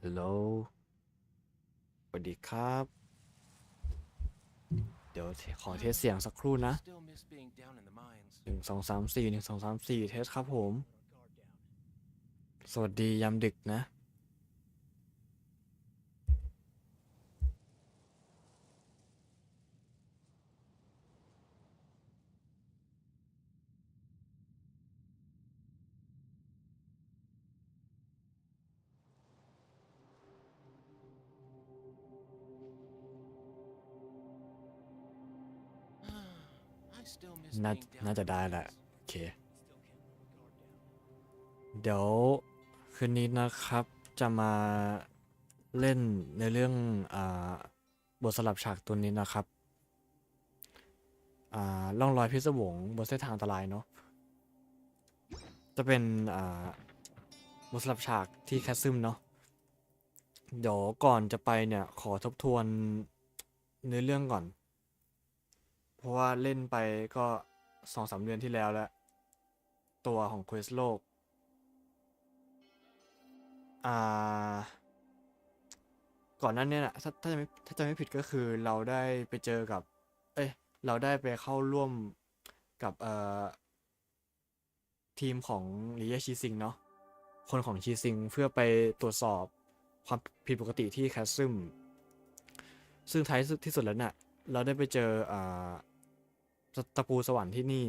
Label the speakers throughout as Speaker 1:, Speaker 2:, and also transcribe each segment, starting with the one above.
Speaker 1: Hello สวัสดีครับเดี๋ยวขอเทสเสียงสักครู่นะ1 2 3 41 2 3 4เทสครับผมสวัสดียามดึกนะน่าน่าจะได้แหละโอเคเดี๋ยวคืนนี้นะครับจะมาเล่นในเรื่องบทสลับฉากตัวนี้นะครับล่องรอยพิศวงบนเส้นทางอันตรายเนาะจะเป็นบทสลับฉากที่แคสซึมเนาะเดี๋ยวก่อนจะไปเนี่ยขอทบทวนเนื้อเรื่องก่อนเพราะว่าเล่นไปก็2-3 เดือนที่แล้วแล้วตัวของเควสโลกอ่าก่อนหนั้นเนี่ยนะถ้าจะไม่ผิดก็คือเราได้ไปเจอกับเอ้ยเราได้ไปเข้าร่วมกับทีมของลีเย่ชีซิงเนาะคนของชีซิงเพื่อไปตรวจสอบความผิดปกติที่แคสซึมซึ่งท้ายที่สุดแล้วเนี่ยเราได้ไปเจอตะปูสวรรค์ที่นี่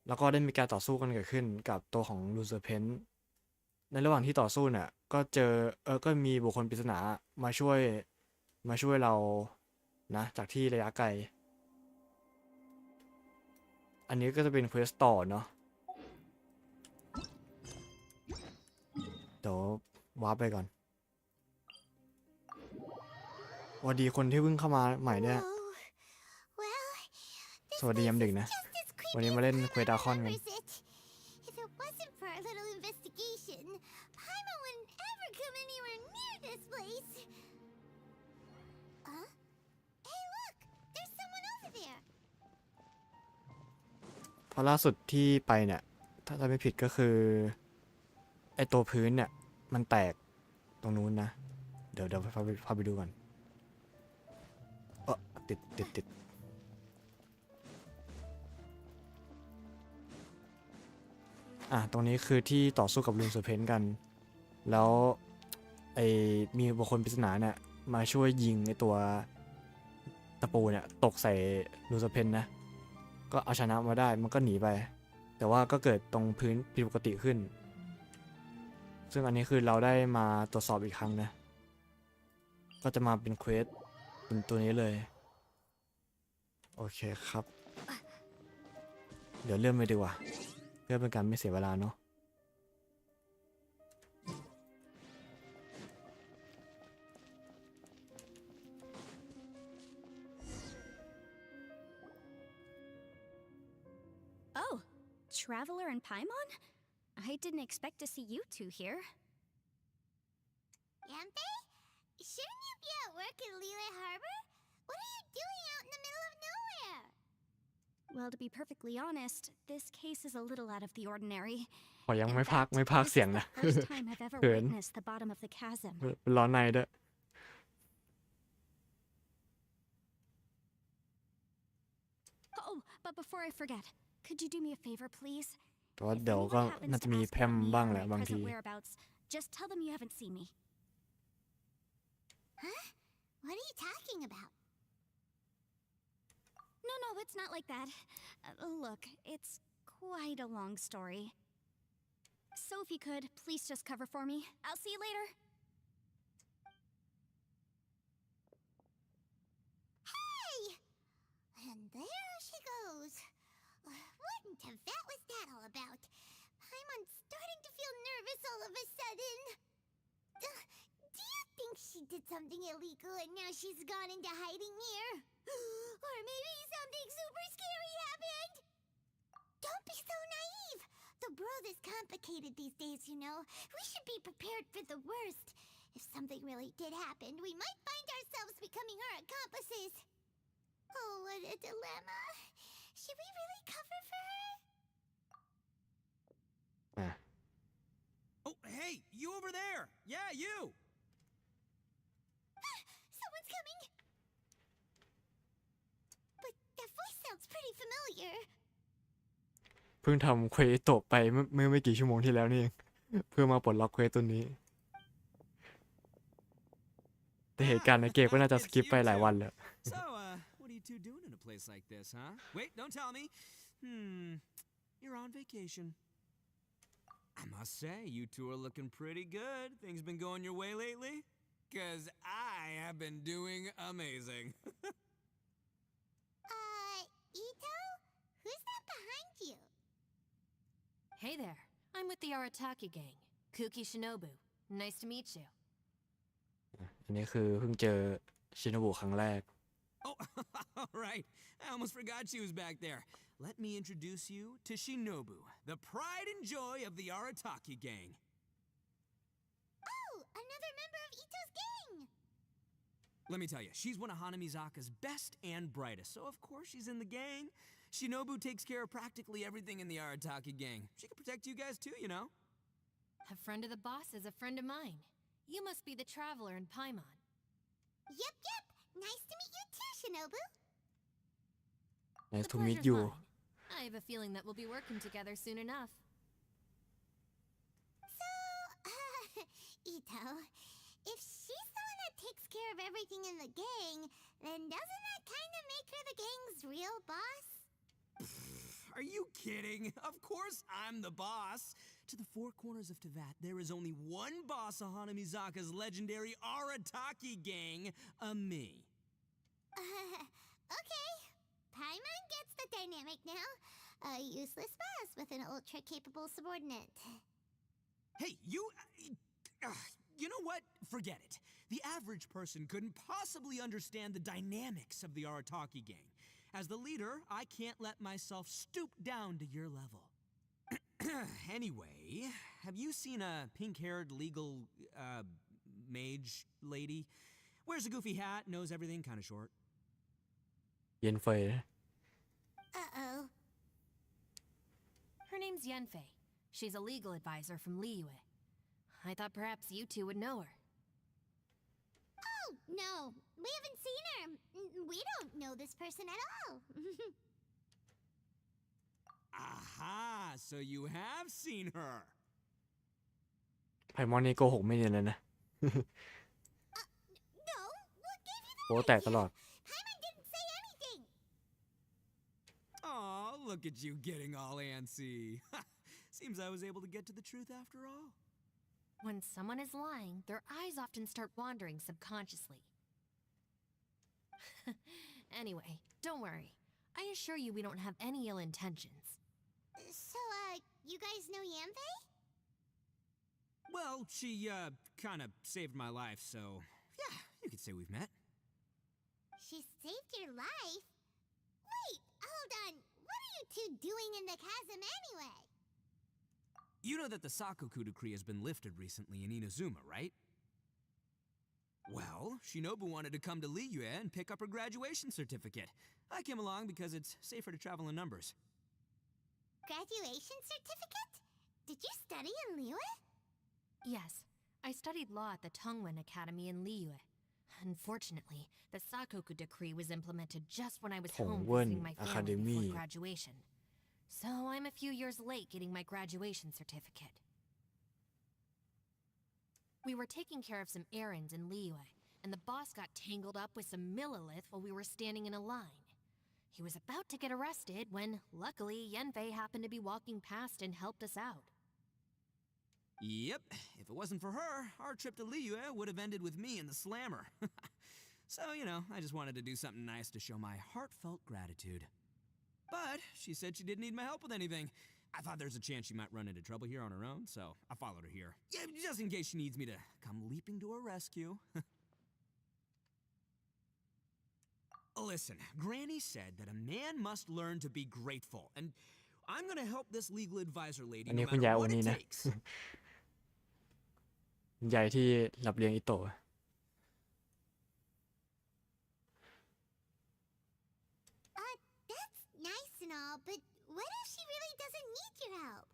Speaker 1: แล้วก็ได้มีการต่อสู้กันเกิดขึ้นกับตัวของลูเซอร์เพนในระหว่างที่ต่อสู้เนี่ยก็เจอก็มีบุคคลปริศนามาช่วยเรานะจากที่ระยะไกลอันนี้ก็จะเป็นเควสต่อเนาะเดี๋ยววาร์ปไปก่อนสวัสดีคนที่เพิ่งเข้ามาใหม่เนี่ยสวัสดียามดึกนะวันนี้มาเล่นเควสดาคอนกันเพราะล่าสุดที่ไปเนี่ยถ้าจำไม่ผิดก็คือไอตัวพื้นเนี่ยมันแตกตรงนู้นนะเดี๋ยวพาไปดูก่อนติดตรงนี้คือที่ต่อสู้กับลุงเซอร์เพนกันแล้วไอมีบุคคลปริศนาเนี่ยมาช่วยยิงไอตัวตะปูเนี่ยตกใส่ลุงเซอร์เพนนะก็เอาชนะมาได้มันก็หนีไปแต่ว่าก็เกิดตรงพื้นผิดปกติขึ้นซึ่งอันนี้คือเราได้มาตรวจสอบอีกครั้งนะก็จะมาเป็นเควสเป็นตัวนี้เลยโอเคครับเดี๋ยวเริ่มไปดีกว่าเพื่อเป็นการไม่เสียเวลาเนาะ
Speaker 2: Traveler and Paimon? I didn't expect to see you two here.
Speaker 3: Yampe? Shouldn't you be at work in Lille Harbor? What are you doing out in the middle of nowhere?
Speaker 2: Well, to be perfectly honest, this case is a little out of the ordinary.
Speaker 1: ขอยังไม่พากเสียงนะ
Speaker 2: First time I've ever witnessed the bottom of the chasm.
Speaker 1: ร้อนในด้วย
Speaker 2: Oh, but before I forget, could you do me a favor, please?
Speaker 1: แต่ว่าเดี๋ยวก็น่าจะมีแพมบ้างแหละบางที
Speaker 2: Just tell them you haven't seen me.
Speaker 3: Huh? What are you talking about?
Speaker 2: No, it's not like that. Look, it's quite a long story. So if you could, please just cover for me. I'll see you later.
Speaker 3: Hey! And there she goes. What in Tibet was that all about? I'm starting to feel nervous all of a sudden. Do you think she did something illegal and now she's gone into hiding here? Or maybe something super scary happened? Don't be so naive. The world is complicated these days, you know. We should be prepared for the worst. If something really did happen, we might find ourselves becoming her accomplices. Oh, what a dilemma. Should we really cover for her?
Speaker 4: Oh, hey, you over there! Yeah, you!
Speaker 1: เพิ่งทำเควสโตะไปเมื่อไม่กี่ชั่วโมงที่แล้วนี่เอง เพื่อมาปลดล็อกเควสตัวนี้ แต่เหตุการณ์ในเกมก็น่าจะส
Speaker 4: It's
Speaker 1: กิป
Speaker 4: you
Speaker 1: ไปหลาย
Speaker 4: two.
Speaker 1: วันแล้ว
Speaker 4: So, what are you two doing in a place like this, huh? Wait, don't tell me. You're on vacation. I must say, you two are looking pretty good. Things been going your way lately? 'Cause I have been doing amazing.
Speaker 3: Ito? Who's that behind you?
Speaker 5: Hey there, I'm with the Arataki gang. Kuki Shinobu. Nice to meet you.
Speaker 1: อันนี้คือเพิ่งเจอชินบุครั้งแรก
Speaker 4: Oh, all right. I almost forgot she was back there. Let me introduce you to Shinobu, the pride and joy of the Arataki gang.
Speaker 3: Oh, another member of Ito's gang!
Speaker 4: Let me tell you, she's one of Hanamizaka's best and brightest, so of course she's in the gang. Shinobu takes care of practically everything in the Arataki gang. She can protect you guys too, you know.
Speaker 5: A friend of the boss is a friend of mine. You must be the traveler in Paimon.
Speaker 3: Yep. Nice to meet you too, Shinobu.
Speaker 1: Nice
Speaker 5: The
Speaker 1: to meet
Speaker 5: pleasure's
Speaker 1: you
Speaker 5: mine. I have a feeling that we'll be working together soon enough.
Speaker 3: So, Ito, if she's the one that takes care of everything in the gang, then doesn't that kind of make her the gang's real boss?
Speaker 4: Are you kidding? Of course I'm the boss. To the four corners of Teyvat, there is only one boss of Hanamizaka's legendary Arataki gang, me.
Speaker 3: Okay. Paimon gets the dynamic now. A useless boss with an ultra-capable subordinate.
Speaker 4: Hey, you know what? Forget it. The average person couldn't possibly understand the dynamics of the Arataki gang. As the leader, I can't let myself stoop down to your level. Anyway, have you seen a pink-haired legal, mage lady? Wears a goofy hat, knows everything, kind of short.
Speaker 1: เย็นเฟย
Speaker 3: Uh-oh.
Speaker 5: Her name's Yenfei. She's a legal advisor from Liyue. I thought perhaps you two would know her.
Speaker 3: Oh, no. We haven't seen her. We don't know this person at all.
Speaker 4: Aha! So you have seen her.
Speaker 1: ไพมอนนี่โกหกไม่เนียนเลยนะ
Speaker 3: No, what gave you
Speaker 1: โป๊
Speaker 3: that
Speaker 1: แตกตลอ
Speaker 3: idea?
Speaker 1: ด
Speaker 3: Paimon didn't say anything.
Speaker 4: Aw, look at you getting all antsy. Seems I was able to get to the truth after all.
Speaker 5: When someone is lying, their eyes often start wandering subconsciously. Anyway, don't worry. I assure you we don't have any ill intentions.
Speaker 3: So, you guys know Yanfei?
Speaker 4: Well, she, kind of saved my life, so yeah, you could say we've met.
Speaker 3: She saved your life? Wait, hold on. What are you two doing in the chasm anyway?
Speaker 4: You know that the Sakoku decree has been lifted recently in Inazuma, right? Well, Shinobu wanted to come to Liyue and pick up her graduation certificate. I came along because it's safer to travel in numbers.
Speaker 3: Graduation certificate? Did you study in Liyue?
Speaker 5: Yes, I studied law at the Tongwen Academy in Liyue. Unfortunately, the Sakoku decree was implemented just when I was home
Speaker 1: Tongwen
Speaker 5: visiting my family
Speaker 1: Academy.
Speaker 5: before graduation. So I'm a few years late getting my graduation certificate. We were taking care of some errands in Liyue, and the boss got tangled up with some Millilith while we were standing in a line. He was about to get arrested when, luckily, Yenfei happened to be walking past and helped us out.
Speaker 4: Yep, if it wasn't for her, our trip to Liyue would have ended with me in the slammer. So, you know, I just wanted to do something nice to show my heartfelt gratitude. But she said she didn't need my help with anything. I thought there's a chance she might run into trouble here on her own, so I followed her here. Yeah, just in case she needs me to come leaping to her rescue. Listen, Granny said that a man must learn to be grateful, and I'm gonna help this legal advisor lady
Speaker 1: อัน
Speaker 4: no
Speaker 1: นี้คุณ
Speaker 4: matter
Speaker 1: ยายโอ
Speaker 4: what
Speaker 1: นี้
Speaker 4: it
Speaker 1: นะ
Speaker 4: takes.
Speaker 1: ยายที่รับเลี้ยงอิโตะ
Speaker 3: That's nice and all, but what if she really doesn't need your help?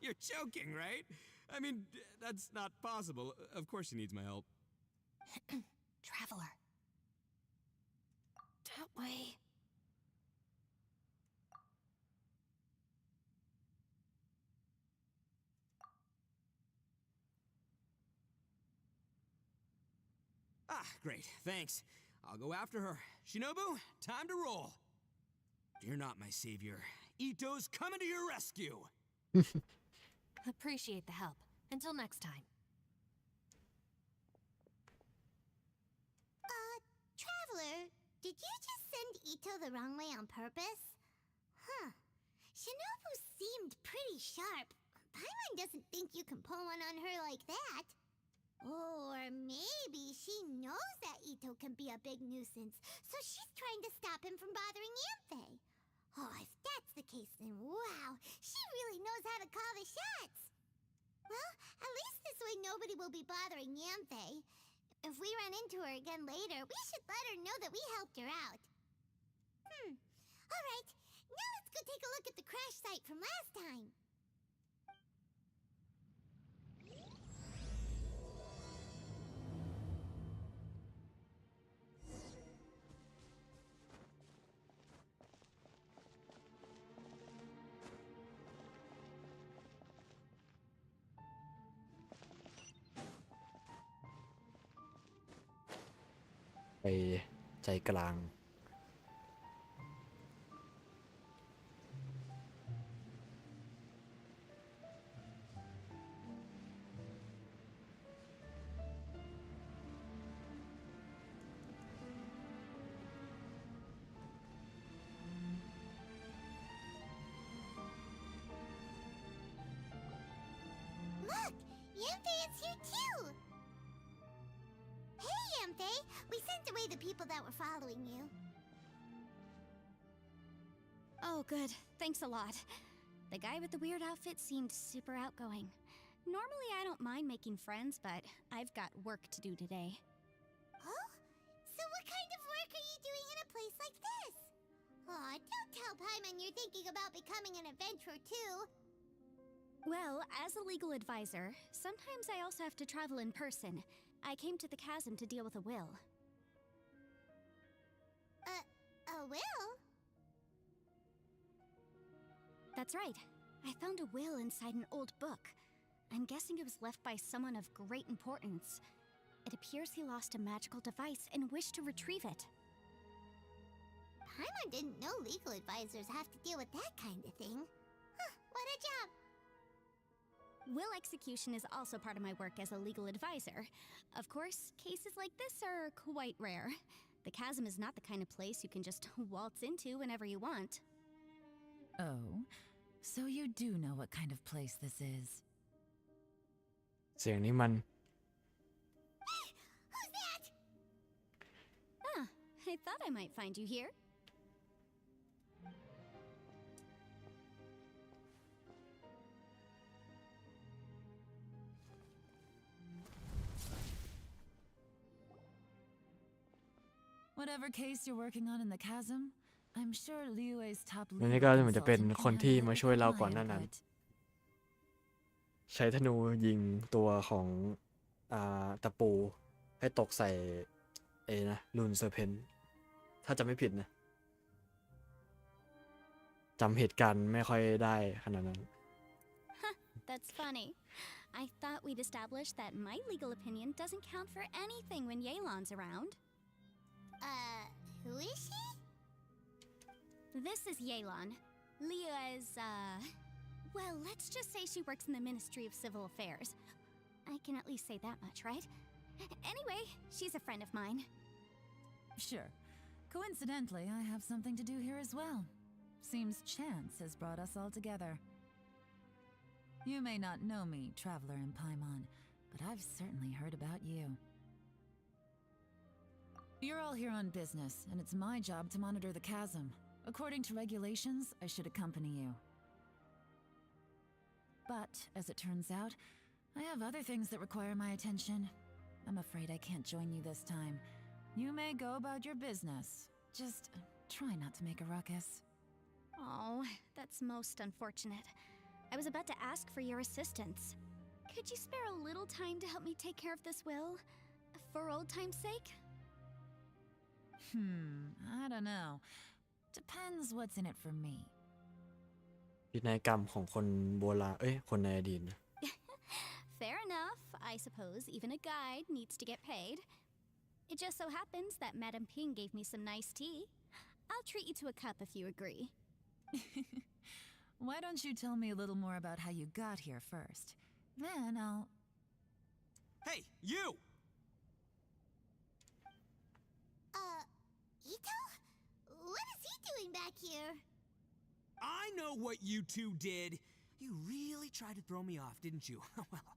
Speaker 4: You're joking, right? I mean, that's not possible. Of course she needs my help.
Speaker 5: Traveler. That way.
Speaker 4: Great, thanks. I'll go after her. Shinobu, time to roll. You're not my savior. Ito's coming to your rescue.
Speaker 5: Appreciate the help. Until next time.
Speaker 3: Traveler, did you just send Ito the wrong way on purpose? Huh. Shinobu seemed pretty sharp. Paimon doesn't think you can pull one on her like that. Or maybe she knows that Ito can be a big nuisance, so she's trying to stop him from bothering Yanfei. Oh, if that's the case, then wow, she really knows how to call the shots. Well, at least this way nobody will be bothering Yanfei. If we run into her again later, we should let her know that we helped her out. All right, now let's go take a look at the crash site from last time.
Speaker 1: ไปใจกลาง
Speaker 3: Look, Yanfei is here too. Hey, Yanfei, we sent away the people that were following you.
Speaker 2: Oh, good. Thanks a lot. The guy with the weird outfit seemed super outgoing. Normally, I don't mind making friends, but I've got work to do today.
Speaker 3: Oh? So what kind of work are you doing in a place like this? Aw, don't tell Paimon you're thinking about becoming an adventurer too.
Speaker 2: Well, as a legal advisor, sometimes I also have to travel in person. I came to the chasm to deal with a will.
Speaker 3: A will?
Speaker 2: That's right. I found a will inside an old book. I'm guessing it was left by someone of great importance. It appears he lost a magical device and wished to retrieve it.
Speaker 3: Paimon didn't know legal advisors have to deal with that kind of thing. Huh, what a job!
Speaker 2: Will execution is also part of my work as a legal advisor. Of course, cases like this are quite rare. The chasm is not the kind of place you can just waltz into whenever you want.
Speaker 6: Oh, so you do know what kind of place this is.
Speaker 1: เสียงนี้มัน
Speaker 3: Who's that?
Speaker 2: Ah, I thought I might find you here.
Speaker 6: Whatever case you're working on in the chasm, I'm sure Liyue's top
Speaker 1: อัน
Speaker 6: legal
Speaker 1: นี้ก็เหมือนจะเป็น
Speaker 6: consultant
Speaker 1: คน
Speaker 6: can
Speaker 1: ที่
Speaker 6: handle
Speaker 1: มา
Speaker 6: it
Speaker 1: ช่วย
Speaker 6: with
Speaker 1: เรา
Speaker 6: my
Speaker 1: ก่อนหน้านั้น
Speaker 6: input.
Speaker 1: ใช้ธนูยิงตัวของตะปูให้ตกใส่นะลูนเซอร์เพนถ้าจำไม่ผิดนะจำเหตุการณ์ไม่ค่อยได้ขนาดนั้น
Speaker 2: That's funny. I thought we'd established that my legal opinion doesn't count for anything when Yelan's around.
Speaker 3: Who is she?
Speaker 2: This is Yelan. Leah's, well, let's just say she works in the Ministry of Civil Affairs. I can at least say that much, right? Anyway, she's a friend of mine.
Speaker 6: Sure. Coincidentally, I have something to do here as well. Seems chance has brought us all together. You may not know me, Traveler in Paimon, but I've certainly heard about you. You're all here on business, and it's my job to monitor the chasm. According to regulations, I should accompany you. But, as it turns out, I have other things that require my attention. I'm afraid I can't join you this time. You may go about your business. Just try not to make a ruckus.
Speaker 2: Oh, that's most unfortunate. I was about to ask for your assistance. Could you spare a little time to help me take care of this will? For old time's sake?
Speaker 6: I don't know. Depends what's in it for me.
Speaker 1: พินัยกรรมของคนโบราณคนในอดีตนะ
Speaker 2: Fair enough. I suppose even a guide needs to get paid. It just so happens that Madame Ping gave me some nice tea. I'll treat you to a cup if you agree.
Speaker 6: Why don't you tell me a little more about how you got here first? Then I'll...
Speaker 4: Hey, you!
Speaker 3: Ito? What is he doing back here?
Speaker 4: I know what you two did. You really tried to throw me off, didn't you? Well,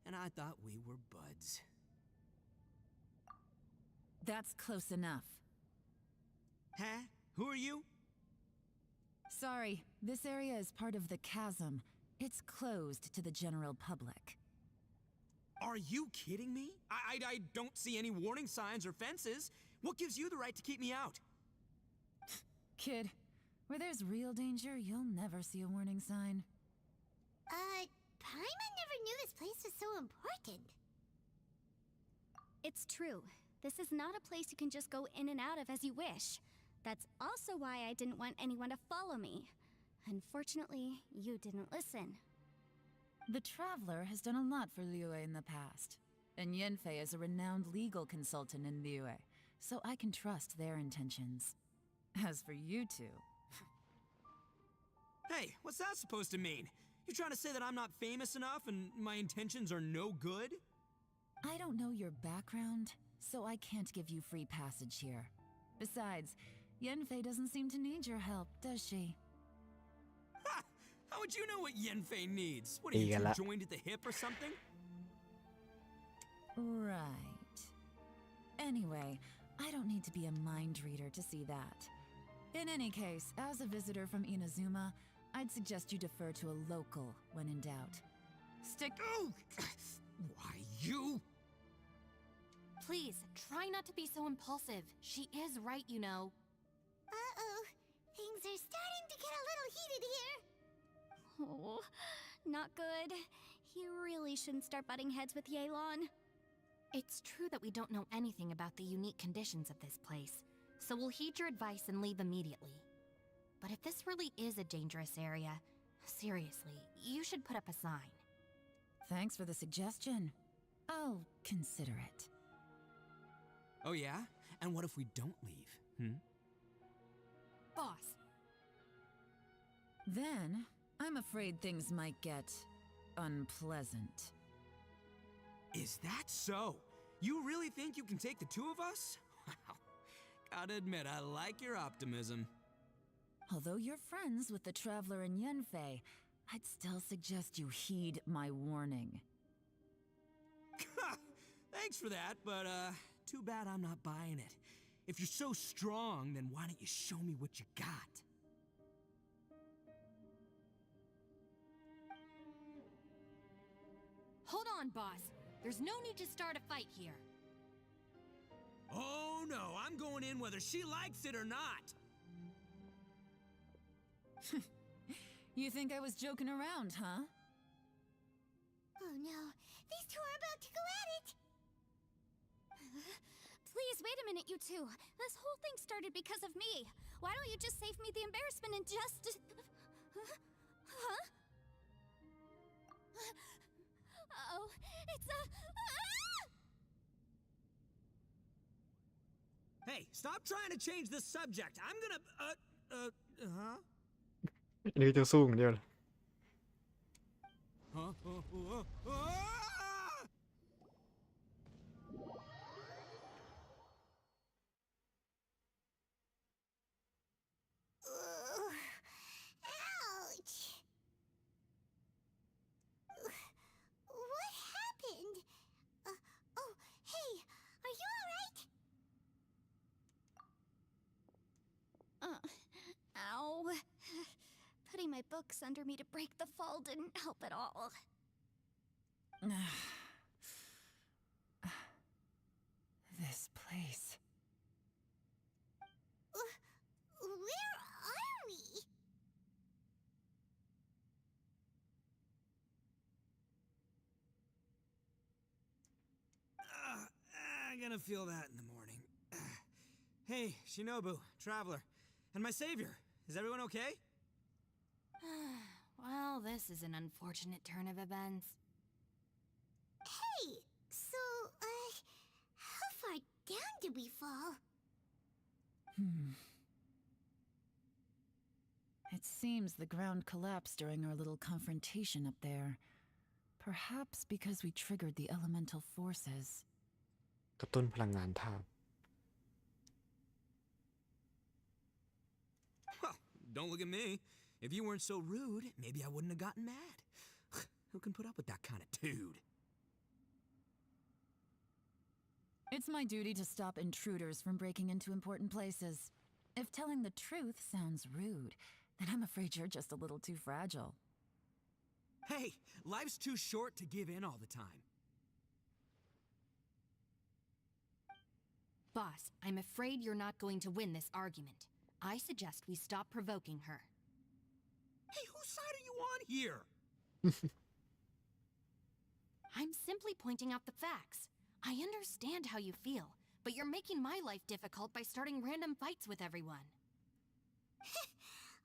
Speaker 4: and I thought we were buds.
Speaker 6: That's close enough.
Speaker 4: Huh? Who are you?
Speaker 6: Sorry, this area is part of the chasm. It's closed to the general public.
Speaker 4: Are you kidding me? I don't see any warning signs or fences. What gives you the right to keep me out?
Speaker 6: Kid, where there's real danger, you'll never see a warning sign.
Speaker 3: Paimon never knew this place was so important.
Speaker 2: It's true. This is not a place you can just go in and out of as you wish. That's also why I didn't want anyone to follow me. Unfortunately, you didn't listen.
Speaker 6: The Traveler has done a lot for Liyue in the past, and Yanfei is a renowned legal consultant in Liyue, so I can trust their intentions. As for you two...
Speaker 4: Hey, what's that supposed to mean? You trying to say that I'm not famous enough and my intentions are no good?
Speaker 6: I don't know your background, so I can't give you free passage here. Besides, Yanfei doesn't seem to need your help, does she?
Speaker 4: Ha! How would you know what Yanfei needs? What are you two joined at the hip or something?
Speaker 6: Right. Anyway, I don't need to be a mind reader to see that. In any case, as a visitor from Inazuma, I'd suggest you defer to a local when in doubt. Stick...
Speaker 4: Oh! Why, you?
Speaker 5: Please, try not to be so impulsive. She is right, you know.
Speaker 3: Uh-oh. Things are starting to get a little heated here.
Speaker 2: Oh, not good. He really shouldn't start butting heads with Yelan.
Speaker 5: It's true that we don't know anything about the unique conditions of this place, so we'll heed your advice and leave immediately. But if this really is a dangerous area, seriously, you should put up a sign.
Speaker 6: Thanks for the suggestion. I'll consider it.
Speaker 4: Oh yeah? And what if we don't leave,
Speaker 5: Boss,
Speaker 6: Then, I'm afraid things might get... unpleasant.
Speaker 4: Is that so? You really think you can take the two of us? Wow. Gotta admit, I like your optimism.
Speaker 6: Although you're friends with the Traveler and Yanfei, I'd still suggest you heed my warning.
Speaker 4: Thanks for that, but too bad I'm not buying it. If you're so strong, then why don't you show me what you got?
Speaker 5: hold on, boss. There's no need to start a fight here.
Speaker 4: Oh no, I'm going in whether she likes it or not.
Speaker 6: You think I was joking around, huh?
Speaker 3: Oh no, these two are about to go at it!
Speaker 2: Please, wait a minute, you two. This whole thing started because of me. Why don't you just save me the embarrassment and just... Huh? Uh-oh, it's a...
Speaker 4: Hey, stop trying to change the subject. I'm gonna, huh?
Speaker 1: อันนี้จะสู้อย่างเดียวเลย
Speaker 4: Huh?
Speaker 3: Ouch! What happened? Oh, hey, are you alright?
Speaker 2: Ow. Putting my books under me to break the fall didn't help at all.
Speaker 6: This place...
Speaker 3: Where are we?
Speaker 4: I'm gonna feel that in the morning. Hey, Shinobu, Traveler, and my savior. Is everyone okay?
Speaker 5: Well, this is an unfortunate turn of events.
Speaker 3: Hey, so, how far down did we fall?
Speaker 6: It seems the ground collapsed during our little confrontation up there. Perhaps because we triggered the elemental forces.
Speaker 1: กระตุ้นพลังงานธาตุ
Speaker 4: Well, don't look at me. If you weren't so rude, maybe I wouldn't have gotten mad. Who can put up with that kind of dude?
Speaker 6: It's my duty to stop intruders from breaking into important places. If telling the truth sounds rude, then I'm afraid you're just a little too fragile.
Speaker 4: Hey, life's too short to give in all the time.
Speaker 5: Boss, I'm afraid you're not going to win this argument. I suggest we stop provoking her.
Speaker 4: Hey, whose side are you on here?
Speaker 5: I'm simply pointing out the facts. I understand how you feel, but you're making my life difficult by starting random fights with everyone.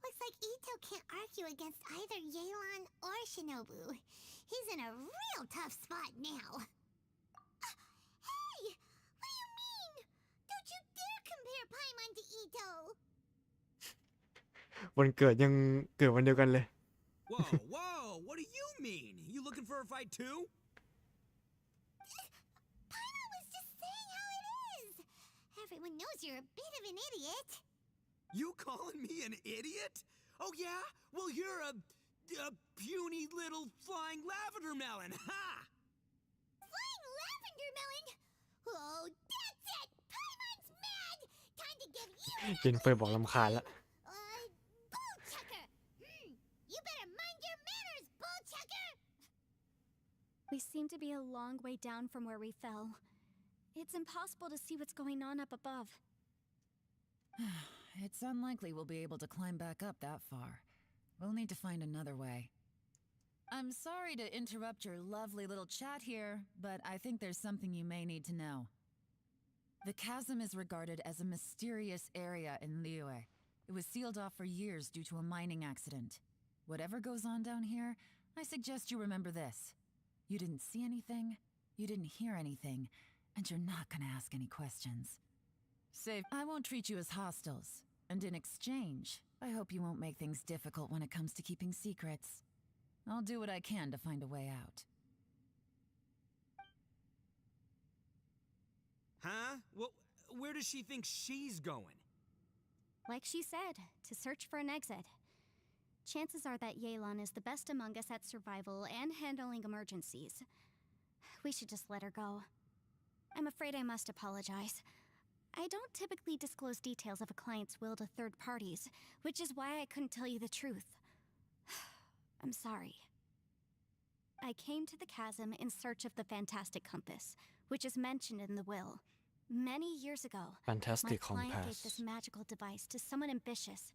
Speaker 3: Looks like Ito can't argue against either Yelan or Shinobu. He's in a real tough spot now. Hey! What do you mean? Don't you dare compare Paimon to Ito!
Speaker 1: วันเกิดยังเกิดวันเดียวกันเลย
Speaker 4: Whoa, whoa, what do you mean? You looking for a fight too?
Speaker 3: Paimon was just saying how it is. Everyone knows you're a bit of an idiot.
Speaker 4: You calling me an idiot? Oh yeah? Well, you're a puny little flying lavender melon, ha!
Speaker 3: Flying lavender melon? Oh, that's it! Paimon's mad! Time to give you
Speaker 1: เจนเฟยบอกรำคาญแล้ว
Speaker 3: bullchucker! You better mind your manners, bullchucker!
Speaker 2: We seem to be a long way down from where we fell. It's impossible to see what's going on up above.
Speaker 6: It's unlikely we'll be able to climb back up that far. We'll need to find another way. I'm sorry to interrupt your lovely little chat here, but I think there's something you may need to know. The chasm is regarded as a mysterious area in Liyue. It was sealed off for years due to a mining accident. Whatever goes on down here, I suggest you remember this. You didn't see anything, you didn't hear anything, and you're not gonna ask any questions. Safe. I won't treat you as hostiles, and in exchange, I hope you won't make things difficult when it comes to keeping secrets. I'll do what I can to find a way out.
Speaker 4: Huh? Well, where does she think she's going?
Speaker 2: Like she said, to search for an exit. Chances are that Yelan is the best among us at survival and handling emergencies. We should just let her go. I'm afraid I must apologize. I don't typically disclose details of a client's will to third parties, which is why I couldn't tell you the truth. I'm sorry. I came to the chasm in search of the Fantastic Compass, which is mentioned in the will. Many years ago, my
Speaker 1: Fantastic
Speaker 2: client gave
Speaker 1: Compass
Speaker 2: this magical device to someone ambitious,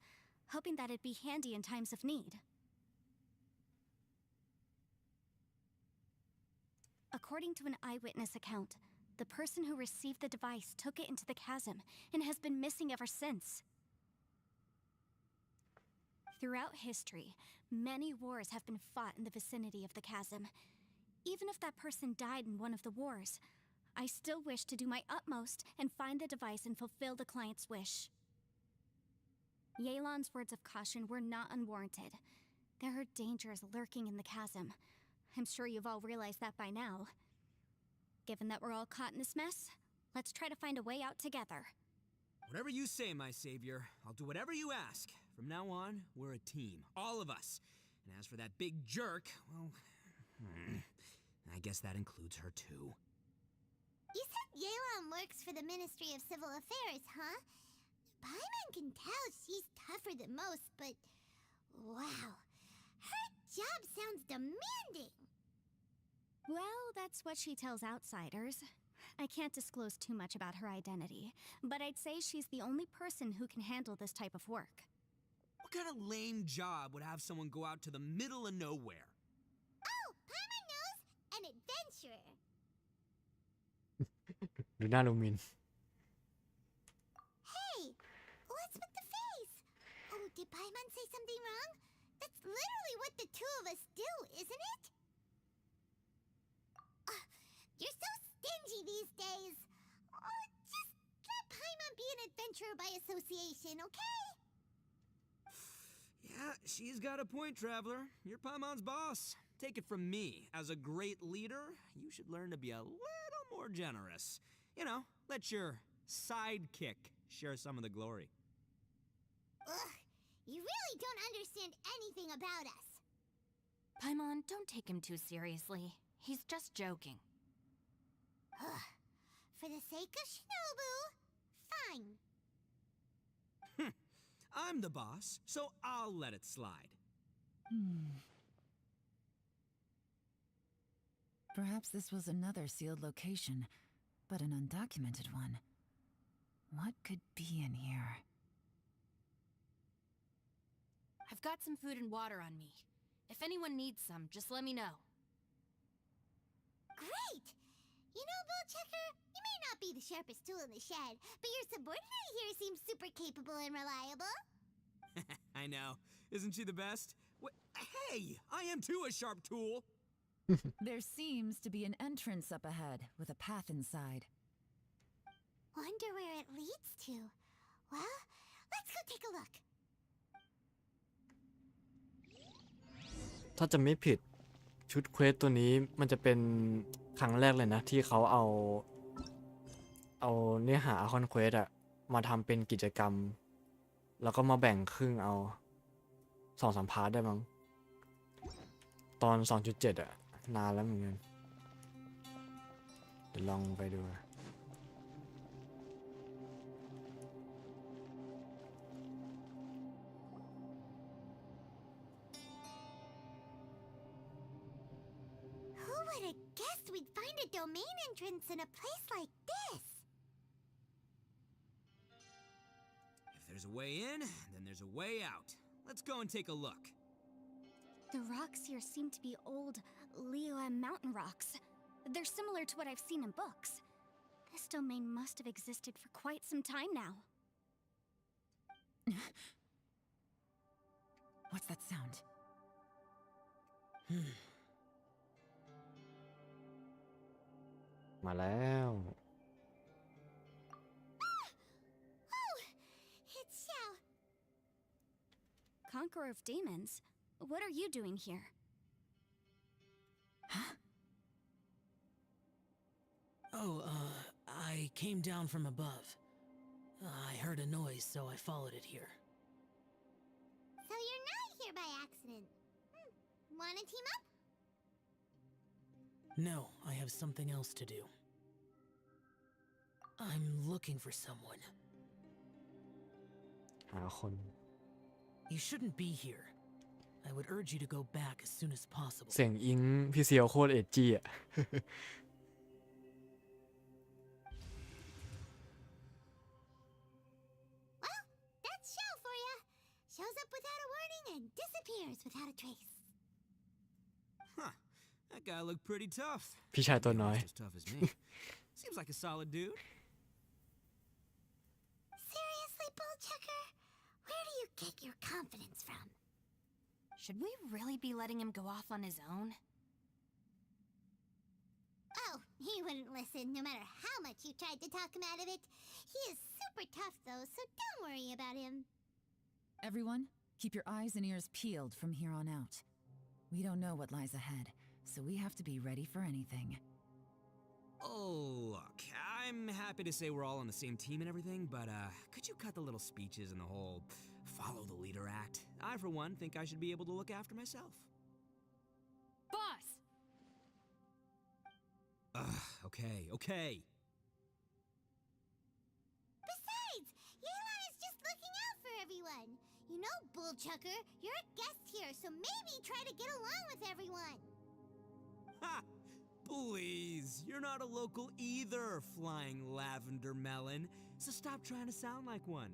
Speaker 2: hoping that it'd be handy in times of need. According to an eyewitness account, the person who received the device took it into the chasm and has been missing ever since. Throughout history, many wars have been fought in the vicinity of the chasm. Even if that person died in one of the wars, I still wish to do my utmost and find the device and fulfill the client's wish. Yelan's words of caution were not unwarranted. There are dangers lurking in the chasm. I'm sure you've all realized that by now. Given that we're all caught in this mess, let's try to find a way out together.
Speaker 4: Whatever you say, my savior. I'll do whatever you ask. From now on, we're a team. All of us. And as for that big jerk, well, I guess that includes her too.
Speaker 3: You said Yelan works for the Ministry of Civil Affairs, huh? Paimon can tell she's tougher than most, but wow, her job sounds demanding.
Speaker 2: Well, that's what she tells outsiders. I can't disclose too much about her identity, but I'd say she's the only person who can handle this type of work.
Speaker 4: What kind of lame job would have someone go out to the middle of nowhere?
Speaker 3: Oh, Paimon knows! An adventurer!
Speaker 1: ดูหน้าลูมิน
Speaker 3: Hey! What's with the face? Oh, did Paimon say something wrong? That's literally what the two of us do, isn't it? You're so stingy these days. Oh, just Paimon be an adventurer by association, okay?
Speaker 4: Yeah, she's got a point, Traveler. You're Paimon's boss. Take it from me. As a great leader, you should learn to be a little more generous. You know, let your sidekick share some of the glory.
Speaker 3: Ugh, you really don't understand anything about us.
Speaker 5: Paimon, don't take him too seriously. He's just joking.
Speaker 3: Ugh, for the sake of Shinobu, fine.
Speaker 4: I'm the boss, so I'll let it slide.
Speaker 6: Perhaps this was another sealed location, but an undocumented one. What could be in here?
Speaker 5: I've got some food and water on me. If anyone needs some, just let me know.
Speaker 3: Great! You know, Bullchecker, you may not be the sharpest tool in the shed, but your subordinate here seems super capable and reliable.
Speaker 4: I know. Isn't she the best? Hey, I am too a sharp tool.
Speaker 6: There seems to be an entrance up ahead with a path inside.
Speaker 3: Wonder where it leads to. Well, let's go take a look.
Speaker 1: ถ้าจะไม่ผิดชุดเควสตัวนี้มันจะเป็นครั้งแรกเลยนะที่เขาเอาเนื้อหาคอนเควสอะมาทำเป็นกิจกรรมแล้วก็มาแบ่งครึ่งเอา2-3 พาร์ทได้มั้งตอน 2.7 อะนานแล้วเหมือนกันเดี๋ยวลองไปดู
Speaker 3: Who would have guessed we'd find a domain entrance in a place like this?
Speaker 4: If there's a way in, then there's a way out. Let's go and take a look.
Speaker 2: The rocks here seem to be old Liyue mountain rocks. They're similar to what I've seen in books. This domain must have existed for quite some time now.
Speaker 6: What's that sound?
Speaker 1: มาแล้ว
Speaker 3: Oh, it's Xiao.
Speaker 2: Conqueror of Demons, what are you doing here?
Speaker 7: Oh, I came down from above. I heard a noise, so I followed it here.
Speaker 3: So you're not here by accident. Wanna team up?
Speaker 7: No, I have something else to do. I'm looking for someone.
Speaker 1: หาคน
Speaker 7: You shouldn't be here. I would urge you to go back as soon as possible.
Speaker 1: เสียงอิงพี่เซียวโคตรเอจจี้อะ
Speaker 3: Well, that's Xiao for ya. Shows up without a warning and disappears without a trace.
Speaker 4: Huh. That guy looked pretty tough.
Speaker 1: พี่ชายตัวน้อย
Speaker 4: Almost as tough as me. Seems like a solid dude.
Speaker 3: Seriously, Bullchecker? Where do you get your confidence from?
Speaker 5: Should we really be letting him go off on his own?
Speaker 3: Oh, he wouldn't listen no matter how much you tried to talk him out of it. He is super tough though, so don't worry about him.
Speaker 6: Everyone, keep your eyes and ears peeled from here on out. We don't know what lies ahead, so we have to be ready for anything.
Speaker 4: Oh, look, I'm happy to say we're all on the same team and everything, but could you cut the little speeches and the whole follow the leader act? I, for one, think I should be able to look after myself.
Speaker 5: Boss!
Speaker 4: Okay.
Speaker 3: Besides, Yelan is just looking out for everyone. You know, Bullchucker, you're a guest here, so maybe try to get along with everyone.
Speaker 4: Ha! Please, you're not a local either, flying lavender melon, so stop trying to sound like one.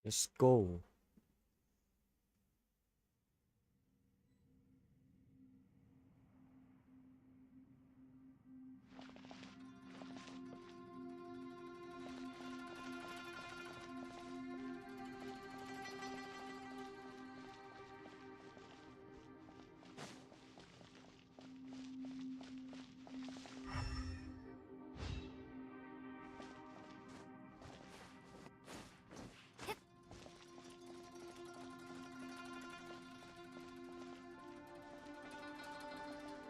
Speaker 1: let's go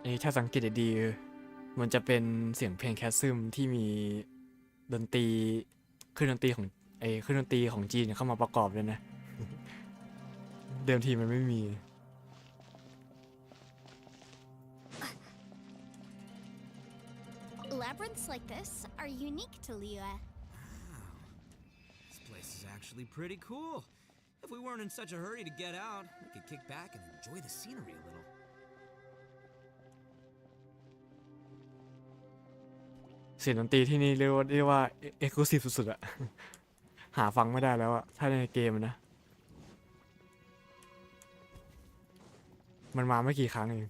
Speaker 1: อันนี้ถ้าสังเกตดีๆมันจะเป็นเสียงเพลงแคสซึมที่มีดนตรีเครื่องดนตรีของเครื่องดนตรีของจีนเข้ามาประกอบด้วยนะ เดิมทีมันไม่มี
Speaker 2: Labyrinths like this are unique to Liyue.
Speaker 4: Wow. This place is actually pretty cool. If we weren't in such a hurry to get out, we could kick back and enjoy the scenery a little.
Speaker 1: เสียงดนตรีที่นี่เรียกว่าเอ็กซ์คลูซีฟสุดๆอะ หาฟังไม่ได้แล้วอะถ้าในเกมนะมันมาไม่กี่ครั้งเอง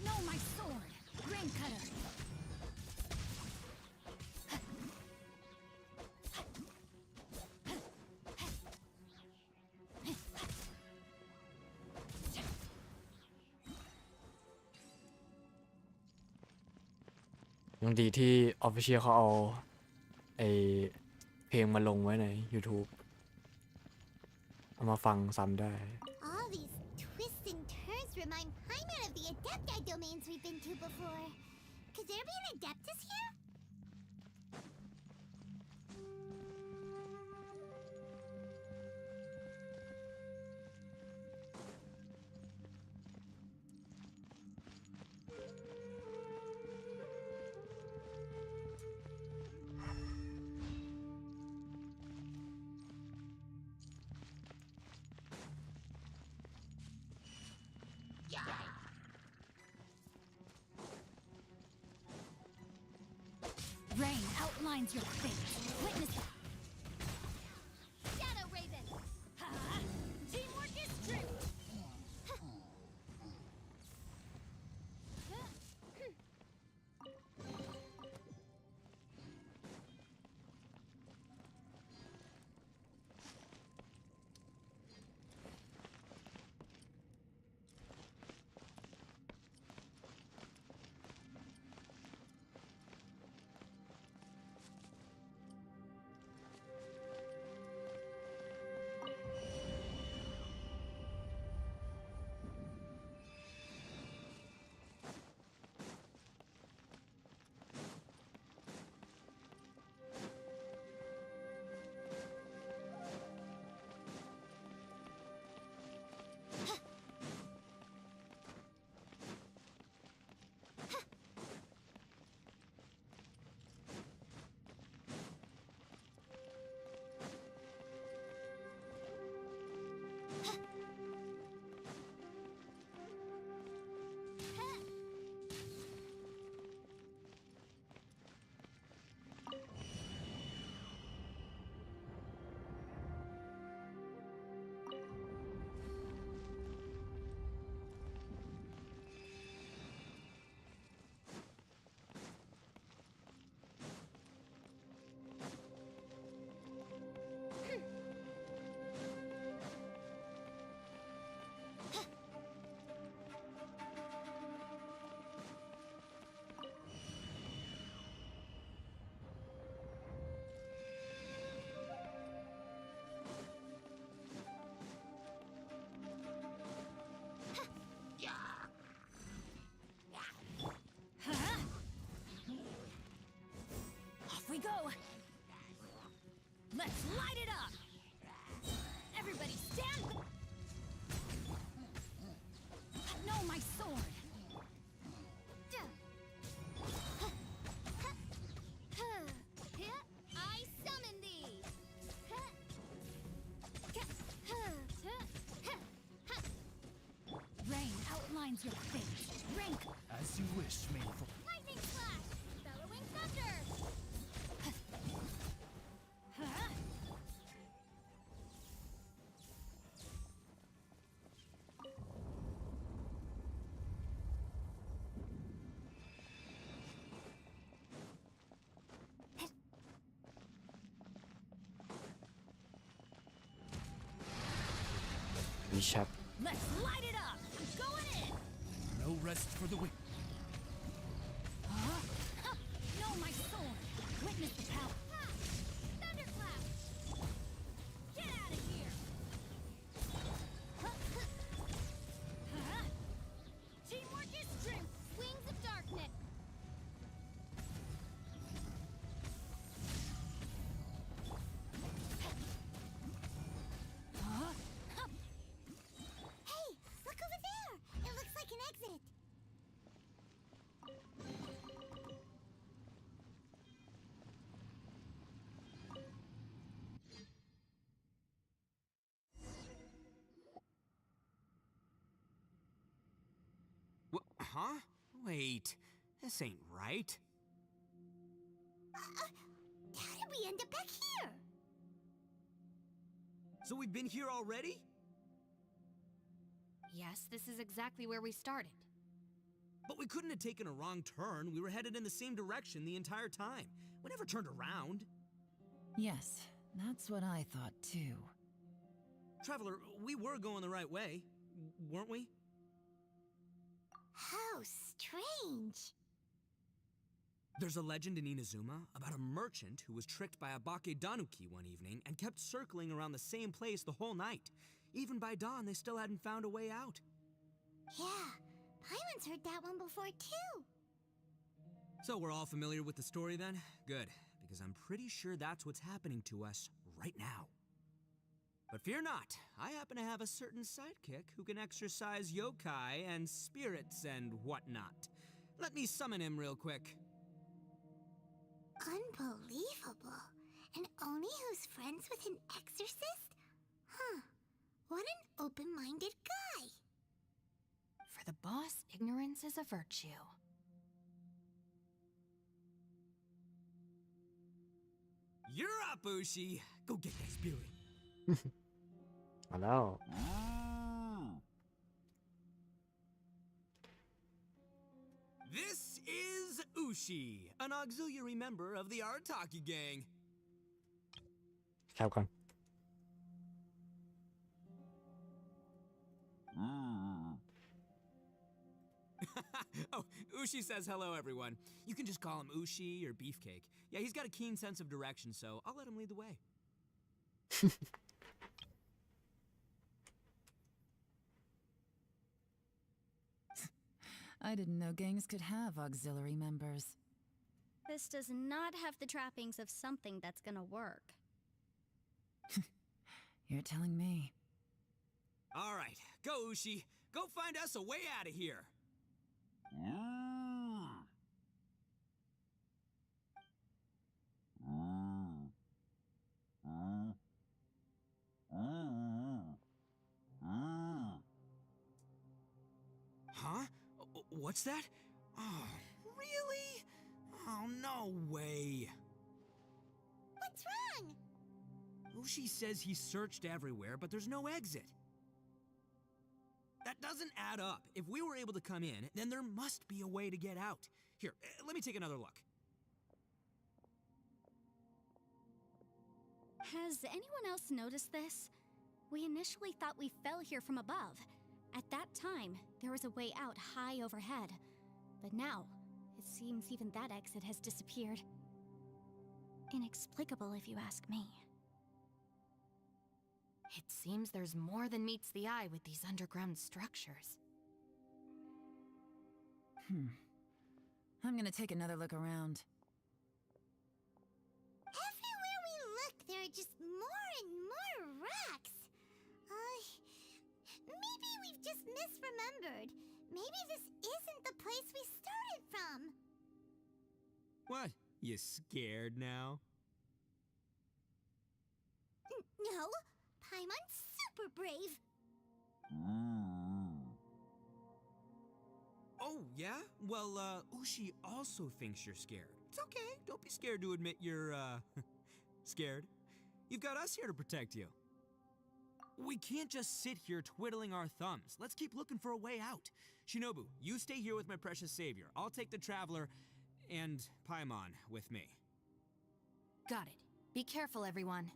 Speaker 2: No, my sword! Rain cutter!
Speaker 1: ยังดีที่ Official เขาเอาเพลงมาลงไว้ใน YouTube เอามาฟังซ้ำได้
Speaker 3: All these twists and turns remind Paimon of the Adepti domains we've been to before. Could there be an Adeptus here?
Speaker 2: Rain outlines your fate. Witness it. Shadow Raven. Teamwork is true.
Speaker 5: 'We go! Let's light it up! Everybody stand! No, my sword!
Speaker 2: I summon thee.
Speaker 5: Rain outlines your fate. Rank!
Speaker 8: As you wish, maidful.
Speaker 2: Lightning slash. Bellowing thunder.
Speaker 1: มีแชท
Speaker 5: Let's light it up! I'm going in!
Speaker 4: No rest for the weak.
Speaker 5: Huh? No, my sword! Witness the power! Thunderclap! Get out of here!
Speaker 2: Teamwork is strength. Wings of darkness.
Speaker 3: Hey, look over there! It looks like an exit.
Speaker 4: Huh? Wait, this ain't right.
Speaker 3: How did we end up back here?
Speaker 4: So we've been here already?
Speaker 5: Yes, this is exactly where we started.
Speaker 4: But we couldn't have taken a wrong turn. We were headed in the same direction the entire time. We never turned around.
Speaker 6: Yes, that's what I thought too.
Speaker 4: Traveler, we were going the right way, weren't we?
Speaker 3: How strange.
Speaker 4: There's a legend in Inazuma about a merchant who was tricked by a Bakedanuki one evening and kept circling around the same place the whole night. Even by dawn, they still hadn't found a way out.
Speaker 3: Yeah, Paimon's heard that one before too.
Speaker 4: So we're all familiar with the story then? Good, because I'm pretty sure that's what's happening to us right now. But fear not, I happen to have a certain sidekick who can exercise yokai and spirits and whatnot. Let me summon him real quick.
Speaker 3: Unbelievable. An Oni who's friends with an exorcist? Huh. What an open-minded guy.
Speaker 5: For the boss, ignorance is a virtue.
Speaker 4: You're up, Ushi. Go get that spirit.
Speaker 1: มาแล้ว
Speaker 4: This is Ushi, an auxiliary member of the Arataki gang.
Speaker 1: แคปก่อน
Speaker 4: Oh, Ushi says hello, everyone. You can just call him Ushi or Beefcake. Yeah, he's got a keen sense of direction, so I'll let him lead the way.
Speaker 6: I didn't know gangs could have auxiliary members.
Speaker 2: This does not have the trappings of something that's gonna work.
Speaker 6: You're telling me.
Speaker 4: All right, go, Ushi. Go find us a way out of here. Huh? What's that? Oh, really? Oh, no way.
Speaker 3: What's wrong?
Speaker 4: Ushi says he searched everywhere, but there's no exit. That doesn't add up. If we were able to come in, then there must be a way to get out. Here, let me take another look.
Speaker 2: Has anyone else noticed this? We initially thought we fell here from above. At that time, there was a way out high overhead. But now, it seems even that exit has disappeared. Inexplicable, if you ask me.
Speaker 5: It seems there's more than meets the eye with these underground structures.
Speaker 6: I'm gonna take another look around.
Speaker 3: Everywhere we look, there are just more and more rocks. Maybe we've just misremembered. Maybe this isn't the place we started from.
Speaker 4: What? You scared now?
Speaker 3: No, Paimon's super brave.
Speaker 4: Oh, yeah? Well, Ushi also thinks you're scared. It's okay. Don't be scared to admit you're, scared. You've got us here to protect you. We can't just sit here twiddling our thumbs. Let's keep looking for a way out. Shinobu, you stay here with my precious savior. I'll take the Traveler and Paimon with me.
Speaker 5: Got it. Be careful, everyone.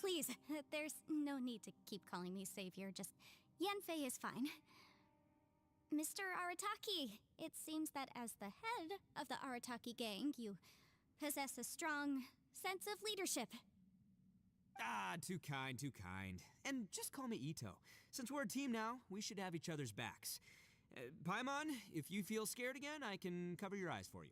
Speaker 2: please, there's no need to keep calling me savior. Just Yanfei is fine. Mr. Arataki, it seems that as the head of the Arataki gang, you possess a strong sense of leadership.
Speaker 4: Ah, too kind, too kind. And just call me Ito. Since we're a team now, we should have each other's backs. Paimon, if you feel scared again, I can cover your eyes for you.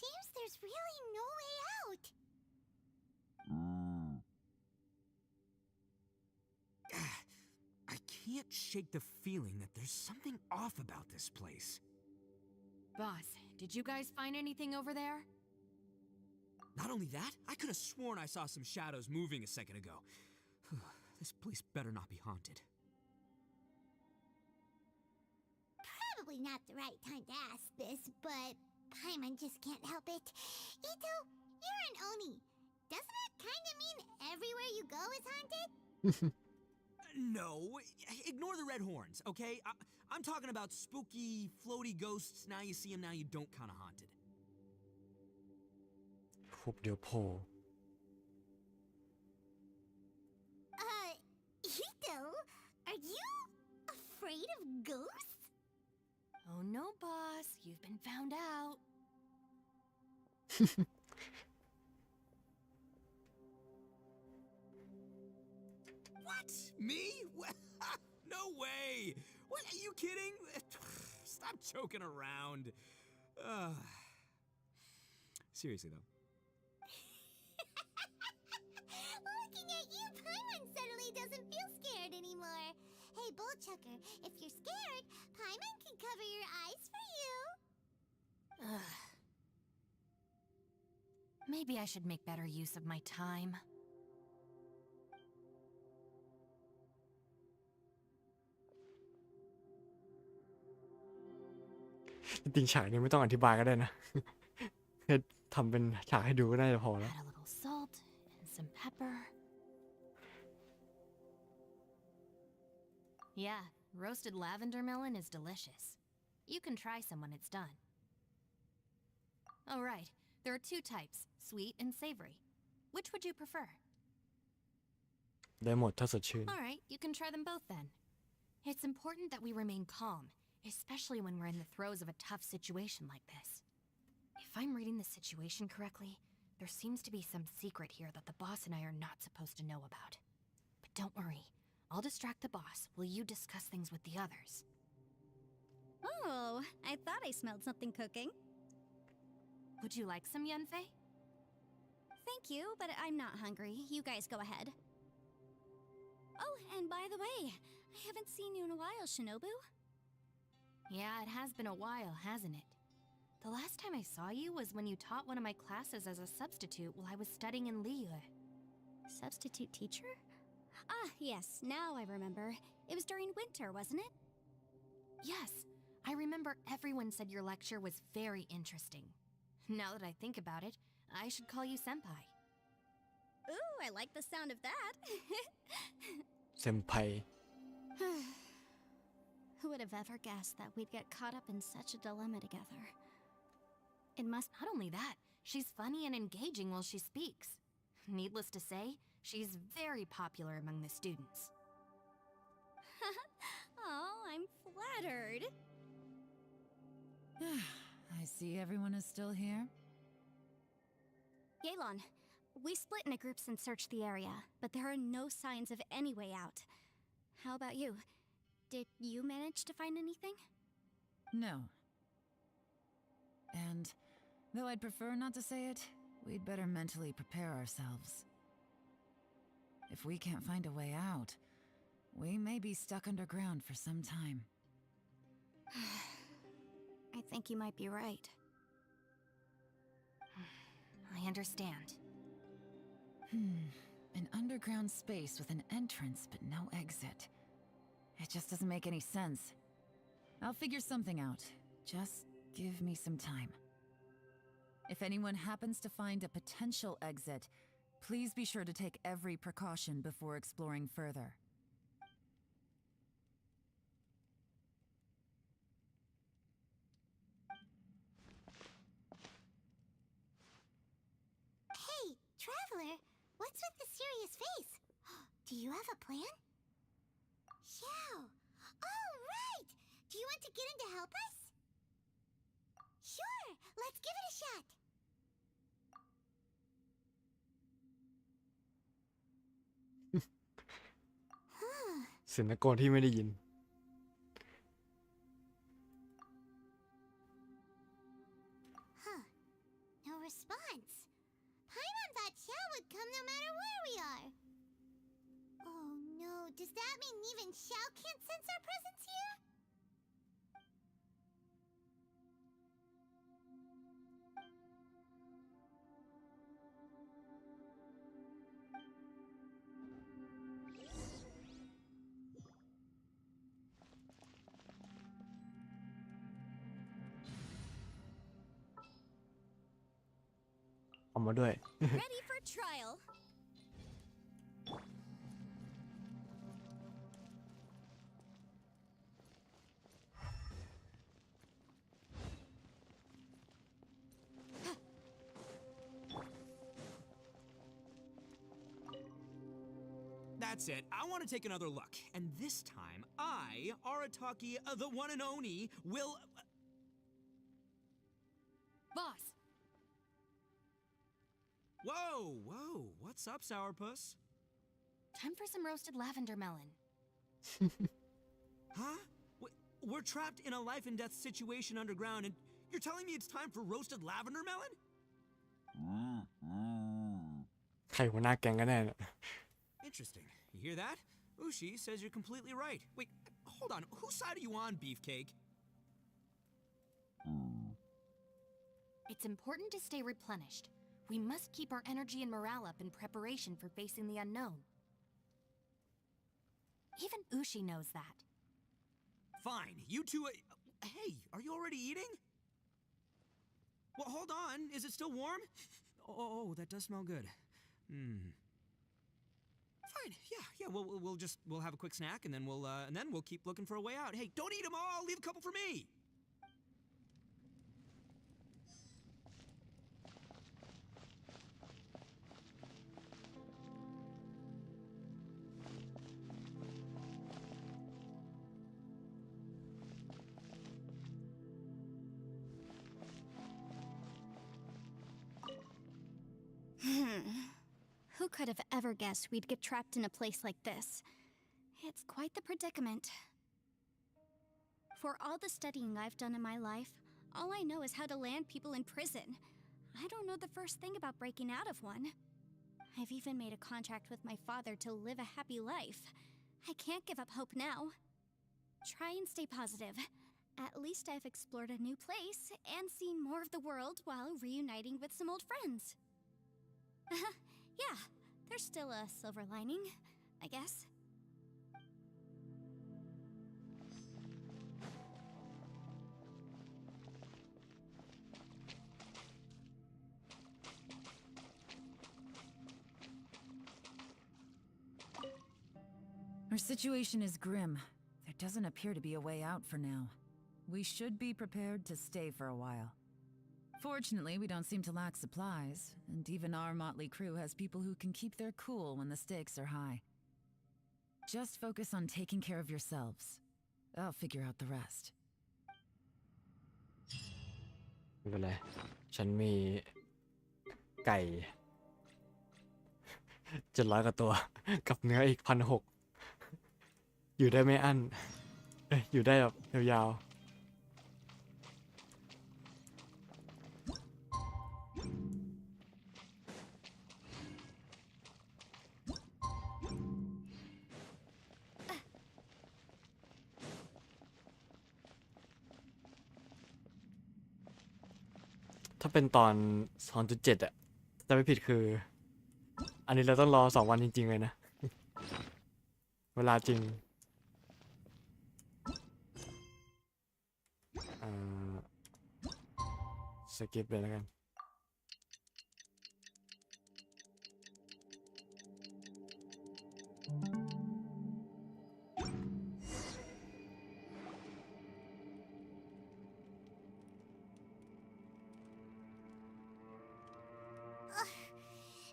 Speaker 3: Seems there's really no way out.
Speaker 4: I can't shake the feeling that there's something off about this place.
Speaker 5: Boss, did you guys find anything over there?
Speaker 4: Not only that, I could have sworn I saw some shadows moving a second ago. This place better not be haunted.
Speaker 3: Probably not the right time to ask this, but Paimon just can't help it. Ito, you're an Oni. Doesn't that kind of mean everywhere you go is haunted?
Speaker 4: No, ignore the red horns, okay? I'm talking about spooky, floaty ghosts. Now you see them, now you don't kind of haunted.
Speaker 1: พวกเดียวโผล่
Speaker 3: Ito, are you afraid of ghosts?
Speaker 5: Oh no, boss, you've been found out.
Speaker 4: What? Me? No way! What? Are you kidding? Stop joking around. Seriously, though.
Speaker 3: Looking at you, Paimon suddenly doesn't feel scared anymore. Hey, Bullchucker, if you're scared, Paimon can cover your eyes for you.
Speaker 5: Maybe I should make better use of my time.
Speaker 1: จริงๆฉากนี้ไม่ต้องอธิบายก็ได้นะ แค่ทำเป็นฉากให้ดูก็น่าจะพอแล้ว
Speaker 5: Add a little salt and some pepper. Yeah, roasted lavender melon is delicious. You can try some when it's done. Oh right, there are two types, sweet and savory. Which would you prefer?
Speaker 1: ได้หมดถ้าสดชื่น
Speaker 5: All right, you can try them both then. It's important that we remain calm, especially when we're in the throes of a tough situation like this. If I'm reading the situation correctly, there seems to be some secret here that the boss and I are not supposed to know about. But don't worry, I'll distract the boss while you discuss things with the others.
Speaker 2: Oh, I thought I smelled something cooking.
Speaker 5: Would you like some Yanfei?
Speaker 2: Thank you, but I'm not hungry. You guys go ahead. Oh, and by the way, I haven't seen you in a while, Shinobu.
Speaker 5: Yeah, it has been a while, hasn't it? The last time I saw you was when you taught one of my classes as a substitute while I was studying in Liyue.
Speaker 2: Substitute teacher? Ah, yes, now I remember. It was during winter, wasn't it?
Speaker 5: Yes, I remember everyone said your lecture was very interesting. Now that I think about it, I should call you senpai.
Speaker 2: Ooh, I like the sound of that.
Speaker 1: เซมไพ
Speaker 2: Who would have ever guessed that we'd get caught up in such a dilemma together? It must...
Speaker 5: Not only that, she's funny and engaging while she speaks. Needless to say, she's very popular among the students.
Speaker 2: Oh, I'm flattered.
Speaker 6: I see everyone is still here.
Speaker 2: Yelan, we split into groups and searched the area, but there are no signs of any way out. How about you? Did you manage to find anything?
Speaker 6: No. And though I'd prefer not to say it, we'd better mentally prepare ourselves. If we can't find a way out, we may be stuck underground for some time.
Speaker 2: I think you might be right.
Speaker 5: I understand.
Speaker 6: An underground space with an entrance but no exit. It just doesn't make any sense. I'll figure something out. Just give me some time. If anyone happens to find a potential exit, please be sure to take every precaution before exploring further.
Speaker 3: What's with the serious face? Do you have a plan? Xiao. Oh, right! Do you want to get in to help us? Sure, let's give it a shot.
Speaker 1: เสียงตะโกนที่ไม่ได้ยิน
Speaker 3: Huh. No response. Paimon thought Xiao would come no matter where we are. Oh no, does that mean even Xiao can't sense our presence here?
Speaker 1: ออกมาด้วย
Speaker 2: Ready for trial.
Speaker 4: That's it. I want to take another look. And this time, I, Arataki, the one and only, will...
Speaker 5: Boss,
Speaker 4: Whoa, whoa. What's up, Sourpuss?
Speaker 5: time for some roasted lavender melon.
Speaker 4: Huh? We're trapped in a life and death situation underground, and you're telling me it's time for roasted lavender melon?
Speaker 1: ใครหัวหน้าแก๊งกันแน่เนี่ย
Speaker 4: Interesting. You hear that? Ushi says you're completely right. Wait, hold on. Whose side are you on, Beefcake?
Speaker 5: It's important to stay replenished. We must keep our energy and morale up in preparation for facing the unknown. Even Ushi knows that.
Speaker 4: Fine. You two... hey, are you already eating? Well, hold on. Is it still warm? Oh, that does smell good. Fine. Yeah. We'll have a quick snack, and then we'll keep looking for a way out. Hey, don't eat them all. Leave a couple for me.
Speaker 2: Who could have ever guessed we'd get trapped in a place like this? It's quite the predicament. For all the studying I've done in my life, all I know is how to land people in prison. I don't know the first thing about breaking out of one. I've even made a contract with my father to live a happy life. I can't give up hope now. Try and stay positive. At least I've explored a new place and seen more of the world while reuniting with some old friends. Yeah, there's still a silver lining, I guess.
Speaker 6: Our situation is grim. There doesn't appear to be a way out for now. We should be prepared to stay for a while. Fortunately, we don't seem to lack supplies, and even our motley crew has people who can keep their cool when the stakes are high. Just focus on taking care of yourselves. I'll figure out the rest.
Speaker 1: ไม่เป็นไร ฉันมีไก่ 700 กว่าตัว กับเนื้ออีก 1,600 อยู่ได้ไม่อั้น อยู่ได้แบบยาวๆ ถ้าเป็นตอน 2.7 อ่ะจะไม่ผิดคือ อันนี้เราต้องรอ 2 วันจริงๆเลยนะ เวลาจริงสกิปเลยแล้วกัน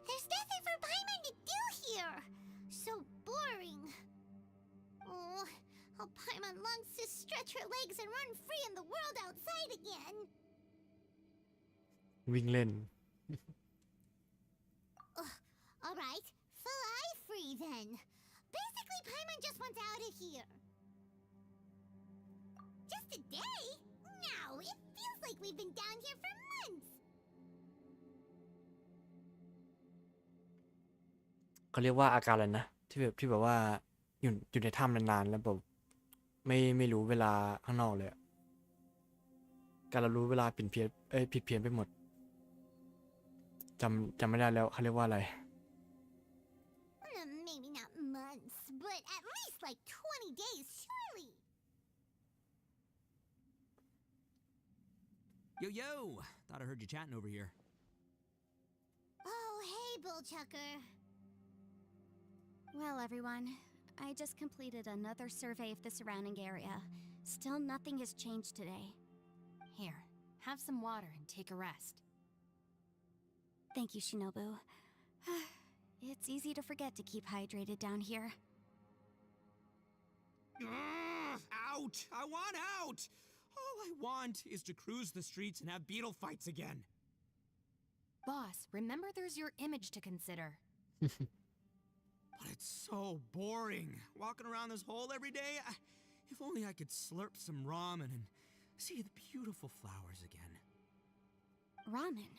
Speaker 3: There's nothing for Paimon to stretch her legs and run free in the world outside again.
Speaker 1: วิ่งเล่น
Speaker 3: Alright, fly free then. Basically, Paimon just wants out of here. Just a day? No, it feels like we've been down here for months.
Speaker 1: เขาเรียกว่าอาการอะไรนะที่แบบว่าอยู่ในถ้ำนานๆแล้วแบบไม่รู้เวลาข้างนอกเลยอะการเรารู้เวลาผิดเพี้ยนไปหมดจำไม่ได้แล้วเขาเรียกว่าอะไร
Speaker 3: Maybe not months, but at least like 20 days, surely.
Speaker 4: Yo, thought I heard you chatting over here.
Speaker 3: Oh, hey, Bullchucker.
Speaker 2: Well, everyone, I just completed another survey of the surrounding area. Still nothing has changed today.
Speaker 5: Here, have some water and take a rest.
Speaker 2: Thank you, Shinobu. It's easy to forget to keep hydrated down here.
Speaker 4: Out! I want out! All I want is to cruise the streets and have beetle fights again.
Speaker 5: Boss, remember there's your image to consider.
Speaker 4: But it's so boring, walking around this hole every day. If only I could slurp some ramen and see the beautiful flowers again.
Speaker 2: Ramen?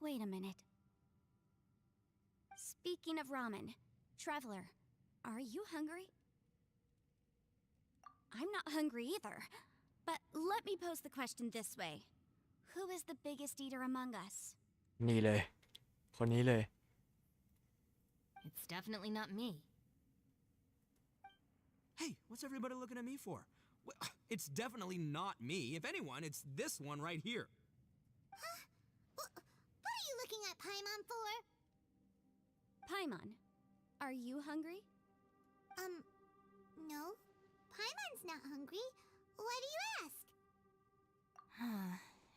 Speaker 2: Wait a minute. Speaking of ramen, Traveler, are you hungry? I'm not hungry either. But let me pose the question this way. Who is the biggest eater among us?
Speaker 1: นี่เลยคนนี้เลย
Speaker 5: It's definitely not me.
Speaker 4: Hey, what's everybody looking at me for? Well, it's definitely not me. If anyone, it's this one right here.
Speaker 3: Huh? What are you looking at Paimon for?
Speaker 2: Paimon, are you hungry?
Speaker 3: No. Paimon's not hungry. Why do you ask?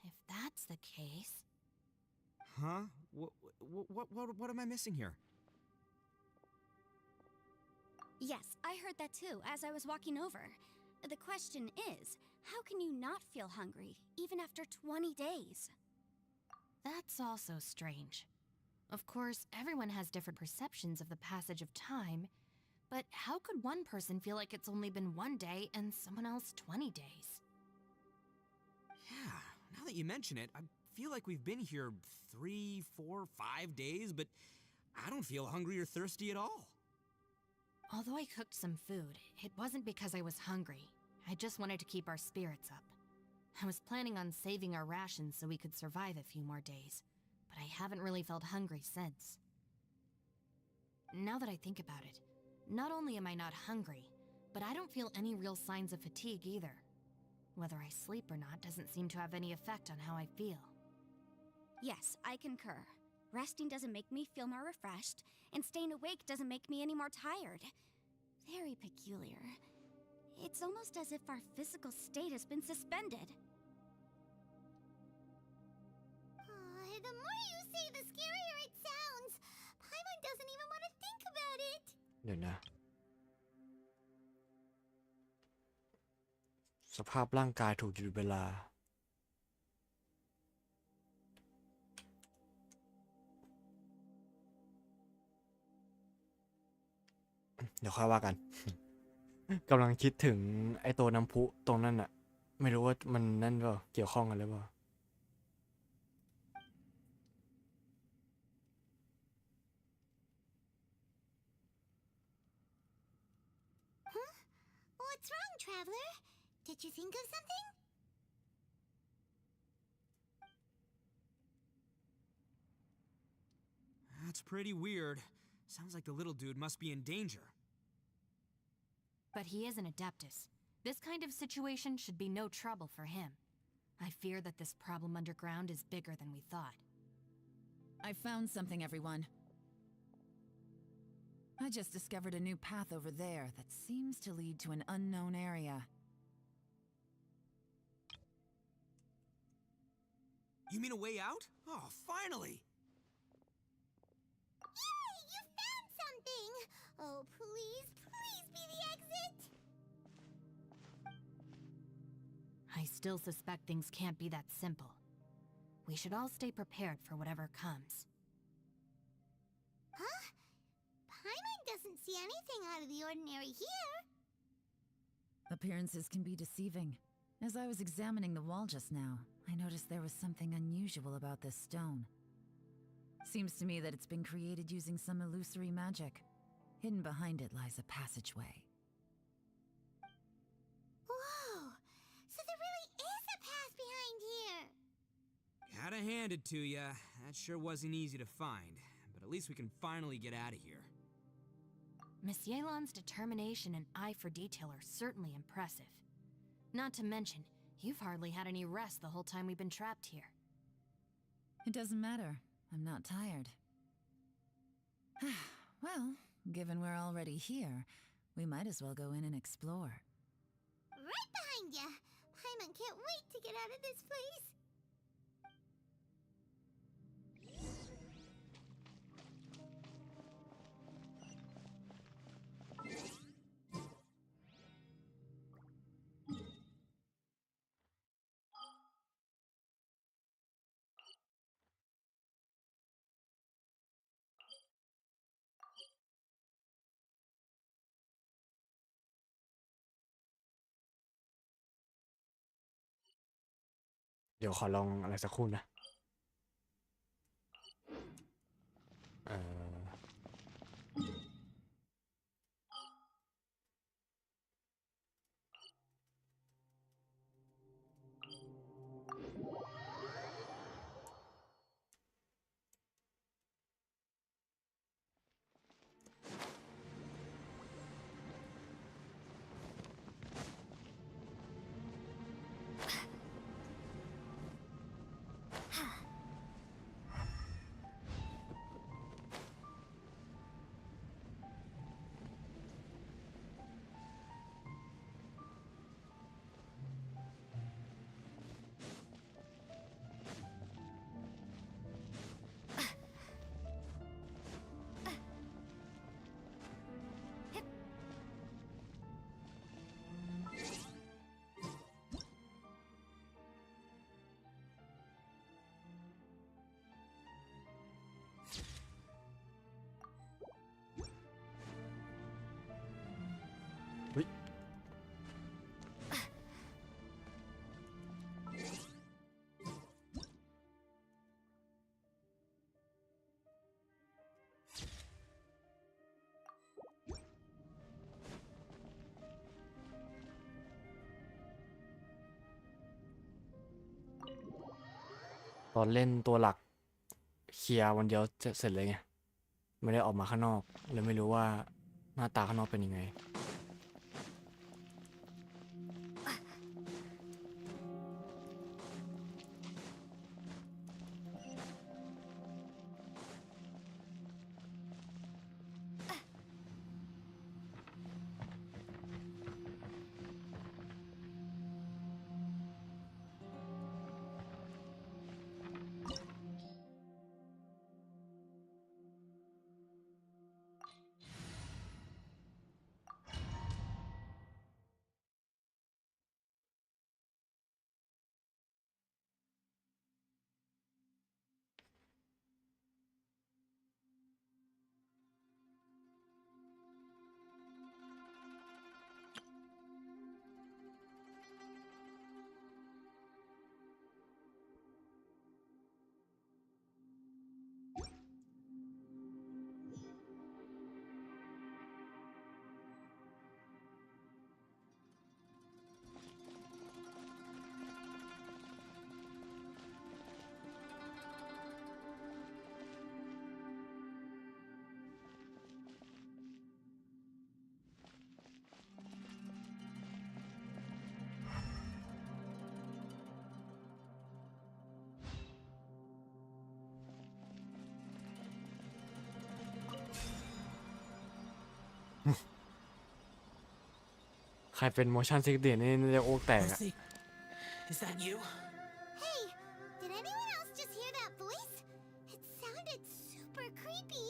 Speaker 5: If that's the case...
Speaker 4: Huh? What am I missing here?
Speaker 2: Yes, I heard that too as I was walking over. The question is, how can you not feel hungry, even after 20 days?
Speaker 5: That's also strange. Of course, everyone has different perceptions of the passage of time, but how could one person feel like it's only been 1 day and someone else 20 days?
Speaker 4: Yeah, now that you mention it, I feel like we've been here 3, 4, 5 days, but I don't feel hungry or thirsty at all.
Speaker 5: Although I cooked some food, it wasn't because I was hungry. I just wanted to keep our spirits up. I was planning on saving our rations so we could survive a few more days, but I haven't really felt hungry since. Now that I think about it, not only am I not hungry, but I don't feel any real signs of fatigue either. Whether I sleep or not doesn't seem to have any effect on how I feel.
Speaker 2: Yes, I concur. Resting doesn't make me feel more refreshed, and staying awake doesn't make me any more tired. Very peculiar. It's almost as if our physical state has been suspended.
Speaker 3: The more you say, the scarier it sounds. Paimon doesn't even want to think about it.
Speaker 1: เดี๋ยวนะสภาพร่างกายถูกหยุดเวลาเดี๋ยวค่อยว่ากัน กำลังคิดถึงไอ้ตัวน้ำพุตรงนั้นอะไม่รู้ว่ามันนั่นเปล่าเกี่ยวข้องกันหรือเปล่า
Speaker 3: What's wrong, Traveler? Did you think of something?
Speaker 4: That's pretty weird. Sounds like the little dude must be in danger.
Speaker 5: But he is an Adeptus. This kind of situation should be no trouble for him. I fear that this problem underground is bigger than we thought.
Speaker 6: I found something, everyone. I just discovered a new path over there that seems to lead to an unknown area.
Speaker 4: You mean a way out? Oh, finally!
Speaker 3: Yay! You found something! Oh, please, please be the exit!
Speaker 5: I still suspect things can't be that simple. We should all stay prepared for whatever comes.
Speaker 3: Huh? Paimon doesn't see anything out of the ordinary here.
Speaker 6: Appearances can be deceiving. As I was examining the wall just now, I noticed there was something unusual about this stone. Seems to me that it's been created using some illusory magic. Hidden behind it lies a passageway.
Speaker 3: Whoa! So there really is a path behind here!
Speaker 4: Gotta hand it to ya. That sure wasn't easy to find. But at least we can finally get out of here.
Speaker 5: Miss Yelan's determination and eye for detail are certainly impressive. Not to mention, you've hardly had any rest the whole time we've been trapped here.
Speaker 6: It doesn't matter. I'm not tired. Well, given we're already here, we might as well go in and explore.
Speaker 3: Right behind ya! Paimon can't wait to get out of this place!
Speaker 1: เดี๋ยวขอลองอะไรสักครู่นะเอ่อ ตอนเล่นตัวหลักเคลียร์วันเดียวจะเสร็จเลยไงไม่ได้ออกมาข้างนอกเลยไม่รู้ว่าหน้าตาข้างนอกเป็นยังไงใครเป็น motion sickness นี่น่าจะโอกแตกอะ
Speaker 7: Mercy, is that you?
Speaker 3: Hey! Did anyone else just hear that voice? It sounded super creepy!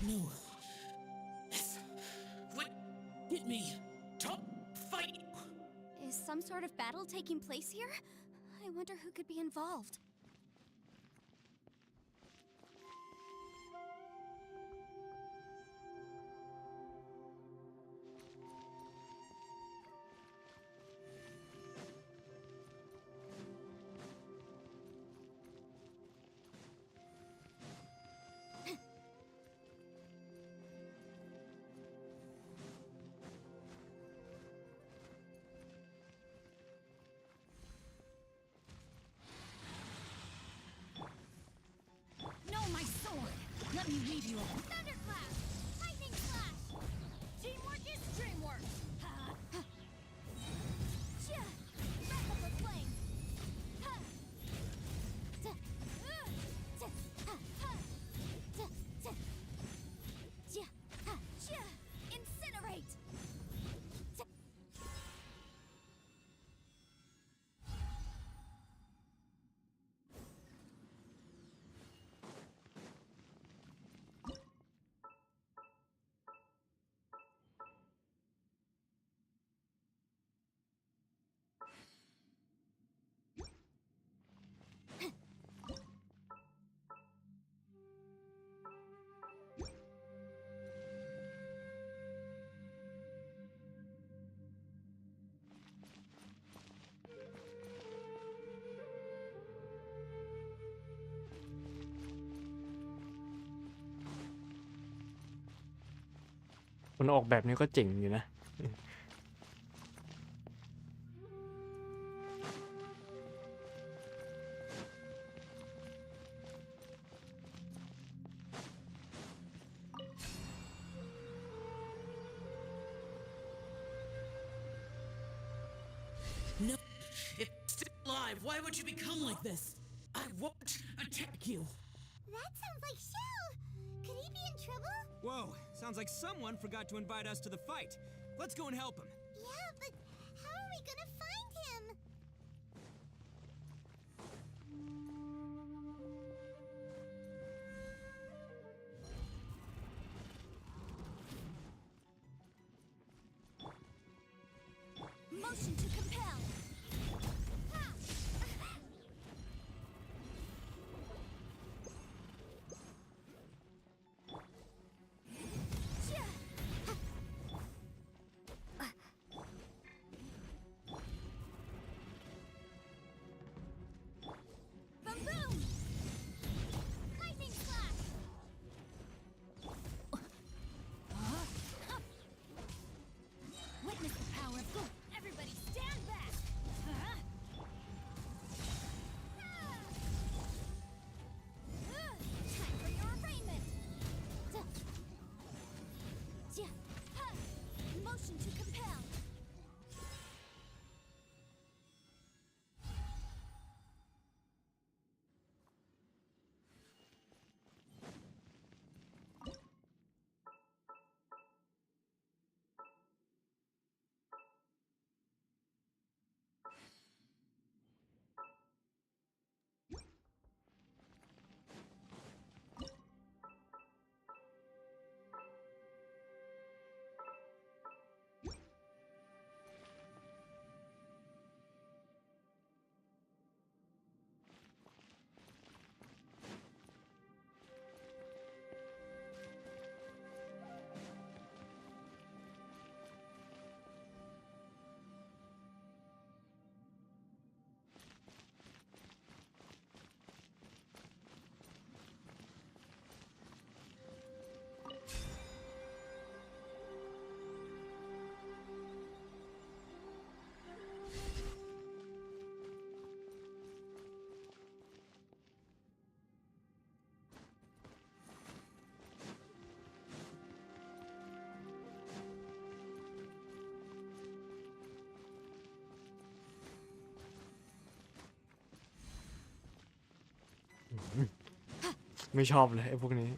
Speaker 7: No. This would get me. Top fight.
Speaker 2: Is some sort of battle taking place here? I wonder who could be involved.
Speaker 6: My sword! Let me lead you on.
Speaker 2: Thunderclap! Lightning Slash! Teamwork is dreamwork! Breath of the Flame! Incinerate!
Speaker 1: คนออกแบบนี้ก็เจ๋งอยู่นะ
Speaker 7: No. If still alive, why would you become like this? I won't attack you.
Speaker 3: That sounds like Shell. Could he be in trouble?
Speaker 4: Whoa, sounds like someone forgot to invite us to the fight. Let's go and help him.
Speaker 3: Yeah, but how are we gonna find him?
Speaker 2: Motion to compel! Witness the power of good. Everybody stand back! Time for your arraignment! Motion to compel!
Speaker 1: ไม่ชอบเลยไอ้พวกนี้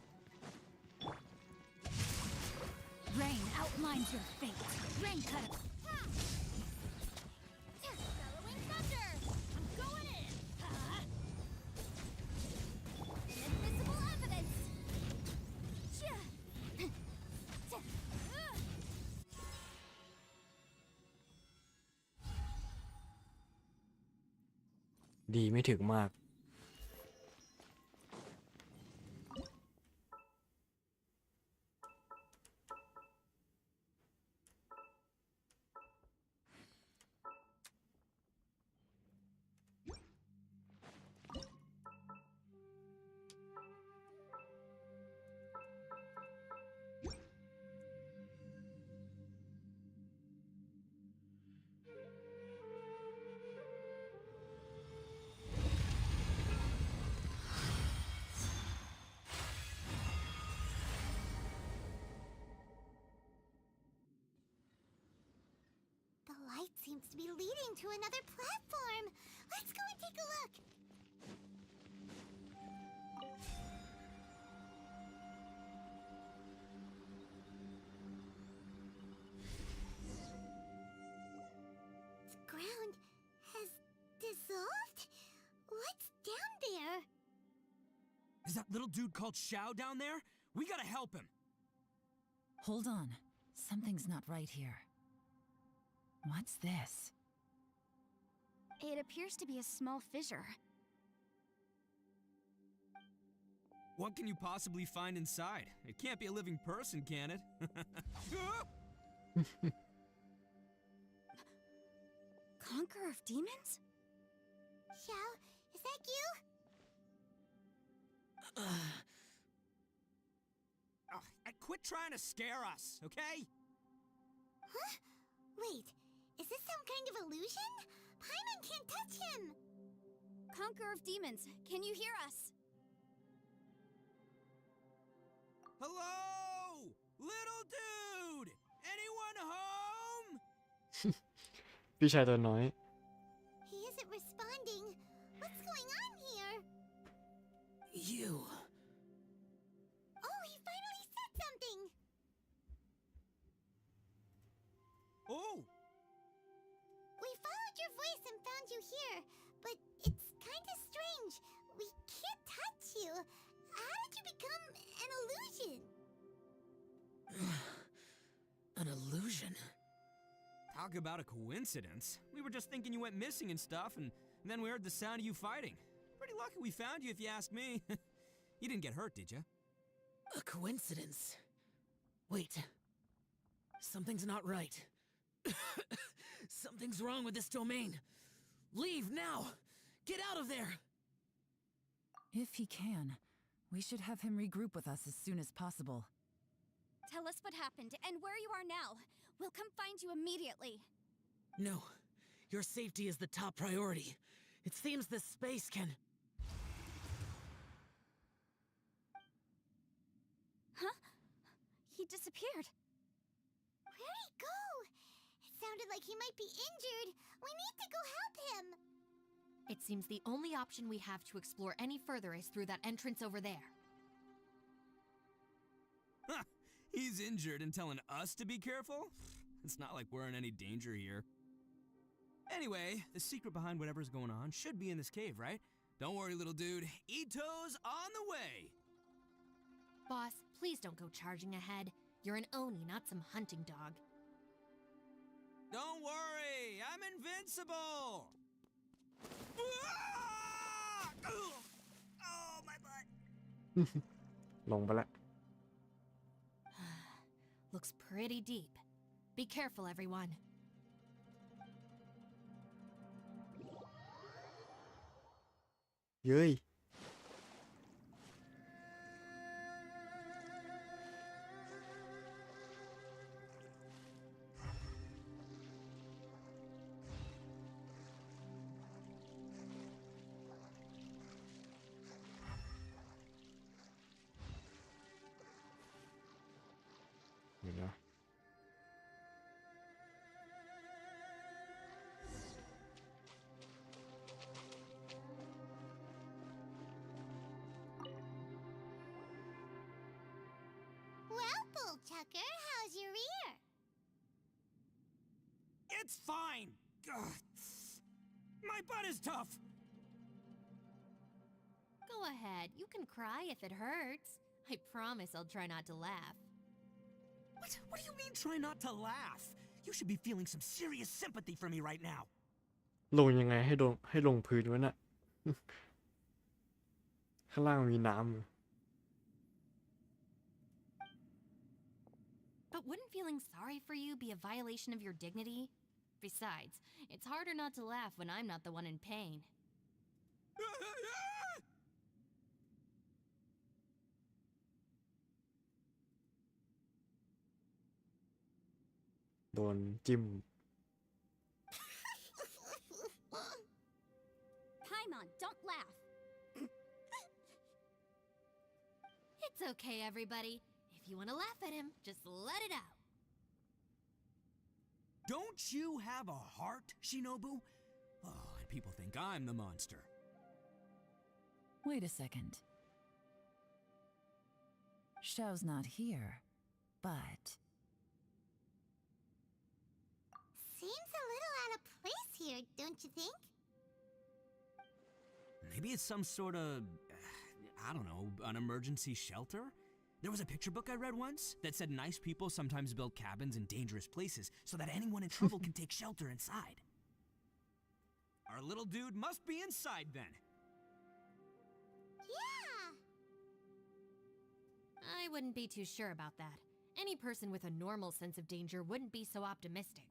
Speaker 2: Rain outlines your fate. Rain cut it. Bellowing thunder. I'm going in. Invisible evidence.
Speaker 1: ดีไม่ถึงมาก
Speaker 3: The light seems to be leading to another platform. Let's go and take a look. The ground has dissolved? What's down there?
Speaker 4: Is that little dude called Xiao down there? We gotta help him.
Speaker 6: Hold on. Something's not right here. What's this?
Speaker 2: It appears to be a small fissure.
Speaker 4: What can you possibly find inside? It can't be a living person, can it?
Speaker 2: Conqueror of demons?
Speaker 3: Xiao, is that you?
Speaker 4: Quit trying to scare us, okay?
Speaker 3: Huh? Wait, is this some kind of illusion? Paimon can't touch him!
Speaker 2: Conqueror of demons, can you hear us?
Speaker 4: Hello? Little dude! Anyone home?
Speaker 1: พี่ชายตัวน้อย
Speaker 3: He isn't responding. What's going on here?
Speaker 7: You.
Speaker 3: Oh, he finally said something!
Speaker 4: Oh!
Speaker 3: We followed your voice and found you here, but it's kinda strange. We can't touch you. How did you become an illusion?
Speaker 7: An illusion?
Speaker 4: Talk about a coincidence. We were just thinking you went missing and stuff, and then we heard the sound of you fighting. Pretty lucky we found you, if you ask me. You didn't get hurt, did you?
Speaker 7: A coincidence? Wait. Something's not right. Something's wrong with this domain. Leave now! Get out of there!
Speaker 6: If he can, we should have him regroup with us as soon as possible.
Speaker 2: Tell us what happened and where you are now. We'll come find you immediately.
Speaker 7: No. Your safety is the top priority. It seems this space can...
Speaker 2: Huh? He disappeared.
Speaker 3: Where'd he go? It sounded like he might be injured. We need to go help him.
Speaker 5: It seems the only option we have to explore any further is through that entrance over there.
Speaker 4: Huh. He's injured and telling us to be careful? It's not like we're in any danger here. Anyway, the secret behind whatever's going on should be in this cave, right? Don't worry, little dude. Ito's on the way!
Speaker 5: Boss, please don't go charging ahead. You're an Oni, not some hunting dog.
Speaker 4: Don't worry, I'm invincible! Ah! Oh, my butt!
Speaker 1: ลงไปละ
Speaker 5: Looks pretty deep. Be careful, everyone.
Speaker 1: เย้ย เดี๋ยวนะ
Speaker 3: Well, Bullchucker, how's your ear?
Speaker 4: It's fine! Ugh. My butt is tough!
Speaker 5: Go ahead, you can cry if it hurts. I promise I'll try not to laugh.
Speaker 4: What do you mean try not to laugh? You should be feeling some serious sympathy for me right now.
Speaker 1: ลงยังไงให้ลงพื้นวะน่ะ ข้างล่างมีน้ำ
Speaker 5: But wouldn't feeling sorry for you be a violation of your dignity? Besides, it's harder not to laugh when I'm not the one in pain.
Speaker 1: โดนจิ้ม
Speaker 2: Paimon, don't laugh.
Speaker 5: It's okay, everybody. If you want to laugh at him, just let it out.
Speaker 4: Don't you have a heart, Shinobu? Oh, and people think I'm the monster.
Speaker 6: Wait a second. Xiao's not here, but
Speaker 3: Seems a little out of place here, don't you think?
Speaker 4: Maybe it's some sort of, I don't know, an emergency shelter? There was a picture book I read once that said nice people sometimes build cabins in dangerous places so that anyone in trouble can take shelter inside. Our little dude must be inside then.
Speaker 3: Yeah.
Speaker 5: I wouldn't be too sure about that. Any person with a normal sense of danger wouldn't be so optimistic.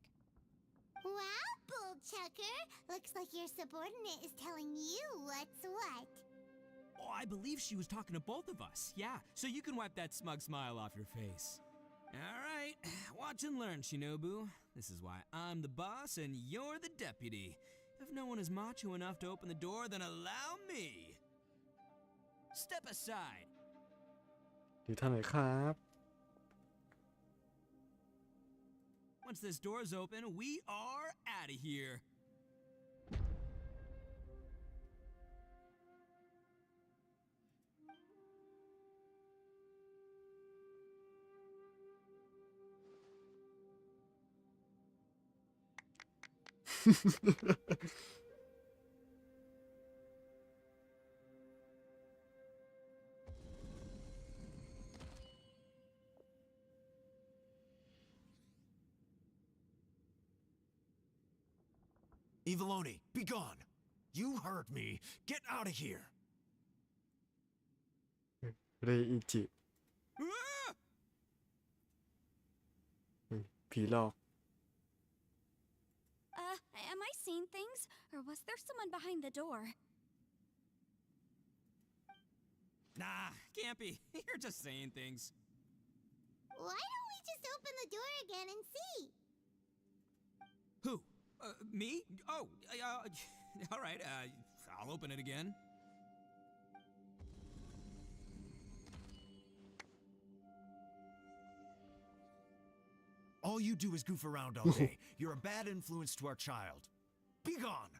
Speaker 3: Wow, Bullchucker. Looks like your subordinate is telling you what's what.
Speaker 4: Oh, I believe she was talking to both of us. Yeah, so you can wipe that smug smile off your face. All right, watch and learn, Shinobu. This is why I'm the boss and you're the deputy. If no one is macho enough to open the door, then allow me. Step aside.
Speaker 1: อยู่ท่านไหนครับ
Speaker 4: Once this door is open, we are out of here.
Speaker 8: Eviloni, be gone! You heard me. Get out of here.
Speaker 1: เรอิจิ
Speaker 4: Ah!
Speaker 1: ผีหลอก
Speaker 2: Am I seeing things? Or was there someone behind the door?
Speaker 4: Nah, can't be. You're just saying things.
Speaker 3: Why don't we just open the door again and see?
Speaker 4: Who? Me? Oh, all right. I'll open it again.
Speaker 8: All you do is goof around all day. You're a bad influence to our child. Be gone!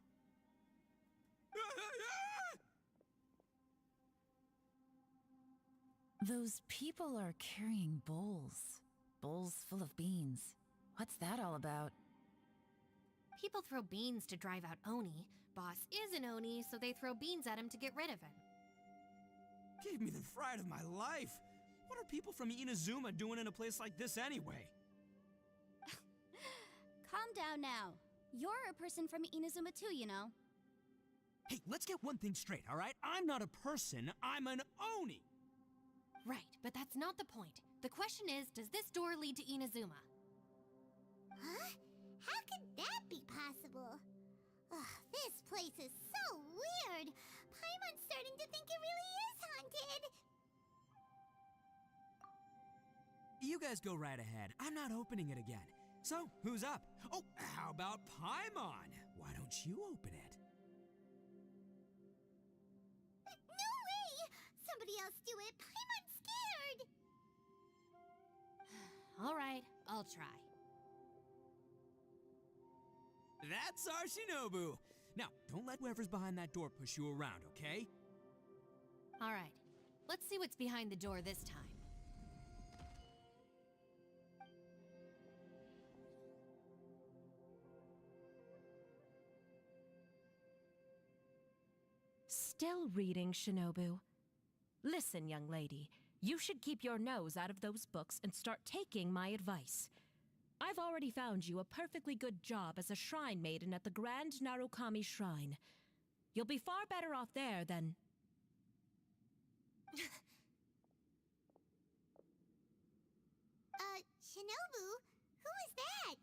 Speaker 6: those people are carrying bowls. Bowls full of beans. What's that all about?
Speaker 5: People throw beans to drive out Oni. Boss is an Oni, so they throw beans at him to get rid of him.
Speaker 4: Gave me the fright of my life. What are people from Inazuma doing in a place like this anyway?
Speaker 2: Calm down now. You're a person from Inazuma too, you know.
Speaker 4: Hey, let's get one thing straight, all right? I'm not a person, I'm an Oni.
Speaker 5: Right, but that's not the point. The question is, does this door lead to Inazuma?
Speaker 3: Huh? How could that be possible? Ugh, this place is so weird. Paimon's starting to think it really is haunted.
Speaker 4: You guys go right ahead. I'm not opening it again. So, who's up? Oh, how about Paimon? Why don't you open it?
Speaker 3: No way! Somebody else do it. Paimon's scared.
Speaker 5: All right, I'll try.
Speaker 4: That's our Shinobu. Now, don't let whoever's behind that door push you around, okay?
Speaker 5: All right, let's see what's behind the door this time.
Speaker 9: Still reading, Shinobu. Listen, young lady, you should keep your nose out of those books and start taking my advice. I've already found you a perfectly good job as a shrine maiden at the Grand Narukami Shrine. You'll be far better off there than.
Speaker 3: Shinobu, who is that?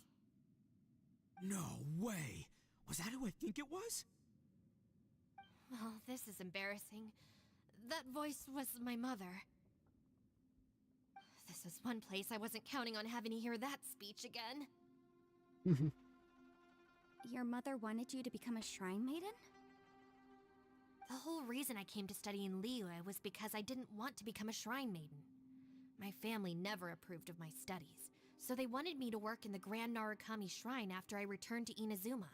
Speaker 4: No way! Was that who I think it was?
Speaker 5: Oh, this is embarrassing. That voice was my mother. This is one place I wasn't counting on having to hear that speech again.
Speaker 2: Your mother wanted you to become a shrine maiden?
Speaker 5: The whole reason I came to study in Liyue was because I didn't want to become a shrine maiden. My family never approved of my studies, so they wanted me to work in the Grand Narukami Shrine after I returned to Inazuma.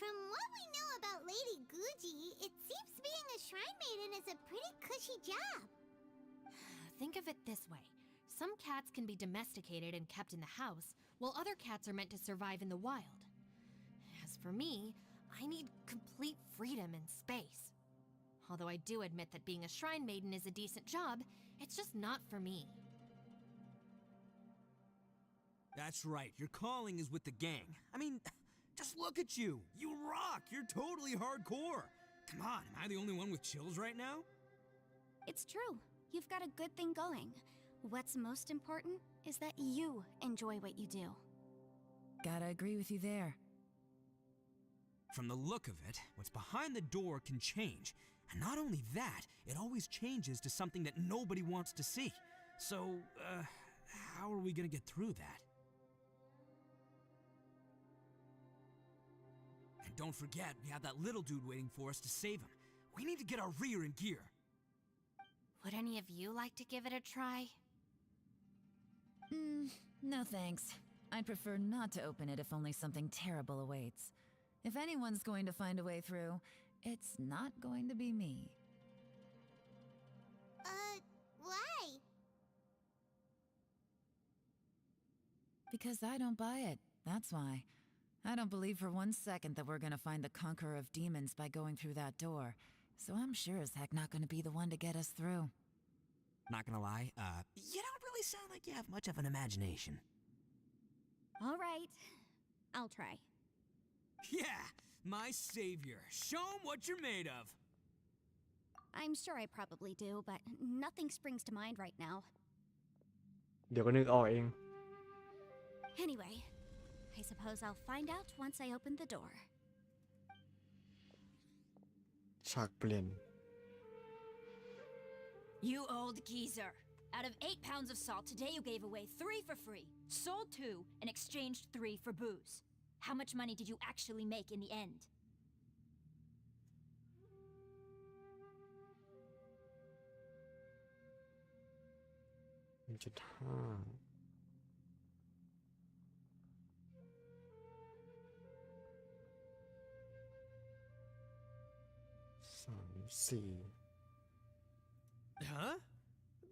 Speaker 3: From what we know about Lady Guji, it seems being a shrine maiden is a pretty cushy job.
Speaker 5: Think of it this way. Some cats can be domesticated and kept in the house, while other cats are meant to survive in the wild. As for me, I need complete freedom and space. Although I do admit that being a shrine maiden is a decent job, it's just not for me.
Speaker 4: That's right, your calling is with the gang. I mean, just look at you. You rock. You're totally hardcore. Come on, am I the only one with chills right now?
Speaker 2: It's true. You've got a good thing going. What's most important is that you enjoy what you do.
Speaker 6: Gotta agree with you there.
Speaker 4: From the look of it, what's behind the door can change. And not only that, it always changes to something that nobody wants to see. So, how are we gonna get through that? And don't forget, we have that little dude waiting for us to save him. We need to get our rear in gear.
Speaker 5: Would any of you like to give it a try?
Speaker 6: No thanks. I'd prefer not to open it if only something terrible awaits. If anyone's going to find a way through, it's not going to be me.
Speaker 3: Why?
Speaker 6: Because I don't buy it, that's why. I don't believe for 1 second that we're gonna find the Conqueror of Demons by going through that door. So I'm sure as heck not gonna be the one to get us through.
Speaker 4: Not gonna lie, you don't really sound like you have much of an imagination.
Speaker 2: All right. I'll try.
Speaker 4: Yeah, my savior. Show 'em what you're made of.
Speaker 2: I'm sure I probably do, but nothing springs to mind right now.
Speaker 1: เดี๋ยวก็นึกออกเอง
Speaker 2: Anyway, I suppose I'll find out once I open the door.
Speaker 1: ฉากเปลี่ยน
Speaker 10: You old geezer. Out of 8 pounds of salt, today you gave away 3 for free, sold 2, and exchanged 3 for booze. How much money did you actually make in the end?
Speaker 1: 1.5 3 4
Speaker 11: Huh?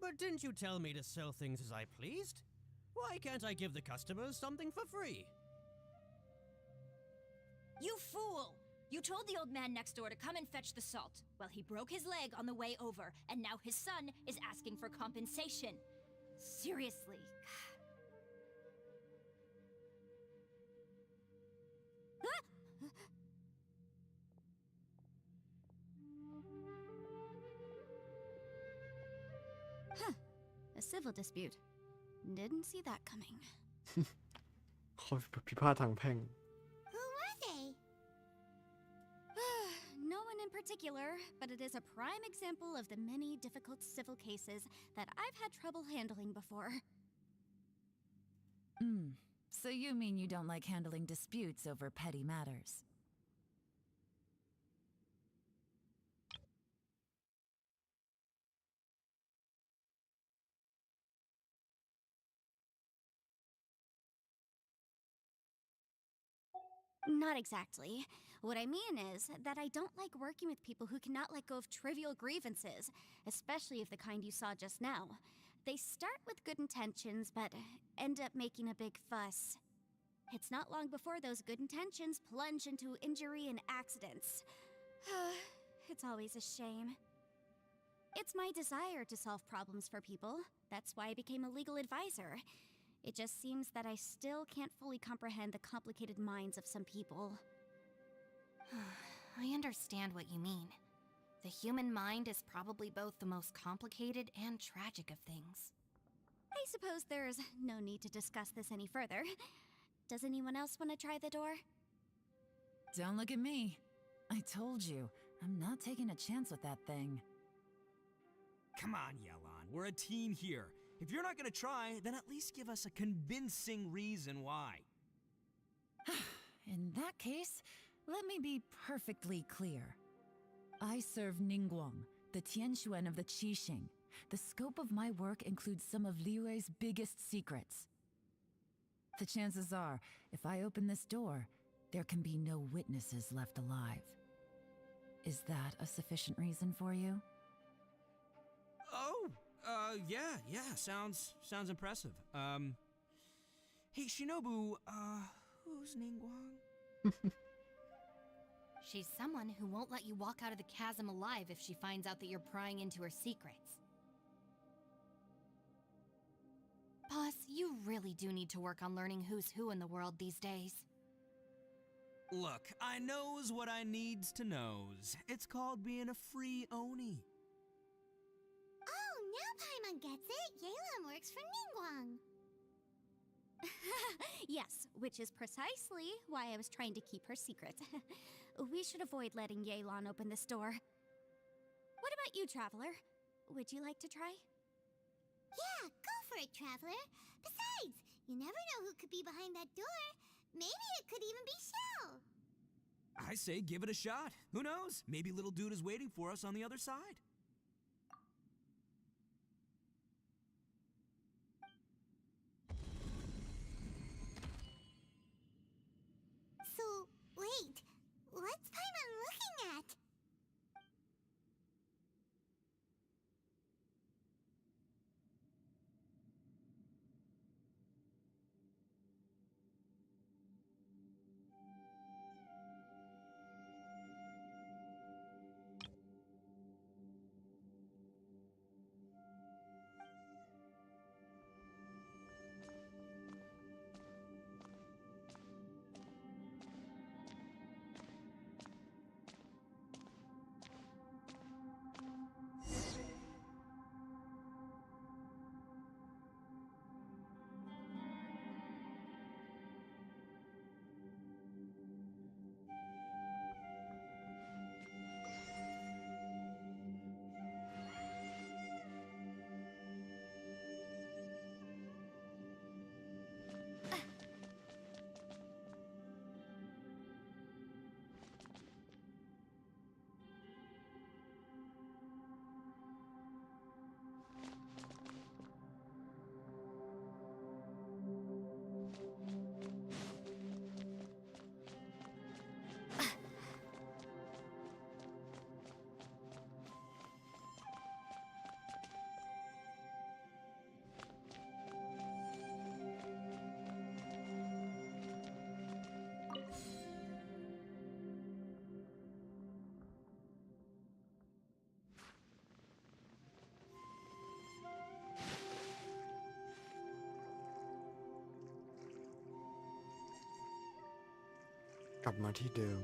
Speaker 11: But didn't you tell me to sell things as I pleased? Why can't I give the customers something for free?
Speaker 10: You fool! You told the old man next door to come and fetch the salt. Well, he broke his leg on the way over, and now his son is asking for compensation. Seriously.
Speaker 2: A civil dispute. Didn't see that coming.
Speaker 1: ข้อพิพาททางแพ่ง
Speaker 3: Who were they?
Speaker 2: No one in particular, but it is a prime example of the many difficult civil cases that I've had trouble handling before.
Speaker 6: So you mean you don't like handling disputes over petty matters?
Speaker 2: Not exactly. What I mean is that I don't like working with people who cannot let go of trivial grievances, especially of the kind you saw just now. They start with good intentions, but end up making a big fuss. It's not long before those good intentions plunge into injury and accidents. It's always a shame. It's my desire to solve problems for people. That's why I became a legal advisor. It just seems that I still can't fully comprehend the complicated minds of some people.
Speaker 5: I understand what you mean. The human mind is probably both the most complicated and tragic of things.
Speaker 2: I suppose there's no need to discuss this any further. Does anyone else want to try the door?
Speaker 6: Don't look at me. I told you, I'm not taking a chance with that thing.
Speaker 4: Come on, Yelan. We're a team here. If you're not gonna try, then at least give us a convincing reason why.
Speaker 6: In that case, let me be perfectly clear. I serve Ningguang, the Tianquan of the Qixing. The scope of my work includes some of Liyue's biggest secrets. The chances are, if I open this door, there can be no witnesses left alive. Is that a sufficient reason for you?
Speaker 4: Oh, yeah, sounds impressive. Hey, Shinobu, who's Ningguang?
Speaker 5: She's someone who won't let you walk out of the chasm alive if she finds out that you're prying into her secrets. Boss, you really do need to work on learning who's who in the world these days.
Speaker 4: Look, I knows what I needs to knows. It's called being a free Oni.
Speaker 3: Oh, now Paimon gets it. Yelan works for Ningguang.
Speaker 2: Yes, which is precisely why I was trying to keep her secret. We should avoid letting Yelan open this door. What about you, Traveler? Would you like to try?
Speaker 3: Yeah, go for it, Traveler. Besides, you never know who could be behind that door. Maybe it could even be Shell.
Speaker 4: I say give it a shot. Who knows? Maybe little dude is waiting for us on the other side.
Speaker 3: So, wait. What's Paimon looking at?
Speaker 1: Gap มาที่เดิม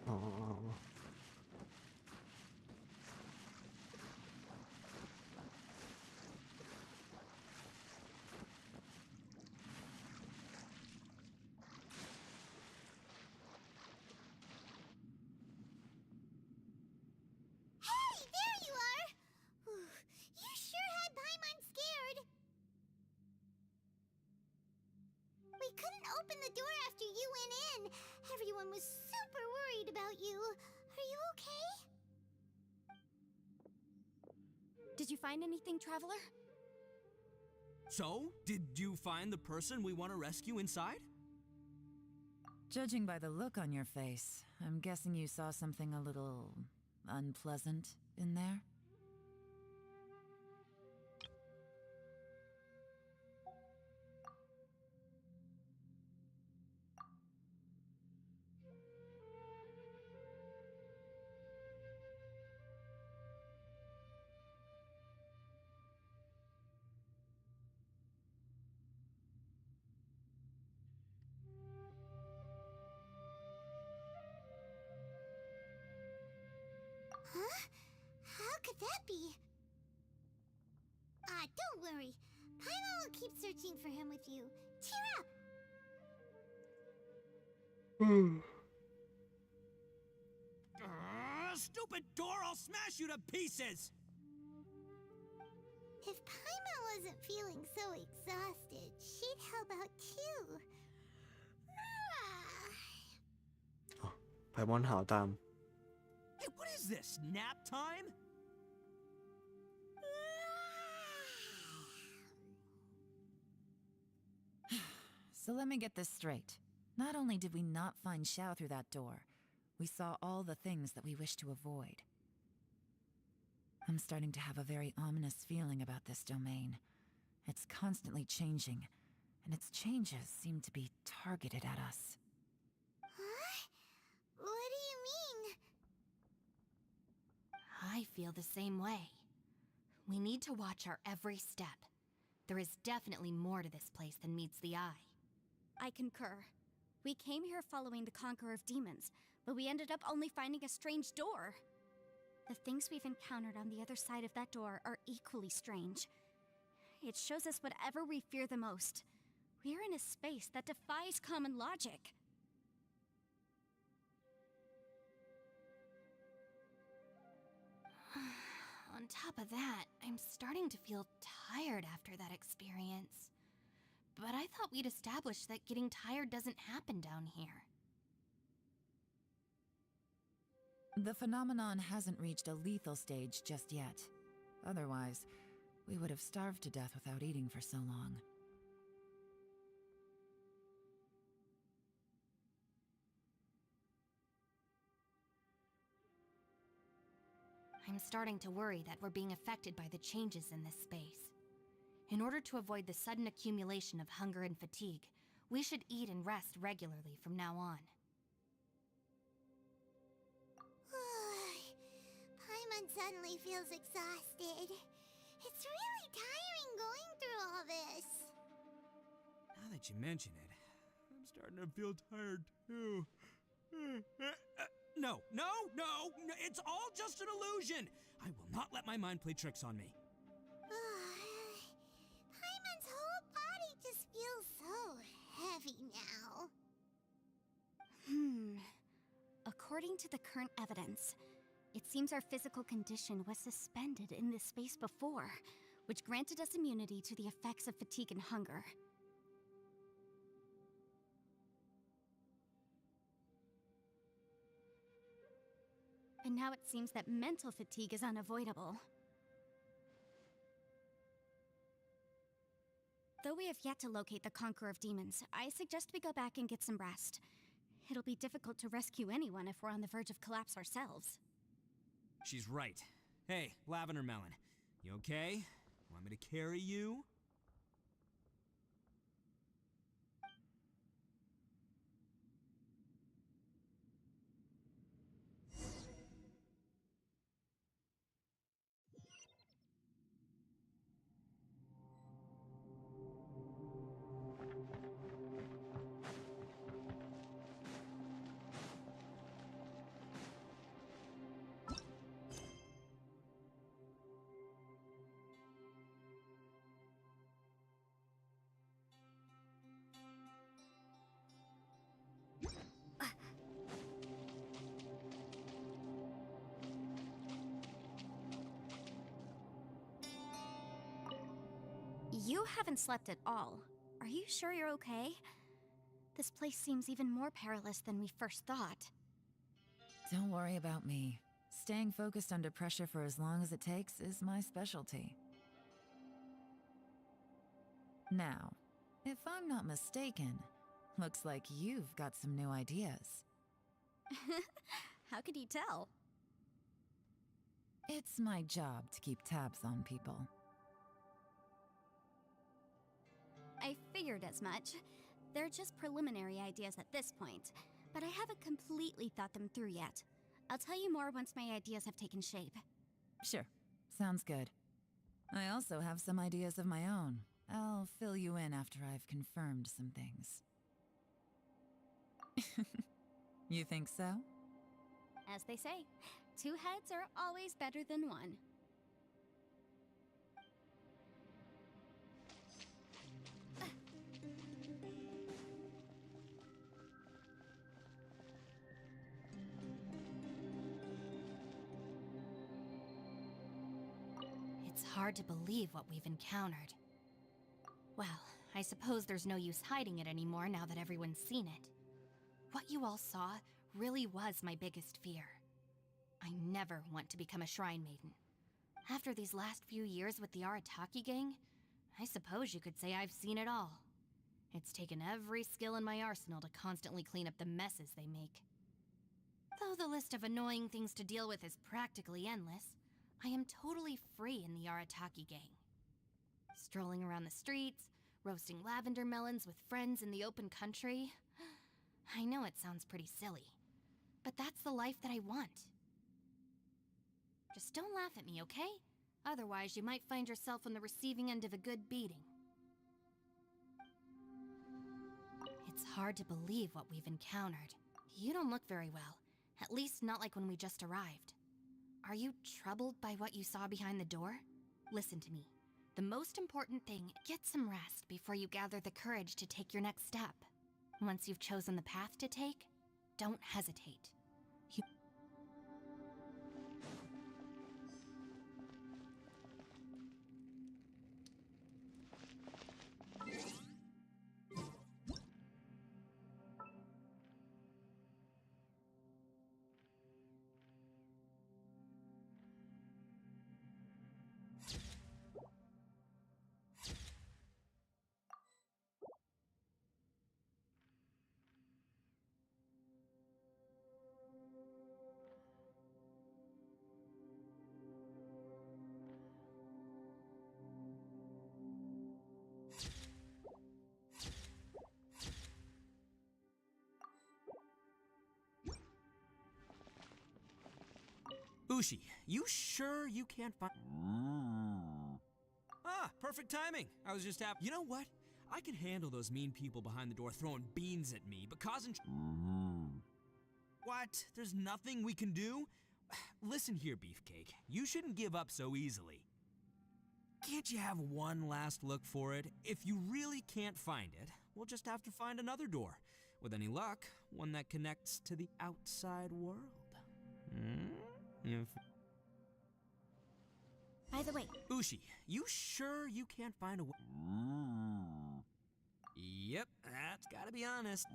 Speaker 1: อ๋อ
Speaker 3: Hey, there you are! You sure had Paimon scared. We couldn't open the door after you went in. Everyone was super worried about you. Are you okay?
Speaker 2: Did you find anything, Traveler?
Speaker 4: So, did you find the person we want to rescue inside?
Speaker 6: Judging by the look on your face, I'm guessing you saw something a little unpleasant in there?
Speaker 3: worry. Paimon will keep searching for him with you. Cheer up!
Speaker 4: Stupid door! I'll smash you to pieces!
Speaker 3: If Paimon wasn't feeling so exhausted, she'd help out too.
Speaker 1: ไพมอนหาวตาม
Speaker 4: Hey, what is this? Nap time?
Speaker 6: So let me get this straight. Not only did we not find Xiao through that door, we saw all the things that we wish to avoid. I'm starting to have a very ominous feeling about this domain. It's constantly changing, and its changes seem to be targeted at us.
Speaker 3: Huh? What do you mean?
Speaker 5: I feel the same way. We need to watch our every step. There is definitely more to this place than meets the eye.
Speaker 2: I concur. We came here following the Conqueror of Demons, but we ended up only finding a strange door. The things we've encountered on the other side of that door are equally strange. It shows us whatever we fear the most. We're in a space that defies common logic.
Speaker 5: On top of that, I'm starting to feel tired after that experience. But I thought we'd established that getting tired doesn't happen down here.
Speaker 6: The phenomenon hasn't reached a lethal stage just yet. Otherwise, we would have starved to death without eating for so long.
Speaker 5: I'm starting to worry that we're being affected by the changes in this space. In order to avoid the sudden accumulation of hunger and fatigue, we should eat and rest regularly from now on.
Speaker 3: Paimon suddenly feels exhausted. It's really tiring going through all this.
Speaker 4: Now that you mention it, I'm starting to feel tired too. No, it's all just an illusion. I will not let my mind play tricks on me.
Speaker 3: Paimon's whole body just feels so heavy now.
Speaker 2: According to the current evidence, it seems our physical condition was suspended in this space before, which granted us immunity to the effects of fatigue and hunger. But now it seems that mental fatigue is unavoidable. Though we have yet to locate the Conqueror of Demons, I suggest we go back and get some rest. It'll be difficult to rescue anyone if we're on the verge of collapse ourselves.
Speaker 4: She's right. Hey, Lavender Melon, you okay? Want me to carry you?
Speaker 2: You haven't slept at all. Are you sure you're okay? This place seems even more perilous than we first thought.
Speaker 6: Don't worry about me. Staying focused under pressure for as long as it takes is my specialty. Now, if I'm not mistaken, looks like you've got some new ideas.
Speaker 2: How could you tell?
Speaker 6: It's my job to keep tabs on people.
Speaker 2: I figured as much. They're just preliminary ideas at this point, but I haven't completely thought them through yet. I'll tell you more once my ideas have taken shape.
Speaker 6: Sure, sounds good. I also have some ideas of my own. I'll fill you in after I've confirmed some things. You think so?
Speaker 2: As they say, two heads are always better than one.
Speaker 5: hard to believe what we've encountered. Well, I suppose there's no use hiding it anymore now that everyone's seen it. What you all saw really was my biggest fear. I never want to become a shrine maiden. After these last few years with the Arataki gang, I suppose you could say I've seen it all. It's taken every skill in my arsenal to constantly clean up the messes they make. Though the list of annoying things to deal with is practically endless, I am totally free in the Arataki gang. Strolling around the streets, roasting lavender melons with friends in the open country. I know it sounds pretty silly, but that's the life that I want. Just don't laugh at me, okay? Otherwise, you might find yourself on the receiving end of a good beating. It's hard to believe what we've encountered. You don't look very well, at least not like when we just arrived. Are you troubled by what you saw behind the door? Listen to me. The most important thing, get some rest before you gather the courage to take your next step. Once you've chosen the path to take, don't hesitate. You
Speaker 4: 'Ushi, you sure you can't find... Ah, perfect timing. I was just You know what? I can handle those mean people behind the door throwing beans at me, but causing... What? There's nothing we can do? Listen here, Beefcake. You shouldn't give up so easily. Can't you have one last look for it? If you really can't find it, we'll just have to find another door. With any luck, one that connects to the outside world.
Speaker 2: By the way,
Speaker 4: Ushi, you sure you can't find a way? Yep, that's gotta be honest.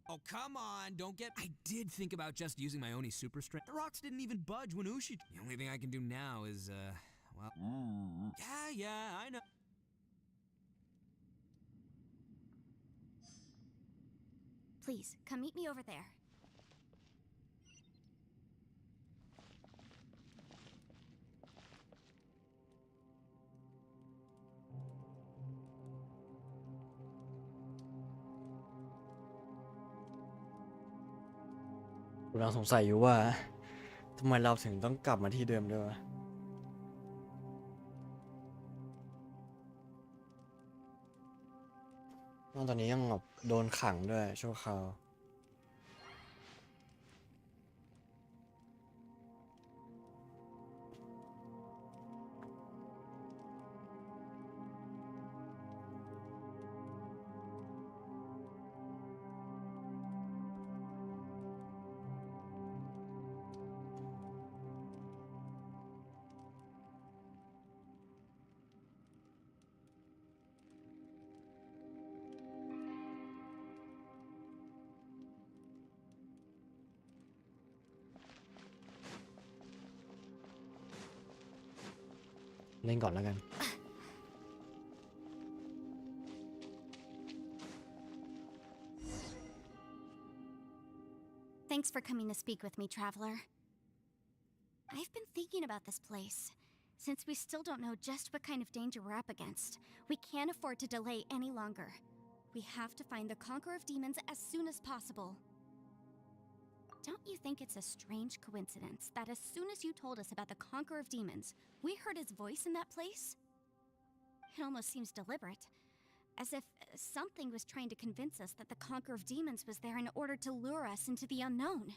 Speaker 4: Oh, come on, don't get... I did think about just using my Oni super strength. The rocks didn't even budge when Ushi... The only thing I can do now is, well... Yeah, I know.
Speaker 2: please, come meet me over there.
Speaker 1: ผมกำลังสงสัยอยู่ว่าทำไมเราถึงต้องกลับมาที่เดิมด้วยวะตอนนี้ยังแบบโดนขังด้วยชั่วคราวเล่นก่อนแล้วกัน
Speaker 2: Thanks for coming to speak with me, traveler. I've been thinking about this place. Since we still don't know just what kind of danger we're up against, we can't afford to delay any longer. We have to find the Conqueror of Demons as soon as possible. Don't you think it's a strange coincidence that as soon as you told us about the Conqueror of Demons, we heard his voice in that place? It almost seems deliberate, as if something was trying to convince us that the Conqueror of Demons was there in order to lure us into the unknown.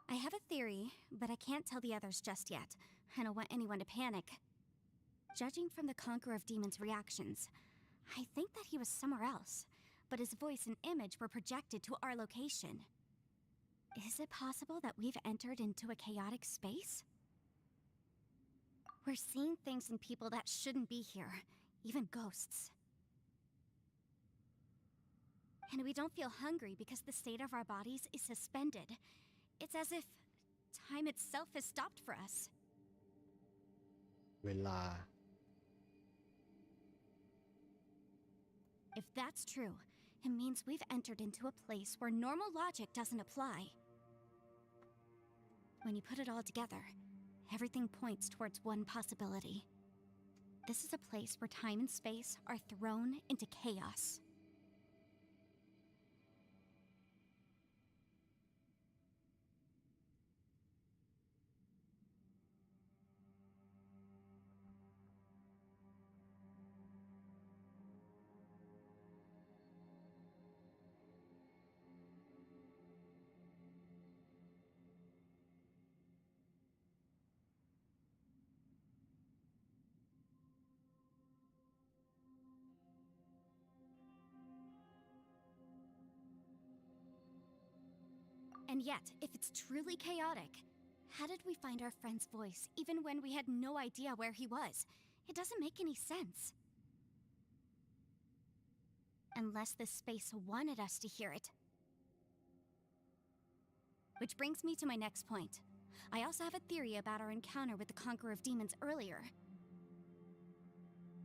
Speaker 2: I have a theory, but I can't tell the others just yet. I don't want anyone to panic. Judging from the Conqueror of Demons' reactions, I think that he was somewhere else, but his voice and image were projected to our location. Is it possible that we've entered into a chaotic space? We're seeing things in people that shouldn't be here, even ghosts. And we don't feel hungry because the state of our bodies is suspended. It's as if time itself has stopped for us.
Speaker 1: เวลา
Speaker 2: If that's true, it means we've entered into a place where normal logic doesn't apply. When you put it all together, everything points towards one possibility. This is a place where time and space are thrown into chaos. And yet, if it's truly chaotic, how did we find our friend's voice even when we had no idea where he was? It doesn't make any sense. Unless this space wanted us to hear it. Which brings me to my next point. I also have a theory about our encounter with the Conqueror of Demons earlier.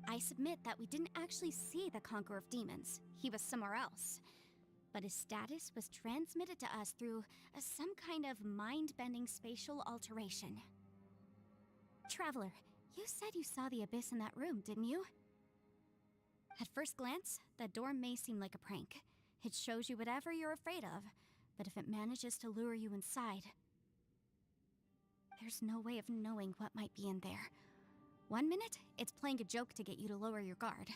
Speaker 2: I submit that we didn't actually see the Conqueror of Demons. He was somewhere else. But his status was transmitted to us through some kind of mind-bending spatial alteration. Traveler, you said you saw the abyss in that room, didn't you? At first glance, that door may seem like a prank. It shows you whatever you're afraid of, but if it manages to lure you inside, there's no way of knowing what might be in there. One minute, it's playing a joke to get you to lower your guard.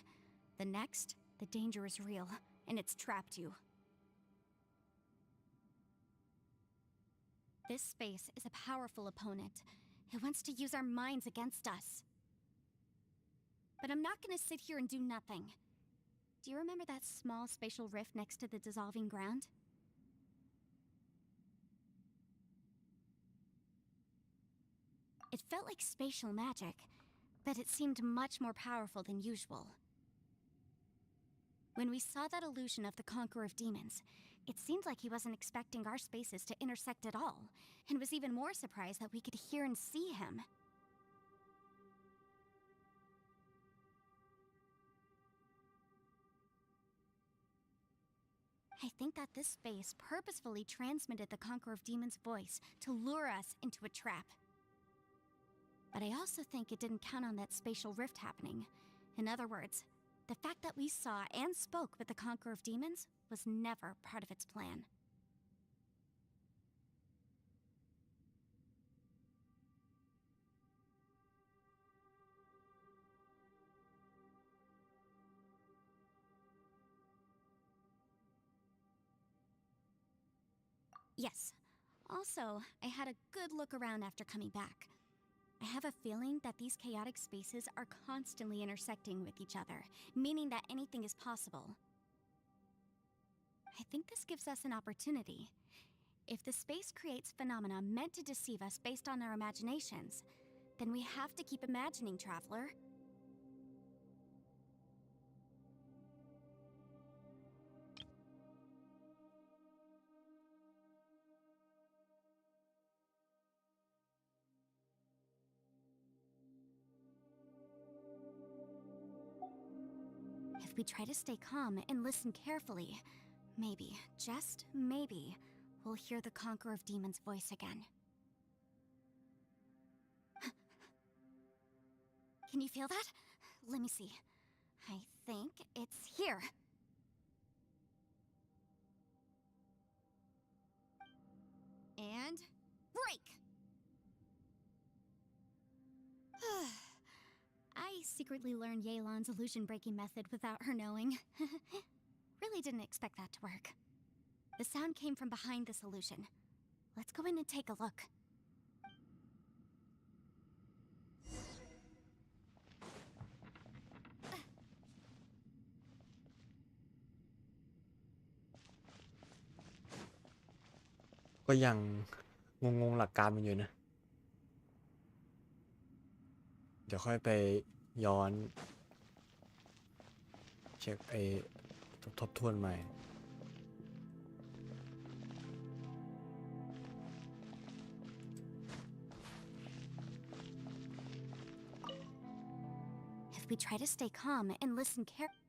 Speaker 2: The next, the danger is real, and it's trapped you. This space is a powerful opponent. It wants to use our minds against us. But I'm not gonna sit here and do nothing. Do you remember that small spatial rift next to the dissolving ground? It felt like spatial magic, but it seemed much more powerful than usual. When we saw that illusion of the Conqueror of Demons, it seemed like he wasn't expecting our spaces to intersect at all, and was even more surprised that we could hear and see him. I think that this space purposefully transmitted the Conqueror of Demons' voice to lure us into a trap. But I also think it didn't count on that spatial rift happening. In other words, the fact that we saw and spoke with the Conqueror of Demons was never part of its plan. Yes. Also, I had a good look around after coming back. I have a feeling that these chaotic spaces are constantly intersecting with each other, meaning that anything is possible. I think this gives us an opportunity. If the space creates phenomena meant to deceive us based on our imaginations, then we have to keep imagining, Traveler. If we try to stay calm and listen carefully, maybe, just maybe, we'll hear the Conqueror of Demons' voice again. Can you feel that? Let me see. I think it's here. And break! I secretly learned Yelan's illusion-breaking method without her knowing. Really didn't expect that to work. The sound came from behind this illusion. Let's go in and take a look.
Speaker 1: ก็ยังงงๆหลักการมันอยู่นะ เดี๋ยวค่อยไปย้อนเช็คทบทวนใหม่
Speaker 2: If we try to stay calm and listen carefully.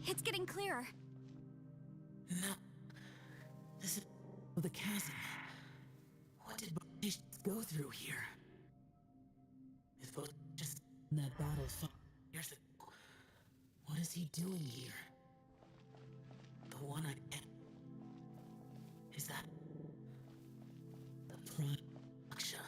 Speaker 2: It's getting clearer.
Speaker 7: No. This is the chasm. What did Butch go through here? If Butch just in that battle 5 years ago, what is he doing here? The one I met. Is that the prime Aksha?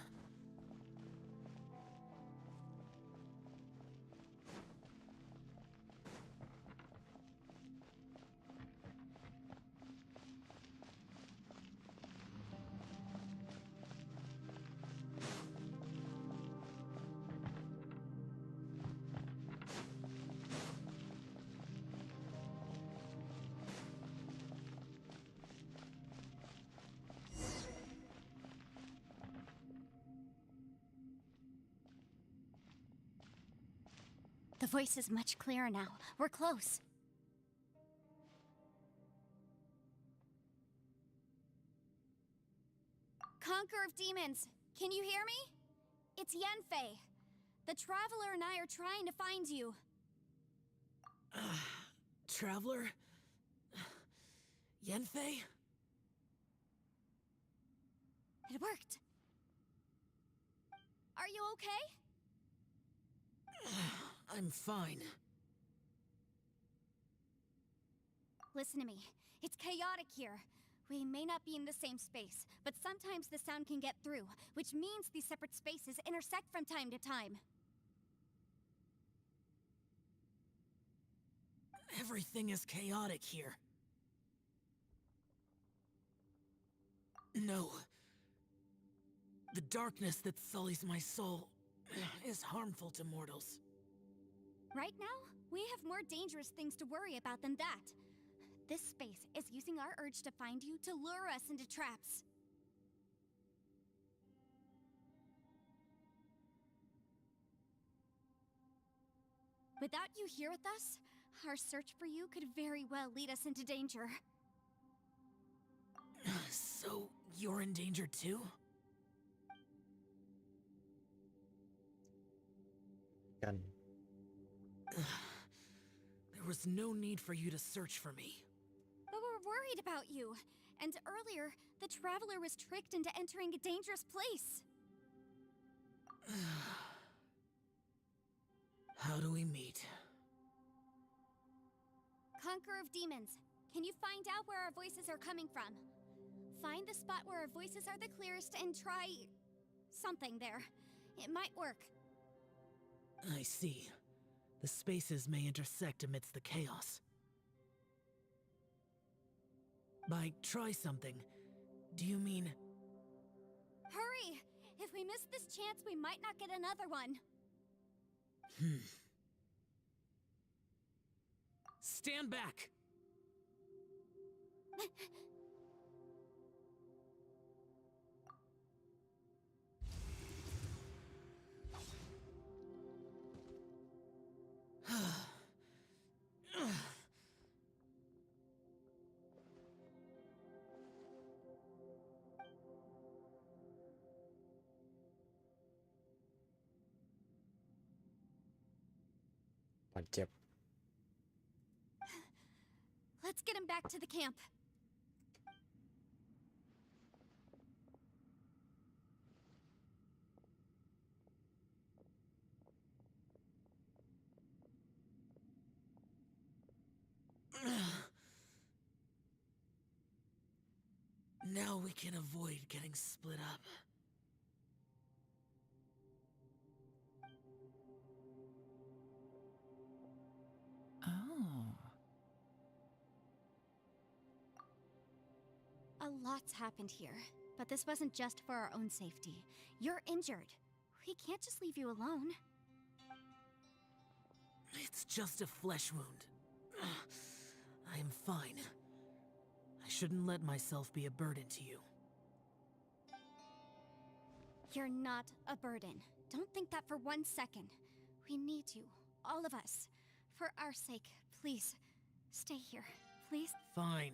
Speaker 2: The voice is much clearer now. We're close. Conqueror of Demons, can you hear me? It's Yanfei. The Traveler and I are trying to find you.
Speaker 7: Traveler? Yanfei?
Speaker 2: It worked. Are you okay?
Speaker 7: I'm fine.
Speaker 2: Listen to me. It's chaotic here. We may not be in the same space, but sometimes the sound can get through, which means these separate spaces intersect from time to time.
Speaker 7: Everything is chaotic here. No. The darkness that sullies my soul is harmful to mortals.
Speaker 2: Right now, we have more dangerous things to worry about than that. This space is using our urge to find you to lure us into traps. Without you here with us, our search for you could very well lead us into danger.
Speaker 7: So, you're in danger too?
Speaker 1: Gun.
Speaker 7: There was no need for you to search for me.
Speaker 2: But we're worried about you. And earlier, the Traveler was tricked into entering a dangerous place.
Speaker 7: How do we meet?
Speaker 2: Conqueror of Demons, can you find out where our voices are coming from? Find the spot where our voices are the clearest and try something there. It might work.
Speaker 7: I see. The spaces may intersect amidst the chaos. By try something, do you mean...
Speaker 2: Hurry! If we miss this chance, we might not get another one.
Speaker 7: Stand back!
Speaker 2: Let's get him back to the camp.
Speaker 7: Now we can avoid getting split up.
Speaker 2: A lot's happened here, but this wasn't just for our own safety. You're injured. We can't just leave you alone.
Speaker 7: It's just a flesh wound. I am fine. I shouldn't let myself be a burden to you.
Speaker 2: You're not a burden. Don't think that for 1 second. We need you, all of us. For our sake, please, stay here, please.
Speaker 7: Fine.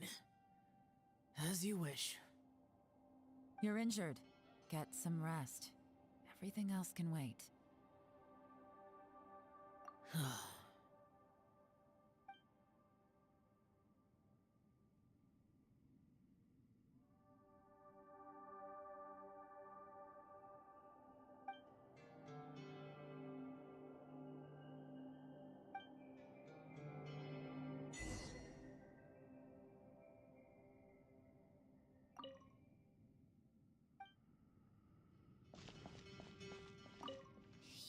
Speaker 7: As you wish.
Speaker 6: You're injured. Get some rest. Everything else can wait.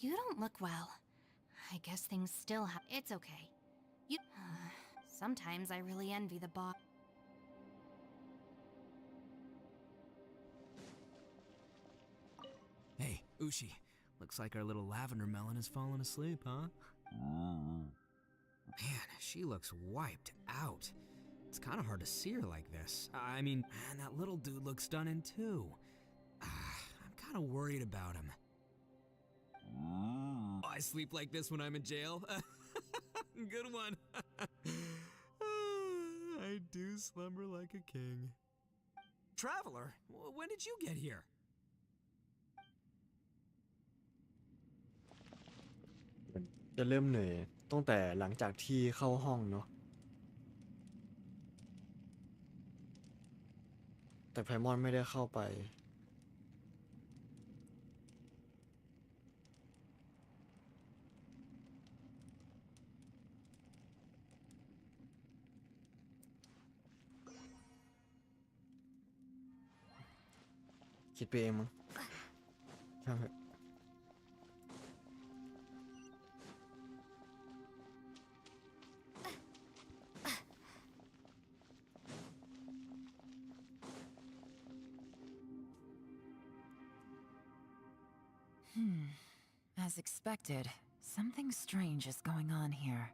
Speaker 5: You don't look well. I guess things still have. It's okay. You. Sometimes I really envy the boss.
Speaker 4: Hey, Ushi. Looks like our little lavender melon has fallen asleep, huh? Man, she looks wiped out. It's kind of hard to see her like this. I mean, man, that little dude looks stunning too. I'm kind of worried about him. I sleep like this when I'm in jail. Good one. I do slumber like a king. Traveler, when did you get here?
Speaker 1: จะเริ่มเหนื่อยตั้งแต่หลังจากที่เข้าห้องเนาะแต่ไพมอนไม่ได้เข้าไปคิดไปเองมั้งช่างเถอะ
Speaker 6: As expected, something strange is going on here.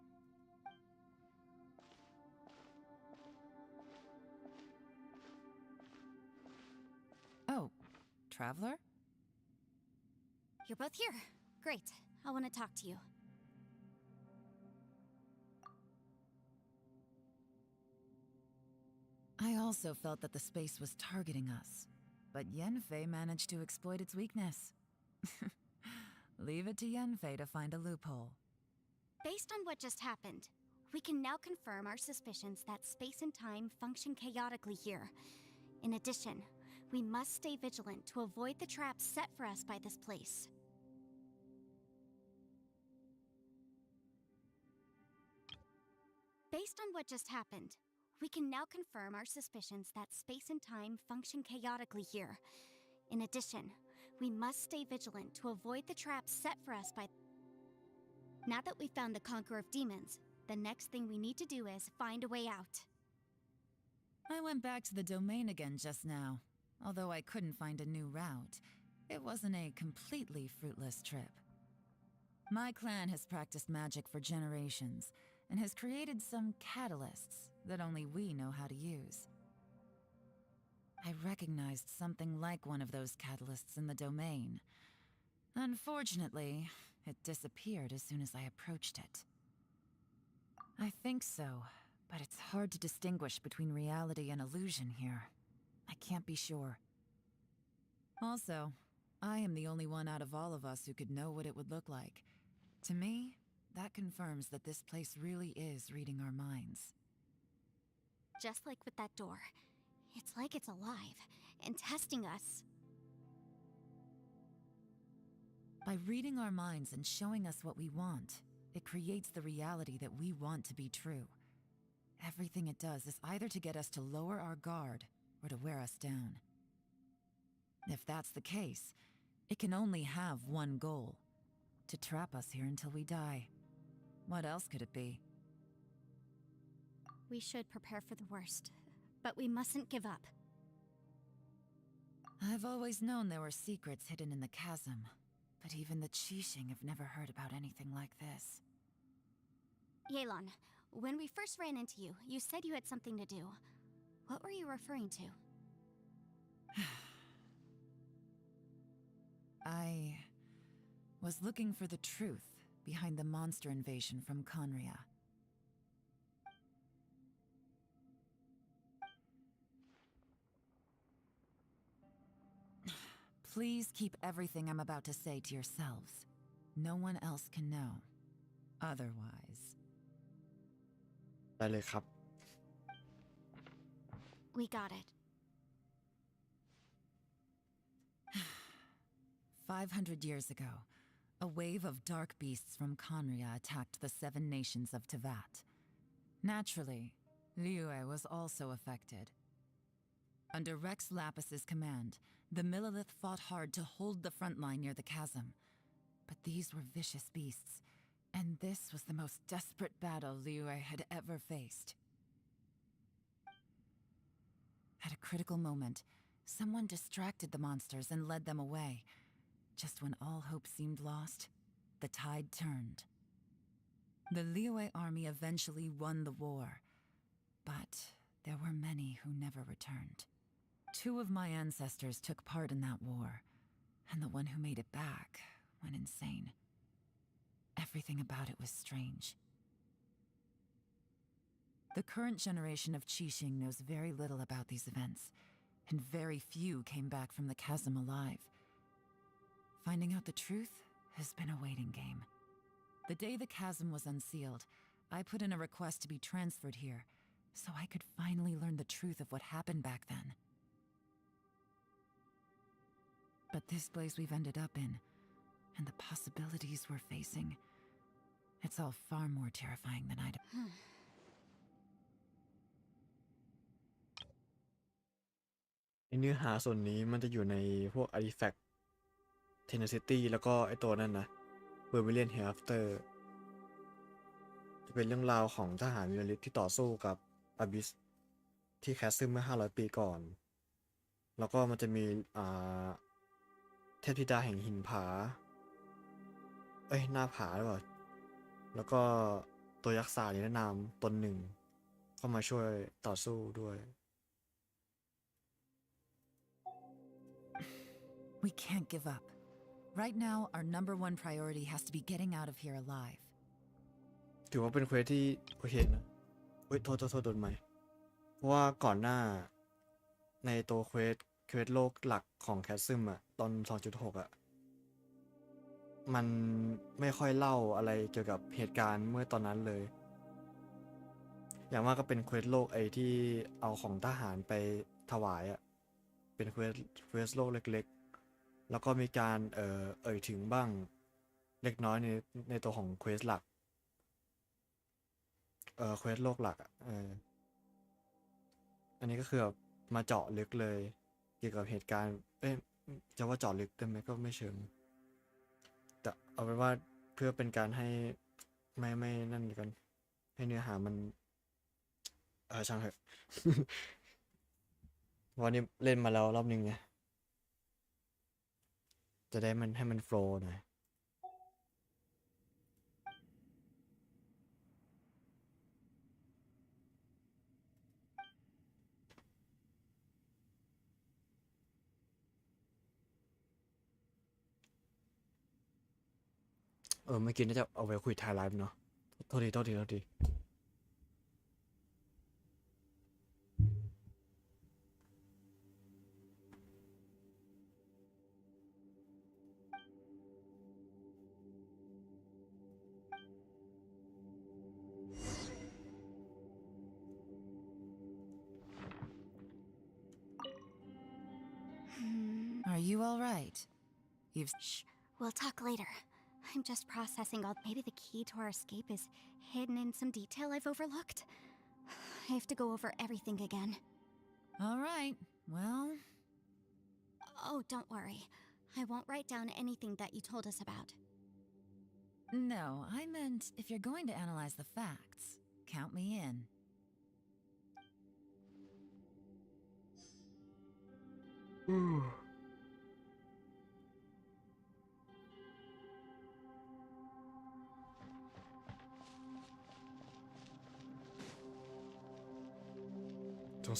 Speaker 6: Oh, Traveler?
Speaker 2: You're both here. Great. I want to talk to you.
Speaker 6: I also felt that the space was targeting us, but Yenfei managed to exploit its weakness. Leave it to Yenfei to find a loophole.
Speaker 2: Based on what just happened, we can now confirm our suspicions that space and time function chaotically here. In addition, we must stay vigilant to avoid the traps set for us by this place. Based on what just happened, we can now confirm our suspicions that space and time function chaotically here. In addition, we must stay vigilant to avoid the traps set for us by... Now that we've found the Conqueror of Demons, the next thing we need to do is find a way out.
Speaker 6: I went back to the domain again just now. Although I couldn't find a new route, it wasn't a completely fruitless trip. My clan has practiced magic for generations, and has created some catalysts that only we know how to use. I recognized something like one of those catalysts in the domain. Unfortunately, it disappeared as soon as I approached it. I think so, but it's hard to distinguish between reality and illusion here. I can't be sure. Also, I am the only one out of all of us who could know what it would look like. To me, that confirms that this place really is reading our minds.
Speaker 2: Just like with that door, it's like it's alive and testing us.
Speaker 6: By reading our minds and showing us what we want, it creates the reality that we want to be true. Everything it does is either to get us to lower our guard or to wear us down. If that's the case, it can only have one goal: to trap us here until we die. What else could it be?
Speaker 2: We should prepare for the worst, but we mustn't give up.
Speaker 6: I've always known there were secrets hidden in the chasm, but even the Qixing have never heard about anything like this.
Speaker 2: Yelan, when we first ran into you, you said you had something to do. What were you referring to?
Speaker 6: I was looking for the truth behind the monster invasion from Conria. Please keep everything I'm about to say to yourselves. No one else can know. Otherwise.
Speaker 1: ได้เลยครับ
Speaker 2: We got it.
Speaker 6: 500 years ago, a wave of dark beasts from Conria attacked the 7 nations of Tevat. Naturally, Liyue was also affected. Under Rex Lapis's command, the Millelith fought hard to hold the front line near the chasm. But these were vicious beasts, and this was the most desperate battle Liyue had ever faced. At a critical moment, someone distracted the monsters and led them away. Just when all hope seemed lost, the tide turned. The Liyue army eventually won the war, but there were many who never returned. 2 of my ancestors took part in that war, and the one who made it back went insane. Everything about it was strange. The current generation of Qixing knows very little about these events, and very few came back from the chasm alive. Finding out the truth has been a waiting game. The day the chasm was unsealed, I put in a request to be transferred here, so I could finally learn the truth of what happened back then. But this place we've ended up in, and the possibilities we're facing, it's all far more terrifying than I'd...
Speaker 1: ในเนื้อหาส่วนนี้มันจะอยู่ในพวก Artifact Tenacity แล้วก็ไอตัวนั่นนะ Vermilion Hereafter จะเป็นเรื่องราวของทหารมิลลิทที่ต่อสู้กับ Abyss ที่แคสซึมเมื่อ500 ปีก่อน แล้วก็มันจะมีเทพธิดาแห่งหินผาหน้าผาหรือเปล่าแล้วก็ตัวยักษ์สานิรนามตนหนึ่งเข้ามาช่วยต่อสู้ด้วย
Speaker 6: We can't give up. Right now, our number 1 priority has to be getting out of here alive.
Speaker 1: ถือว่าเป็นเควสที่โอเคนะโทษโดนไหมเพราะว่าก่อนหน้าในตัวเควสโลกหลักของแคสซึมอะตอน 2.6 อะมันไม่ค่อยเล่าอะไรเกี่ยวกับเหตุการณ์เมื่อตอนนั้นเลย อย่างมากก็เป็นเควสโลกไอ้ที่เอาของทหารไปถวายอะเป็นเควสโลกเล็กๆแล้วก็มีการถึงบ้างเล็กน้อยในตัวของเควสหลักเควสโลกหลักอะอันนี้ก็คือแบบมาเจาะลึกเลยเกี่ยวกับเหตุการณ์จะว่าเจาะลึกได้ไหมก็ไม่เชิงแต่เอาเป็นว่าเพื่อเป็นการให้ไม่นั่นกันให้เนื้อหามันช่างเถอะ วันนี้เล่นมาแล้วรอบนึงไงจะได้มันให้มันโฟลว์หน่อยเมื่อกี้น่าจะเอาไว้คุยท้ายไลฟ์เนาะโทษที
Speaker 6: Are you all right?
Speaker 2: Shh, we'll talk later. I'm just processing all. Maybe the key to our escape is hidden in some detail I've overlooked. I have to go over everything again.
Speaker 6: All right, well...
Speaker 2: Oh, don't worry. I won't write down anything that you told us about.
Speaker 6: No, I meant if you're going to analyze the facts, count me in.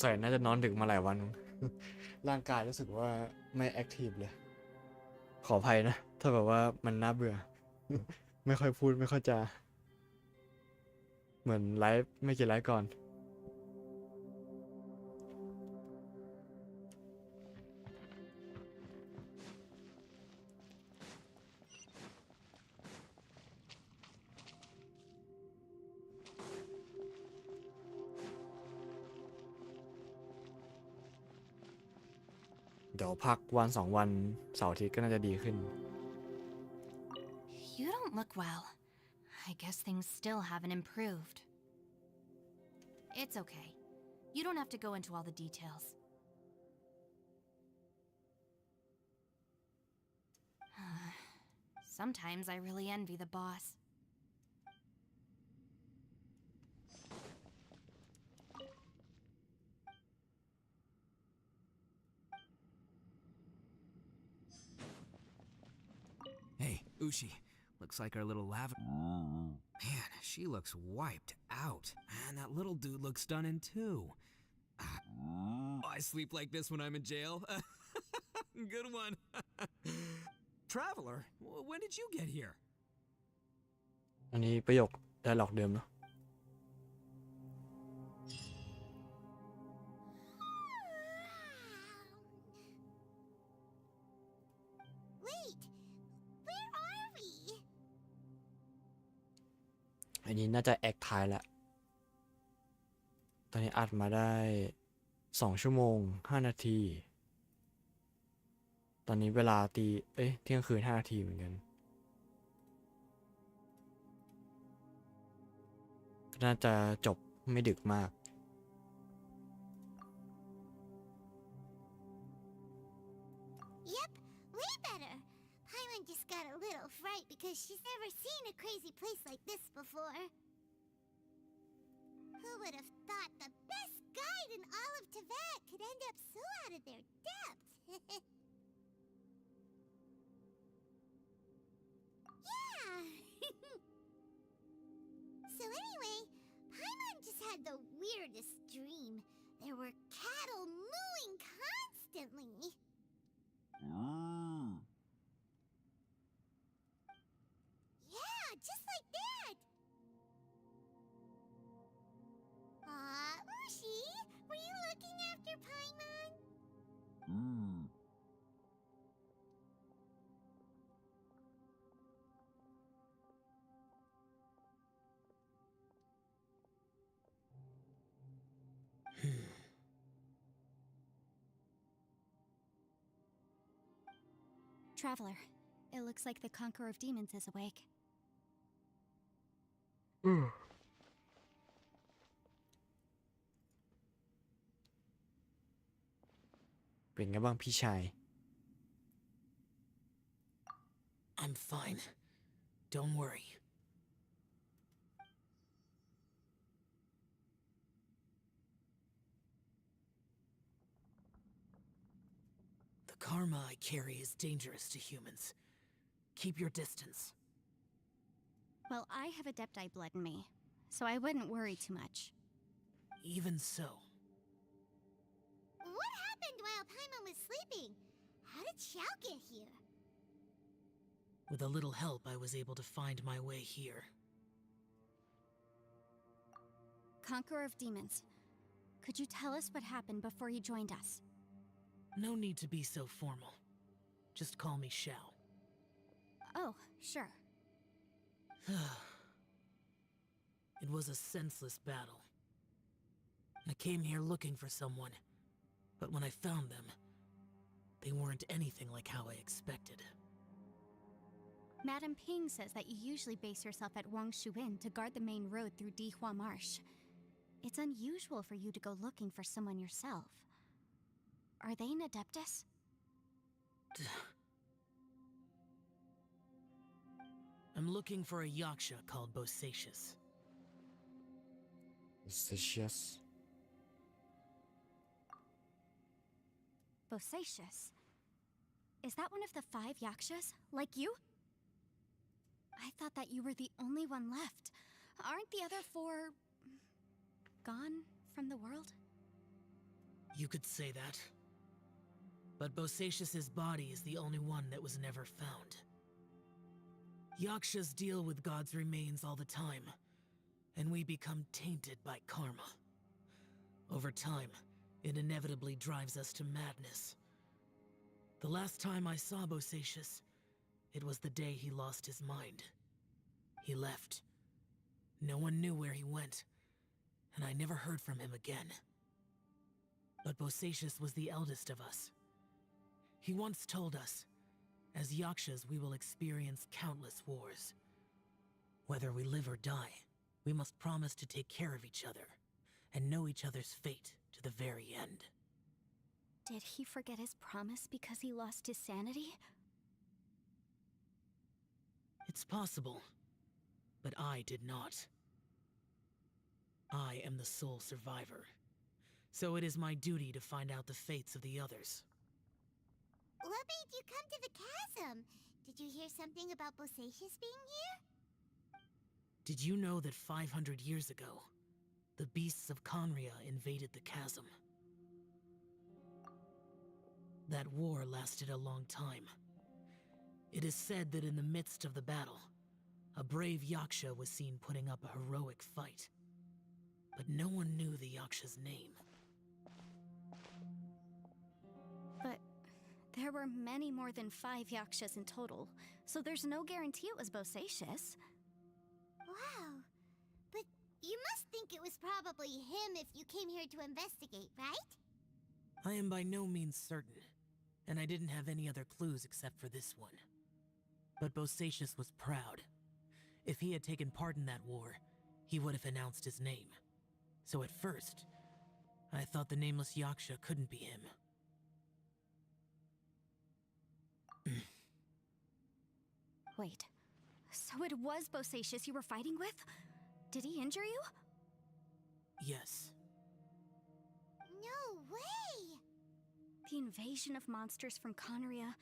Speaker 1: สัยน่าจะนอนดึกมาหลายวัน ร่างกายรู้สึกว่าไม่แอคทีฟเลย ขออภัยนะ ถ้าแบบว่ามันน่าเบื่อ ไม่ค่อยพูดไม่ค่อยจะเหมือนไลฟ์ไม่กี่ไลฟ์ก่อน เดี๋ยวพักวันสองวันเสาร์อาทิตย์ก็น่าจะดีขึ้น
Speaker 5: You don't look well. I guess things still haven't improved. It's okay. You don't have to go into all the details. Sometimes I really envy the boss.
Speaker 4: Hey, Ushi. Looks like our little lava. Man, she looks wiped out. And that little dude looks stunning too. I sleep like this when I'm in jail. Good one. Traveler, when did you get here?
Speaker 1: อันนี้ประโยคไดอะล็อกเดิมเนาะ
Speaker 3: Wait, where are we?
Speaker 1: อันนี้น่าจะแอคท้ายแล้ว ตอนนี้อัดมาได้2 ชั่วโมง 5 นาที ตอนนี้เวลาเที่ยงคืน 5 นาทีเหมือนกัน น่าจะจบไม่ดึกมาก
Speaker 3: Yep, way better. Paimon just got a little fright because she's never seen a crazy place like this before. Who would have thought the best guide in all of Tibet could end up so out of their depth? Yeah! So anyway, Paimon just had the weirdest dream. There were cattle mooing constantly. Yeah, just like that. Ushi, were you looking after Paimon?
Speaker 2: Traveler, it looks like the Conqueror of Demons is awake.
Speaker 1: เป็นไงบ้างพี่ชาย
Speaker 7: I'm fine. Don't worry. The karma I carry is dangerous to humans. Keep your distance.
Speaker 2: Well, I have Adepti blood in me, so I wouldn't worry too much.
Speaker 7: Even so.
Speaker 3: What happened while Paimon was sleeping? How did Xiao get here?
Speaker 7: With a little help, I was able to find my way here.
Speaker 2: Conqueror of Demons, could you tell us what happened before you joined us?
Speaker 7: No need to be so formal. Just call me Xiao.
Speaker 2: Oh, sure.
Speaker 7: It was a senseless battle. I came here looking for someone, but when I found them, they weren't anything like how I expected.
Speaker 2: Madam Ping says that you usually base yourself at Wangshuin to guard the main road through Dihua Marsh. It's unusual for you to go looking for someone yourself. Are they an Adeptus?
Speaker 7: I'm looking for a yaksha called Bosacius.
Speaker 1: Bosacius.
Speaker 2: Bosacius? Is that one of the 5 yakshas, like you? I thought that you were the only one left. Aren't the other 4 gone from the world?
Speaker 7: You could say that. But Bosacius's body is the only one that was never found. Yakshas deal with God's remains all the time, and we become tainted by karma. Over time, it inevitably drives us to madness. The last time I saw Bosacius, it was the day he lost his mind. He left. No one knew where he went, and I never heard from him again. But Bosacius was the eldest of us. He once told us, as Yakshas we will experience countless wars. Whether we live or die, we must promise to take care of each other, and know each other's fate to the very end.
Speaker 2: Did he forget his promise because he lost his sanity?
Speaker 7: It's possible, but I did not. I am the sole survivor, so it is my duty to find out the fates of the others.
Speaker 3: What made you come to the chasm? Did you hear something about Bosacius being here?
Speaker 7: Did you know that 500 years ago, the beasts of Conria invaded the chasm? That war lasted a long time. It is said that in the midst of the battle, a brave Yaksha was seen putting up a heroic fight. But no one knew the Yaksha's name.
Speaker 2: But there were many more than 5 Yakshas in total, so there's no guarantee it was Bosacius.
Speaker 3: Wow. But you must think it was probably him if you came here to investigate, right?
Speaker 7: I am by no means certain, and I didn't have any other clues except for this one. But Bosacius was proud. If he had taken part in that war, he would have announced his name. So at first, I thought the nameless Yaksha couldn't be him.
Speaker 2: Wait, so it was Bosacius you were fighting with? Did he injure you?
Speaker 7: Yes.
Speaker 3: No way!
Speaker 2: The invasion of monsters from Conria,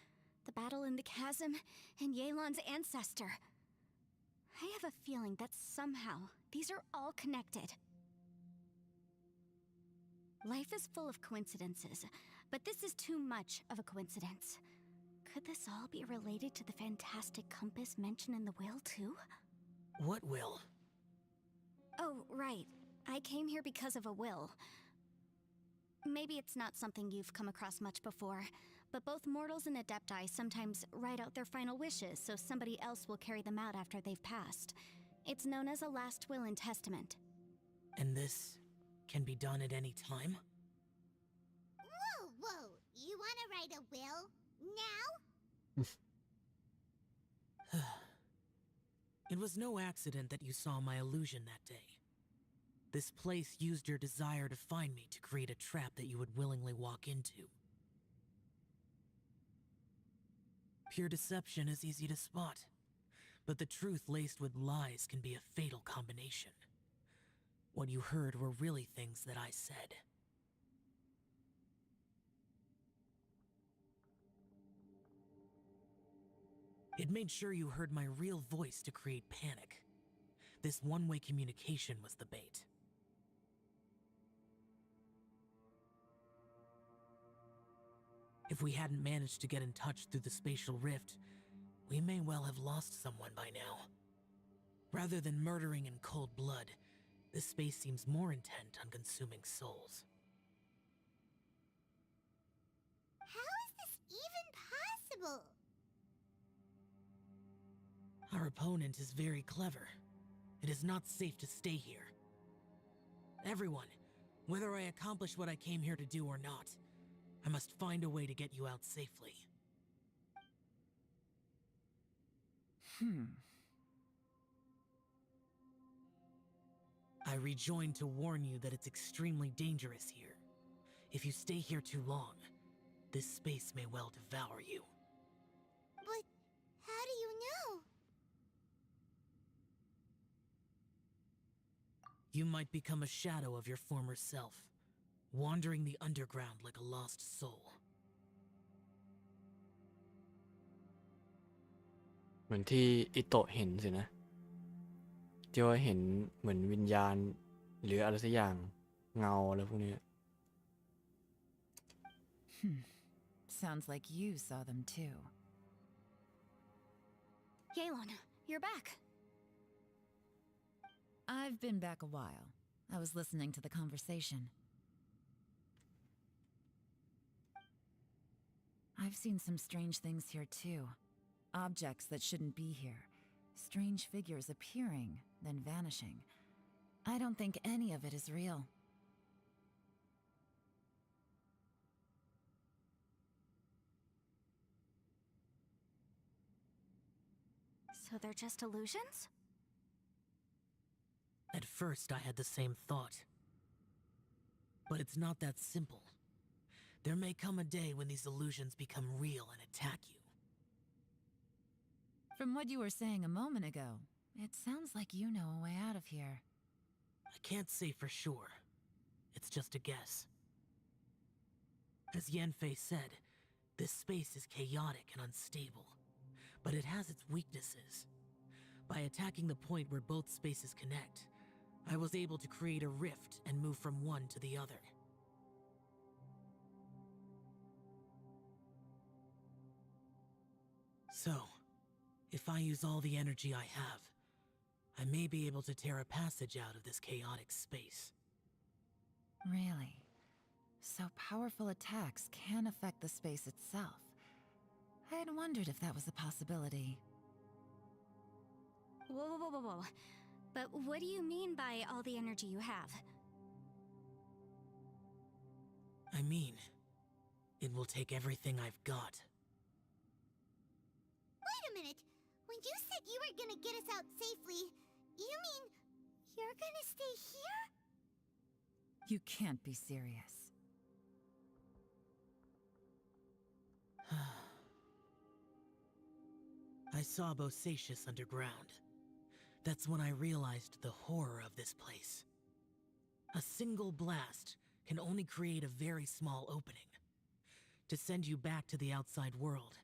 Speaker 2: the battle in the chasm, and Yelan's ancestor. I have a feeling that somehow these are all connected. Life is full of coincidences, but this is too much of a coincidence. Could this all be related to the fantastic compass mentioned in the will, too?
Speaker 7: What will?
Speaker 2: Oh, right. I came here because of a will. Maybe it's not something you've come across much before, but both mortals and adepti sometimes write out their final wishes so somebody else will carry them out after they've passed. It's known as a last will and testament.
Speaker 7: And this can be done at any time?
Speaker 3: Whoa, whoa! You wanna write a will? Now?
Speaker 7: It was no accident that you saw my illusion that day. This place used your desire to find me to create a trap that you would willingly walk into. Pure deception is easy to spot, but the truth laced with lies can be a fatal combination. What you heard were really things that I said. It made sure you heard my real voice to create panic. This one-way communication was the bait. If we hadn't managed to get in touch through the spatial rift, we may well have lost someone by now. Rather than murdering in cold blood, this space seems more intent on consuming souls.
Speaker 3: How is this even possible?
Speaker 7: Our opponent is very clever. It is not safe to stay here. Everyone, whether I accomplish what I came here to do or not, I must find a way to get you out safely. I rejoined to warn you that it's extremely dangerous here. If you stay here too long, this space may well devour you.
Speaker 3: But how do you know?
Speaker 7: You might become a shadow of your former self, wandering the underground like a lost soul.
Speaker 1: เหมือนที่อิโตะเห็นสินะที่ว่าเห็นเหมือนวิญญาณหรืออะไรสักอย่างเงาอะไรพวกนี้
Speaker 6: Sounds like you saw them too.
Speaker 2: Yelan, you're back.
Speaker 6: I've been back a while. I was listening to the conversation. I've seen some strange things here too. Objects that shouldn't be here. Strange figures appearing, then vanishing. I don't think any of it is real.
Speaker 2: So they're just illusions?
Speaker 7: At first, I had the same thought. But it's not that simple. There may come a day when these illusions become real and attack you.
Speaker 6: From what you were saying a moment ago, it sounds like you know a way out of here.
Speaker 7: I can't say for sure. It's just a guess. As Yanfei said, this space is chaotic and unstable, but it has its weaknesses. By attacking the point where both spaces connect, I was able to create a rift and move from one to the other. So, if I use all the energy I have, I may be able to tear a passage out of this chaotic space.
Speaker 6: Really? So powerful attacks can affect the space itself. I had wondered if that was a possibility.
Speaker 2: Whoa. But what do you mean by all the energy you have?
Speaker 7: I mean, it will take everything I've got.
Speaker 3: Wait a minute. When you said you were gonna get us out safely, you mean you're gonna stay here?
Speaker 6: You can't be serious.
Speaker 7: I saw Bosacius underground. That's when I realized the horror of this place. A single blast can only create a very small opening. To send you back to the outside world,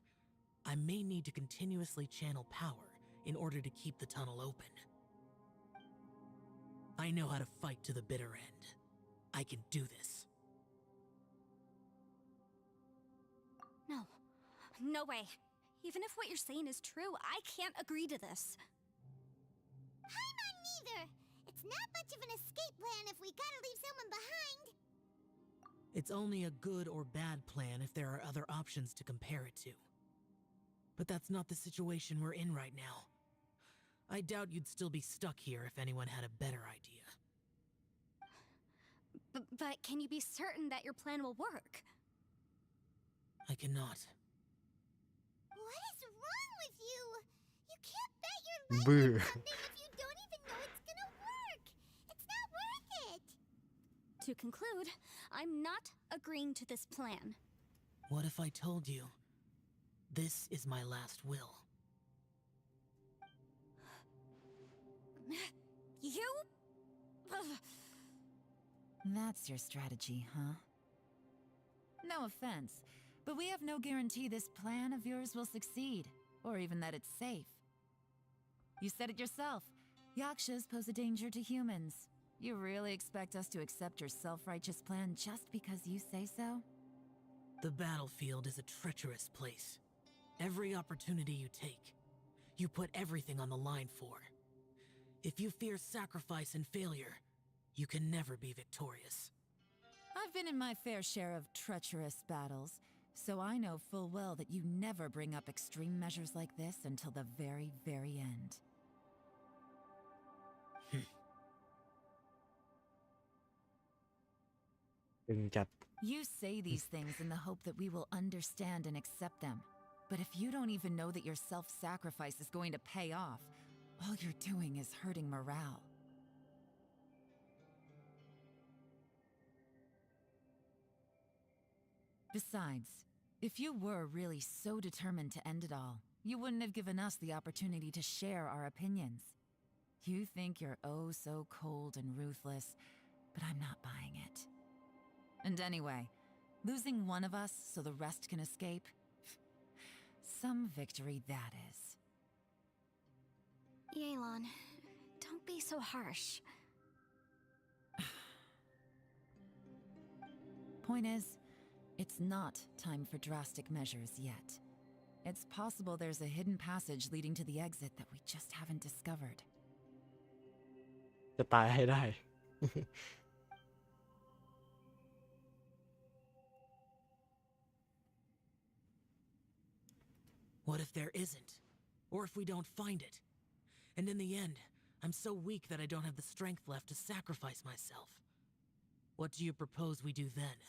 Speaker 7: I may need to continuously channel power in order to keep the tunnel open. I know how to fight to the bitter end. I can do this.
Speaker 2: No way. Even if what you're saying is true, I can't agree to this.
Speaker 3: I'm not neither. It's not much of an escape plan if we gotta leave someone behind.
Speaker 7: It's only a good or bad plan if there are other options to compare it to. But that's not the situation we're in right now. I doubt you'd still be stuck here if anyone had a better idea.
Speaker 2: But can you be certain that your plan will work?
Speaker 7: I cannot.
Speaker 3: What is wrong with you? You can't bet your life
Speaker 1: Boo.
Speaker 3: on something if you don't even know it's gonna work. It's not worth it.
Speaker 2: To conclude, I'm not agreeing to this plan.
Speaker 7: What if I told you, this is my last will?
Speaker 2: You? Ugh.
Speaker 6: That's your strategy, huh? No offense, but we have no guarantee this plan of yours will succeed, or even that it's safe. You said it yourself. Yakshas pose a danger to humans. You really expect us to accept your self-righteous plan just because you say so?
Speaker 7: The battlefield is a treacherous place. Every opportunity you take, you put everything on the line for. If you fear sacrifice and failure, you can never be victorious.
Speaker 6: I've been in my fair share of treacherous battles, so I know full well that you never bring up extreme measures like this until the very, very end. You say these things in the hope that we will understand and accept them. But if you don't even know that your self-sacrifice is going to pay off, all you're doing is hurting morale. Besides, if you were really so determined to end it all, you wouldn't have given us the opportunity to share our opinions. You think you're oh so cold and ruthless, but I'm not buying it. And anyway, losing one of us so the rest can escape? Some victory that is.
Speaker 2: Yelan, don't be so harsh.
Speaker 6: Point is, It's not time for drastic measures yet. It's possible there's a hidden passage leading to the exit that we just haven't discovered.
Speaker 1: จะตายให้ได้
Speaker 7: What if there isn't? Or if we don't find it? And in the end, I'm so weak that I don't have the strength left to sacrifice myself. What do you propose we do then?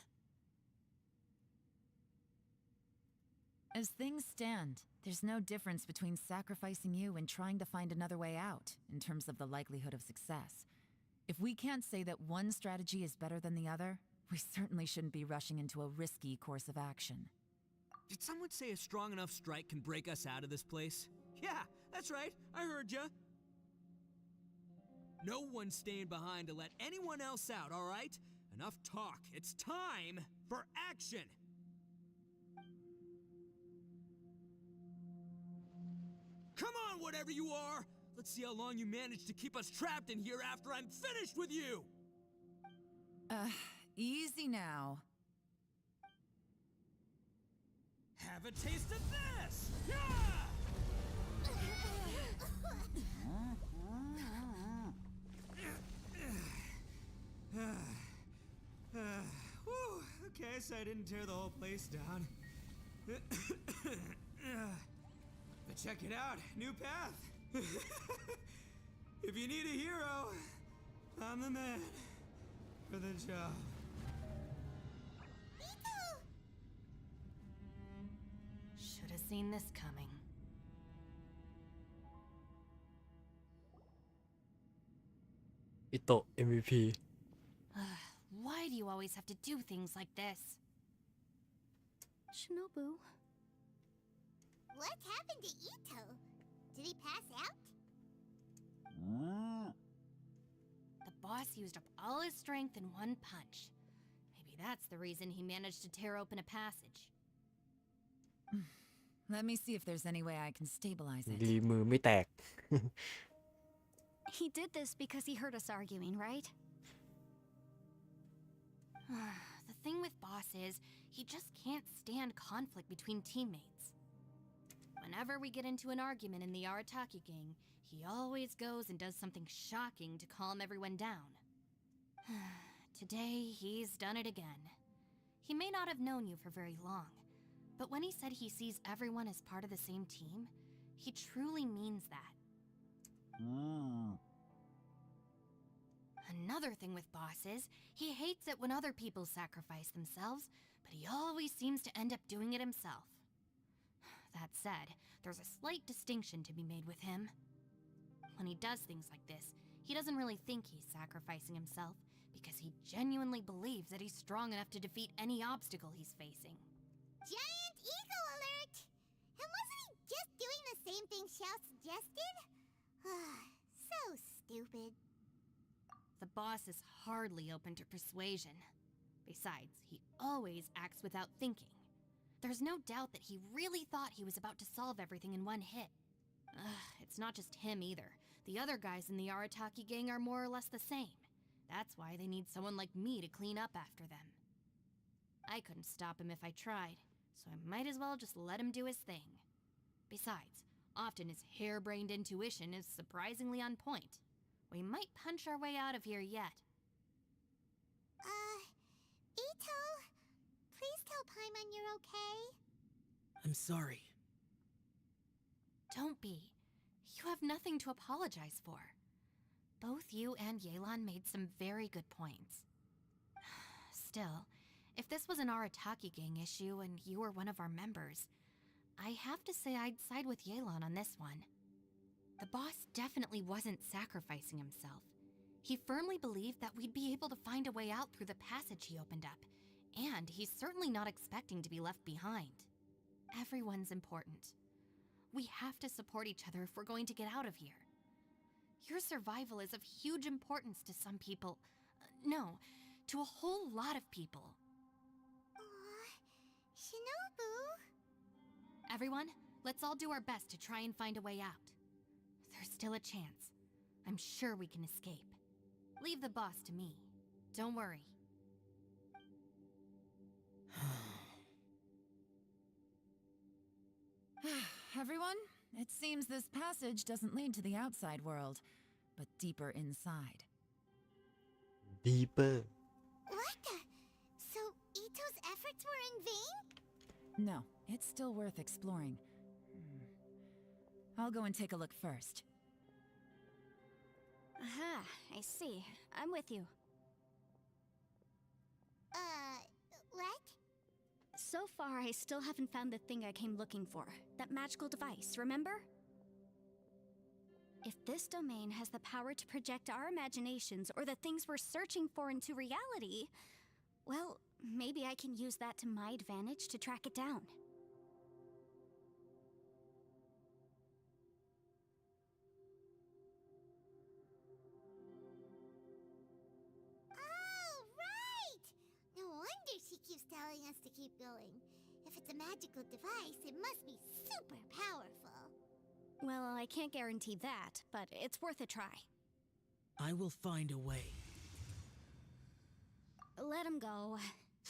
Speaker 6: As things stand, there's no difference between sacrificing you and trying to find another way out in terms of the likelihood of success. If we can't say that one strategy is better than the other, we certainly shouldn't be rushing into a risky course of action.
Speaker 4: Did someone say a strong enough strike can break us out of this place? Yeah, that's right. I heard ya. No one's staying behind to let anyone else out, all right? Enough talk. It's time for action. Come on, whatever you are. Let's see how long you manage to keep us trapped in here after I'm finished with you.
Speaker 6: Easy now.
Speaker 4: Have a taste of this! Yeah! Whew, okay, so I didn't tear the whole place down. But check it out, new path. If you need a hero, I'm the man for the job.
Speaker 5: Should have seen this coming.
Speaker 1: อิโตะ MVP
Speaker 5: Why do you always have to do things like this?
Speaker 2: Shinobu.
Speaker 3: What happened to Ito? Did he pass out?
Speaker 5: The boss used up all his strength in one punch. Maybe that's the reason he managed to tear open a passage.
Speaker 6: Let me see if there's any way I can stabilize it.
Speaker 1: ดีมือไม่แตก
Speaker 2: He did this because he heard us arguing, right?
Speaker 5: The thing with Boss is, he just can't stand conflict between teammates. Whenever we get into an argument in the Arataki gang, he always goes and does something shocking to calm everyone down. Today, he's done it again. He may not have known you for very long, but when he said he sees everyone as part of the same team, he truly means that. Another thing with Boss is, he hates it when other people sacrifice themselves, but he always seems to end up doing it himself. That said, there's a slight distinction to be made with him. When he does things like this, he doesn't really think he's sacrificing himself, because he genuinely believes that he's strong enough to defeat any obstacle he's facing.
Speaker 3: Giant eagle alert! And wasn't he just doing the same thing Xiao suggested? So stupid.
Speaker 5: The boss is hardly open to persuasion. Besides, he always acts without thinking. There's no doubt that he really thought he was about to solve everything in one hit. It's not just him either. The other guys in the Arataki gang are more or less the same. That's why they need someone like me to clean up after them. I couldn't stop him if I tried, so I might as well just let him do his thing. Besides, often his harebrained intuition is surprisingly on point. We might punch our way out of here yet.
Speaker 3: Ito, please tell Paimon you're okay.
Speaker 7: I'm sorry.
Speaker 5: Don't be. You have nothing to apologize for. Both you and Yelan made some very good points. Still, if this was an Arataki gang issue and you were one of our members, I have to say I'd side with Yelan on this one. The boss definitely wasn't sacrificing himself. He firmly believed that we'd be able to find a way out through the passage he opened up, and he's certainly not expecting to be left behind. Everyone's important. We have to support each other if we're going to get out of here. Your survival is of huge importance to some people. No, to a whole lot of people.
Speaker 3: Shinobu?
Speaker 5: Everyone, let's all do our best to try and find a way out. There's still a chance. I'm sure we can escape. Leave the boss to me. Don't worry.
Speaker 6: Everyone, it seems this passage doesn't lead to the outside world, but deeper inside.
Speaker 1: deeper
Speaker 3: What the? So Ito's efforts were in vain?
Speaker 6: No, it's still worth exploring. I'll go and take a look first.
Speaker 2: Aha, I see. I'm with you.
Speaker 3: What?
Speaker 2: So far, I still haven't found the thing I came looking for. That magical device, remember? If this domain has the power to project our imaginations or the things we're searching for into reality, well, maybe I can use that to my advantage to track it down.
Speaker 3: Oh, right! No wonder she keeps telling us to keep going. If it's a magical device, it must be super powerful.
Speaker 2: Well, I can't guarantee that, but it's worth a try.
Speaker 7: I will find a way.
Speaker 2: Let him go.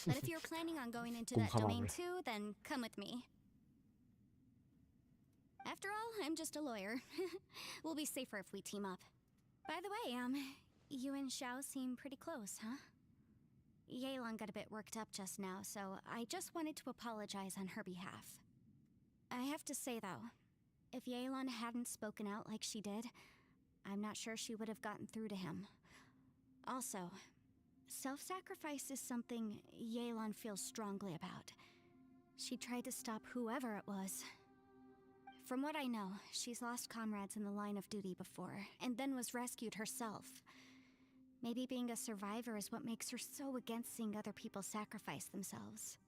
Speaker 2: But if you're planning on going into
Speaker 1: Cùng
Speaker 2: that
Speaker 1: không
Speaker 2: domain
Speaker 1: rồi.
Speaker 2: too, then come with me. After all, I'm just a lawyer. We'll be safer if we team up. By the way, you and Xiao seem pretty close, huh? Yelan got a bit worked up just now, so I just wanted to apologize on her behalf. I have to say, though, if Yelan hadn't spoken out like she did, I'm not sure she would have gotten through to him. Also, self-sacrifice is something Yelan feels strongly about. She tried to stop whoever it was. From what I know, she's lost comrades in the line of duty before, and then was rescued herself. Maybe being a survivor is what makes her so against seeing other people sacrifice themselves.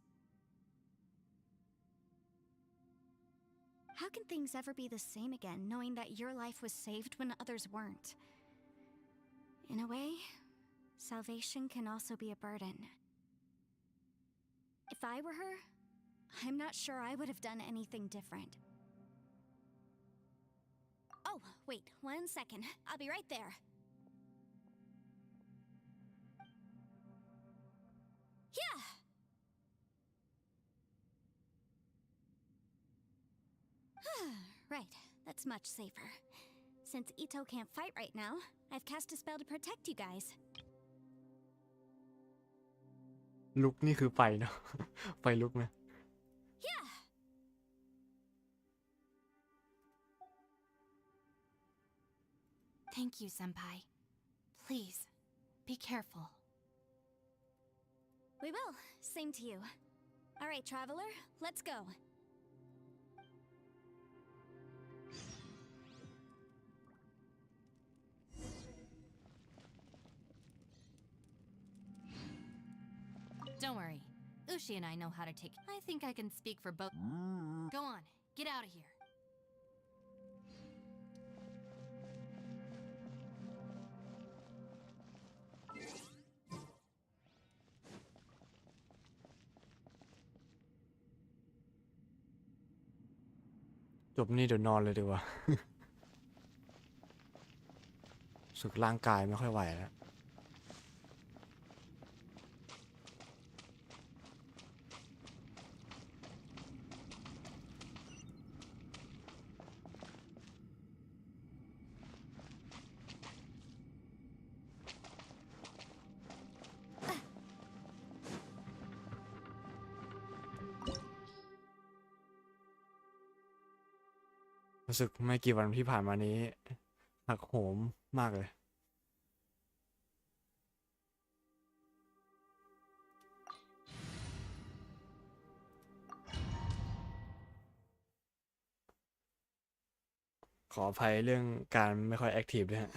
Speaker 2: How can things ever be the same again, knowing that your life was saved when others weren't? In a way, salvation can also be a burden. If I were her, I'm not sure I would have done anything different. Oh, wait, 1 second. I'll be right there. Yeah! Right, that's much safer. Since Ito can't fight right now, I've cast a spell to protect you guys.
Speaker 1: ลุกนี่คือไฟเนาะ ไฟลุกนะ
Speaker 2: Yeah!
Speaker 5: Thank you, Senpai. Please, be careful.
Speaker 2: We will. Same to you. All right, traveler, let's go.
Speaker 5: Don't worry. Ushi and I know how to take... I think I can speak for both... Go on. Get out of here.
Speaker 1: จบนี่เดี๋ยวนอนเลยดีกว่า สึกร่างกายไม่ค่อยไหวแล้ว รู้สึกไม่กี่วันที่ผ่านมานี้หักโหมมากเลย ขออภัยเรื่องการไม่ค่อยแอคทีฟด้วยฮะ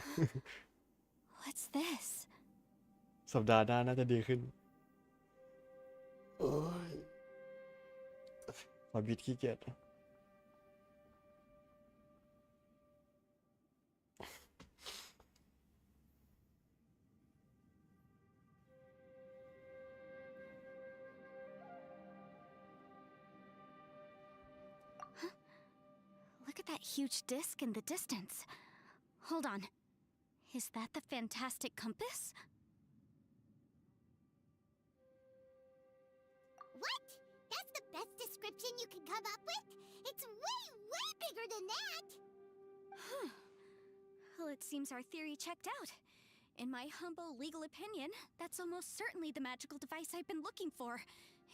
Speaker 2: What's this?
Speaker 1: สัปดาห์หน้าน่าจะดีขึ้น โอ้ยขอบิดขี้เกียจ
Speaker 2: Look at that huge disc in the distance. Hold on. Is that the fantastic compass?
Speaker 3: What? That's the best description you can come up with? It's way, way than that.
Speaker 2: Well, it seems our theory checked out. In my humble legal opinion, that's almost certainly the magical device I've been looking for.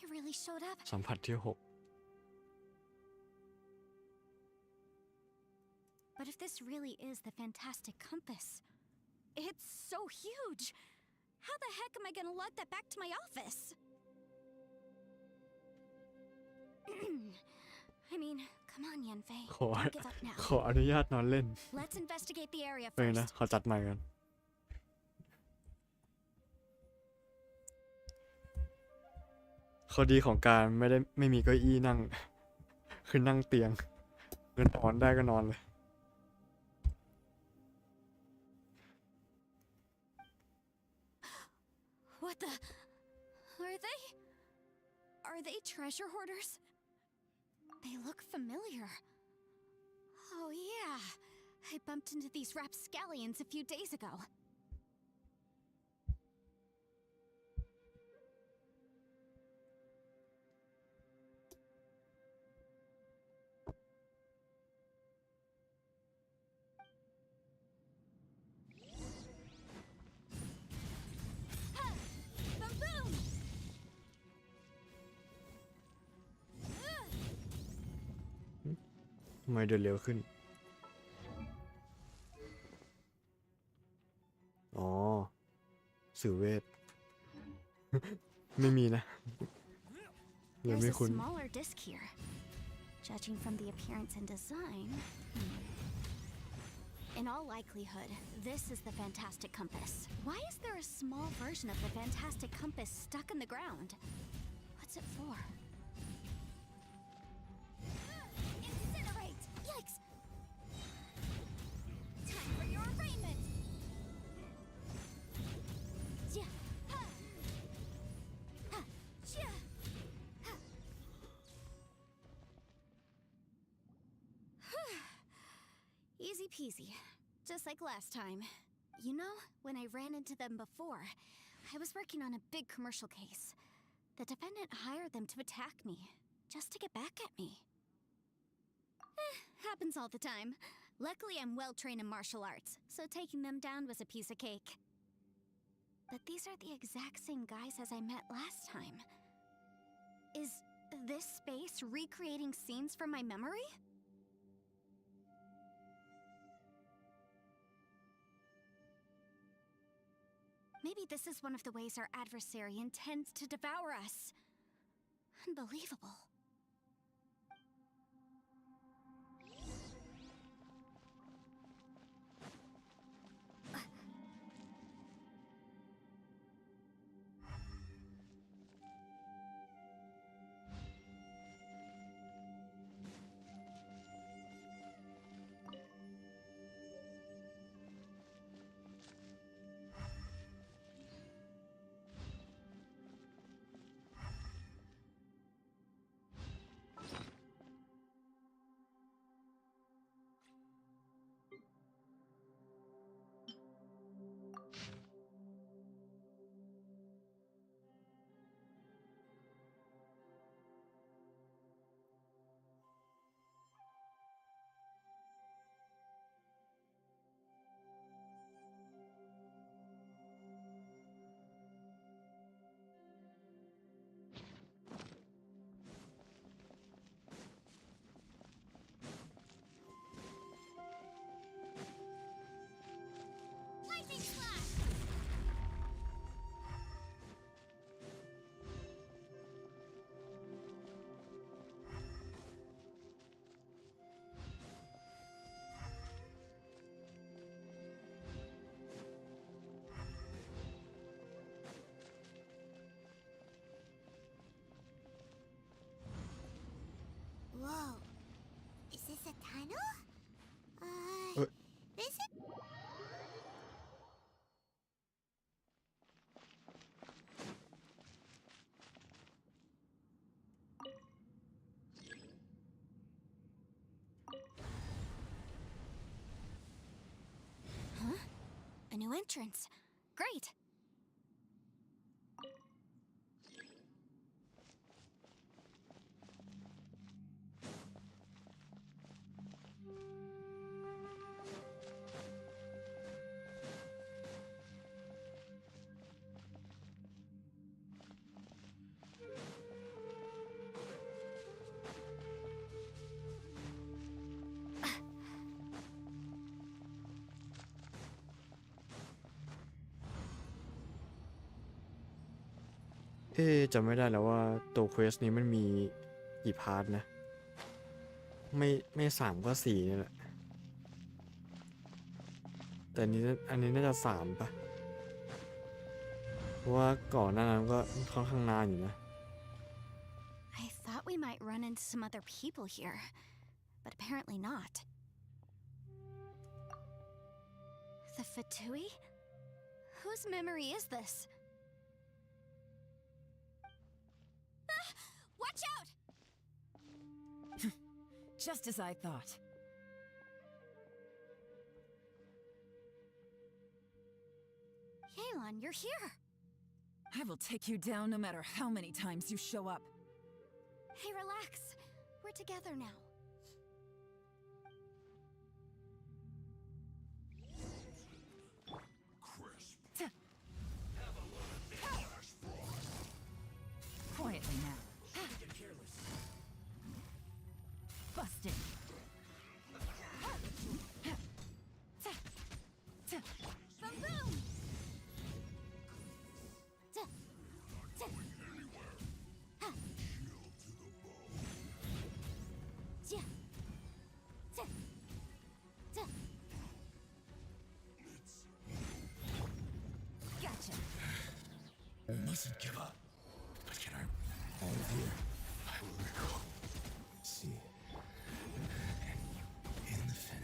Speaker 2: It really showed up.
Speaker 1: สัมผัสที่ 6
Speaker 2: But if this really is the fantastic compass, it's so huge. How the heck am I gonna lug that back to my office? I mean, come on, Yanfei.
Speaker 1: ขอ
Speaker 2: Don't give up now.
Speaker 1: ขออนุญาตนอนเล่น
Speaker 2: Let's investigate the area
Speaker 1: ไปนะ
Speaker 2: first.
Speaker 1: ขอจัดใหม่กันข้อดีของการไม่มีเก้าอี้นั่ง คือนั่งเตียงเงินนอนได้ก็นอนเลย
Speaker 2: What the? Are they treasure hoarders? They look familiar. Oh yeah, I bumped into these rapscallions a few days ago. Boom boom!
Speaker 1: ทำไมเดินเร็วขึ้น อ๋อ สื่อเวท ไม่มีนะ ยัง
Speaker 2: There's
Speaker 1: ไม่
Speaker 2: a
Speaker 1: คุ้น
Speaker 2: smaller disc here. Judging from the appearance and design. In all likelihood, this is the fantastic compass. Why is there a small version of the fantastic compass stuck in the ground? What's it for? Incinerate! Yikes! Time for your arraignment! Yeah. Ha. Ha. Yeah. Ha. Easy peasy. Just like last time. You know, when I ran into them before, I was working on a big commercial case. The defendant hired them to attack me, just to get back at me. Happens all the time. Luckily, I'm well trained in martial arts, so taking them down was a piece of cake. But these are the exact same guys as I met last time. Is this space recreating scenes from my memory? Maybe this is one of the ways our adversary intends to devour us. Unbelievable. Lightning slash!
Speaker 3: Whoa. Is this a tunnel? This is...
Speaker 2: Huh? A new entrance. Great.
Speaker 1: จำไม่ได้แล้วว่าตัวเควสนี้มันมีกี่พาร์ทนะ ไม่3ก็4นี่แหละ แต่อันนี้น่าจะ3ปะเพราะว่าก่อนหน้านั้นก็ค่อนข้างนานอยู่นะ
Speaker 2: I thought we might run into some other people here, but apparently not. The Fatui? Whose memory is this? Ah! Watch out!
Speaker 6: Just as I thought.
Speaker 2: Yelan, you're here.
Speaker 6: I will take you down no matter how many times you show up.
Speaker 2: Hey, relax. We're together now.
Speaker 6: Quietly now. Busted.
Speaker 2: Boom, boom!
Speaker 6: Gotcha.
Speaker 7: I mustn't give up. But can I out of here? I will recall. See. In the fin.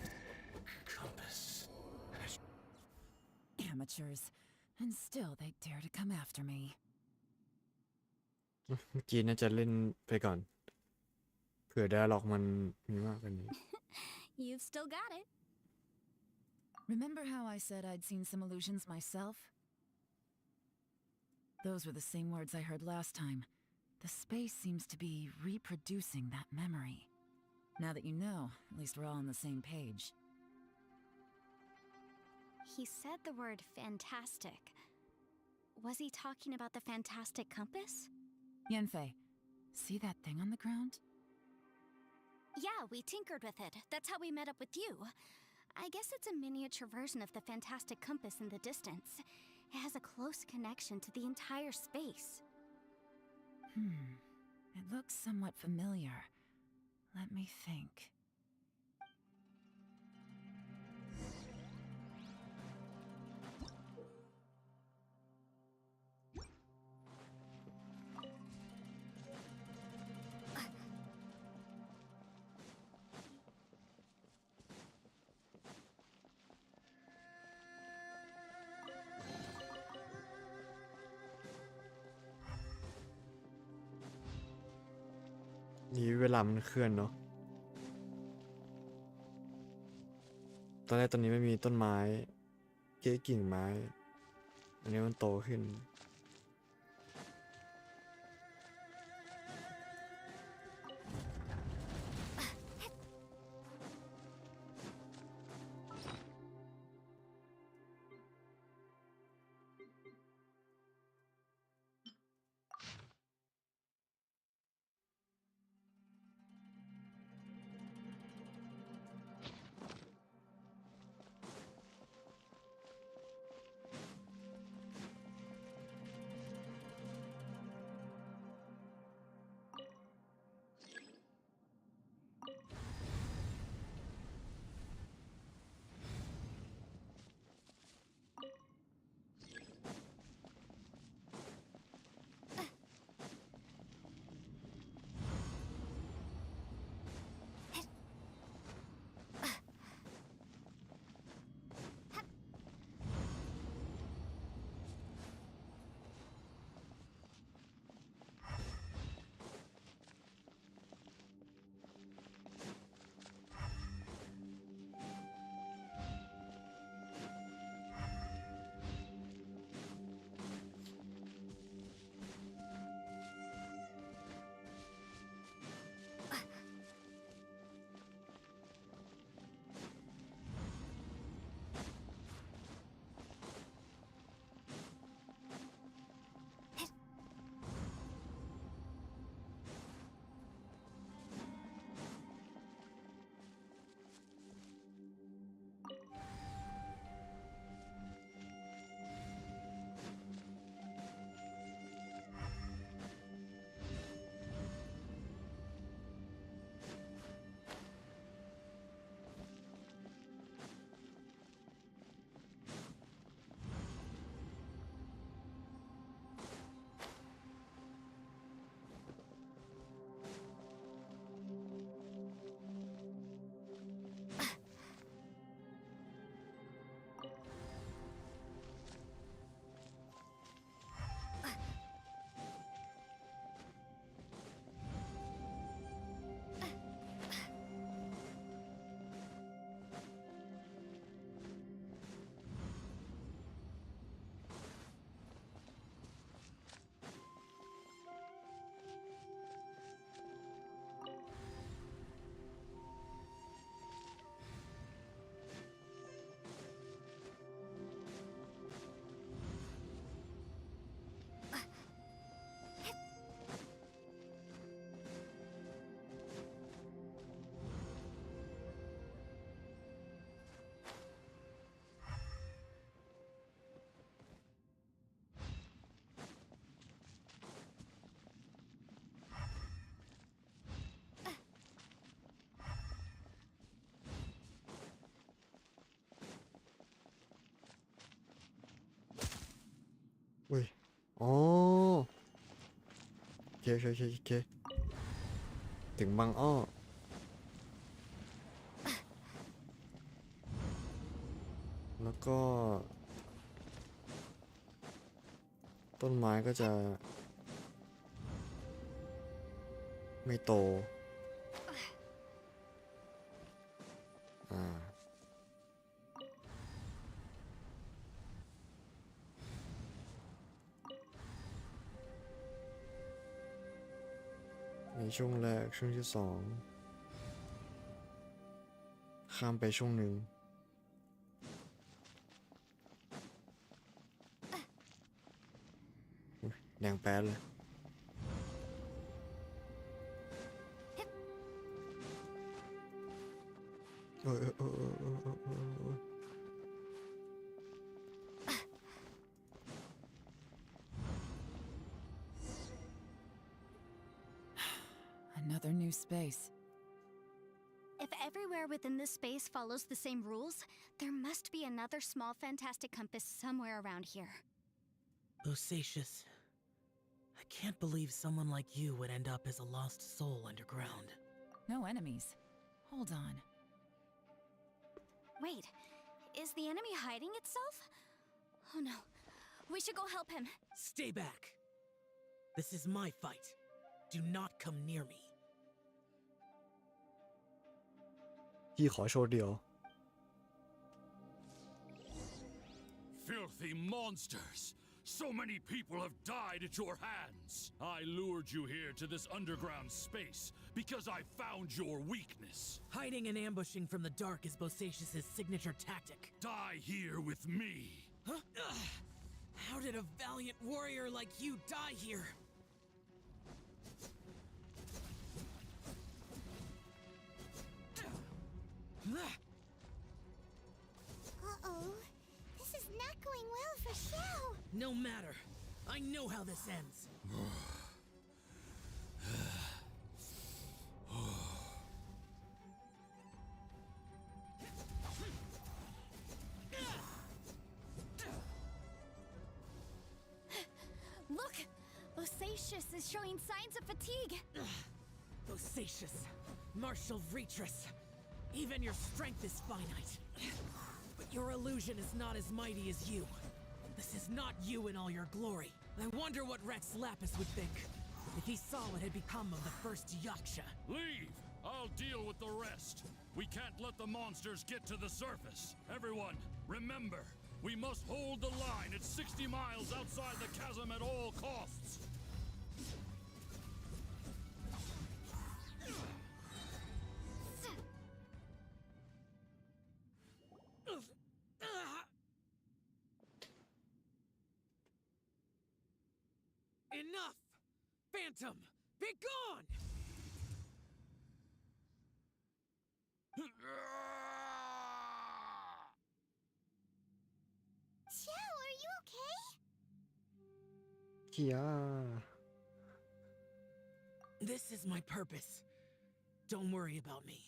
Speaker 7: Compass.
Speaker 6: Amateurs. And still they dare to come after me.
Speaker 1: เมื่อกี้น่าจะเล่นไปก่อน เผื่อ dialog มันมีมากกว่านี้
Speaker 2: You've still got it.
Speaker 6: Remember how I said I'd seen some illusions myself? Those were the same words I heard last time. The space seems to be reproducing that memory. Now that you know, at least we're all on the same page.
Speaker 2: He said the word fantastic. Was he talking about the fantastic compass?
Speaker 6: Yanfei, see that thing on the ground?
Speaker 2: Yeah, we tinkered with it. That's how we met up with you. I guess it's a miniature version of the fantastic compass in the distance. It has a close connection to the entire space.
Speaker 6: It looks somewhat familiar. Let me think.
Speaker 1: นี่เวลามันเคลื่อนเนาะ ตอนแรกตอนนี้ไม่มีต้นไม้กิ่งไม้ อันนี้มันโตขึ้น อ อุ้ยอ๋อโอเคถึงบางอ้อแล้วก็ต้นไม้ก็จะไม่โตในช่วงแรกช่วงที่สองข้ามไปช่วงหนึ่งแดงแป๊ดเลยเออ
Speaker 6: Another new space.
Speaker 2: If everywhere within this space follows the same rules, there must be another small fantastic compass somewhere around here.
Speaker 7: Bosacious. I can't believe someone like you would end up as a lost soul underground.
Speaker 6: No enemies. Hold on.
Speaker 2: Wait, is the enemy hiding itself? Oh no, we should go help him.
Speaker 7: Stay back. This is my fight. Do not come near me.
Speaker 1: พี่ขอโชว์เดียว
Speaker 12: Filthy monsters! So many people have died at your hands. I lured you here to this underground space because I found your weakness.
Speaker 7: Hiding and ambushing from the dark is Bosacious's signature tactic.
Speaker 12: Die here with me.
Speaker 7: Huh? How did a valiant warrior like you die here?
Speaker 3: Uh-oh. This is not going well for Xiao.
Speaker 7: No matter. I know how this ends.
Speaker 2: Look! Bosacious is showing signs of fatigue.
Speaker 7: Bosacious, martial Retris. Even your strength is finite. But your illusion is not as mighty as you. This is not you in all your glory. I wonder what Rex Lapis would think if he saw what had become of the first Yaksha.
Speaker 12: Leave! I'll deal with the rest. We can't let the monsters get to the surface. Everyone, remember, we must hold the line at 60 miles outside the chasm at all costs.
Speaker 7: Enough! Phantom, be gone!
Speaker 3: Xiao, are you okay?
Speaker 1: เฮีย
Speaker 7: This is my purpose. Don't worry about me.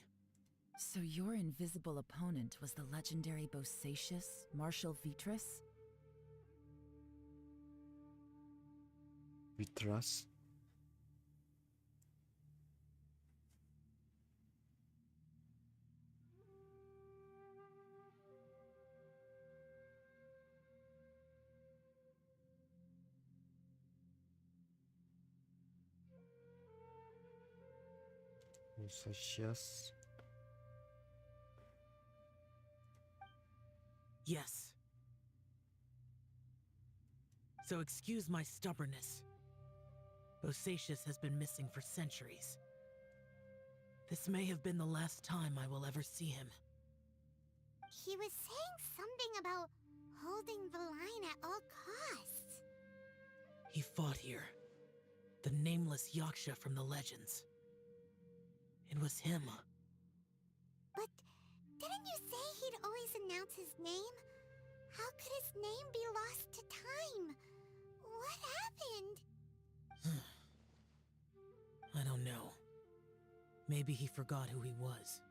Speaker 6: So your invisible opponent was the legendary Bosacious, Marshal Vitris?
Speaker 1: We trust. Bosacious.
Speaker 7: Yes. So excuse my stubbornness. Bosacious has been missing for centuries. This may have been the last time I will ever see him.
Speaker 3: He was saying something about holding the line at all costs.
Speaker 7: He fought here. The nameless Yaksha from the legends. It was him.
Speaker 3: But didn't you say he'd always announce his name? How could his name be lost to time? What happened?
Speaker 7: I don't know. Maybe he forgot who he was.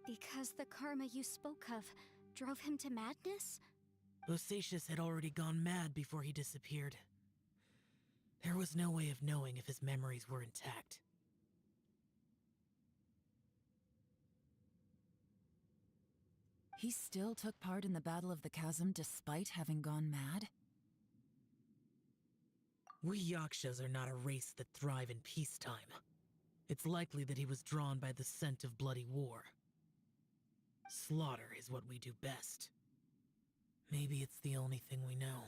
Speaker 2: Because the karma you spoke of drove him to madness?
Speaker 7: Bosacius had already gone mad before he disappeared. There was no way of knowing if his memories were intact.
Speaker 6: He still took part in the Battle of the Chasm despite having gone mad?
Speaker 7: We Yakshas are not a race that thrive in peacetime. It's likely that he was drawn by the scent of bloody war. Slaughter is what we do best. Maybe it's the only thing we know.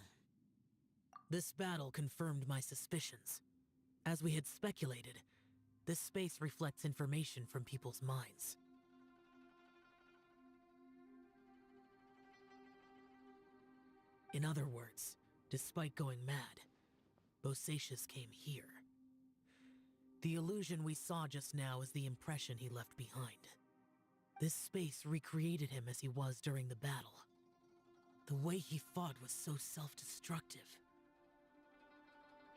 Speaker 7: This battle confirmed my suspicions. As we had speculated, this space reflects information from people's minds. In other words, despite going mad, Bosacius came here. The illusion we saw just now is the impression he left behind. This space recreated him as he was during the battle. The way he fought was so self-destructive.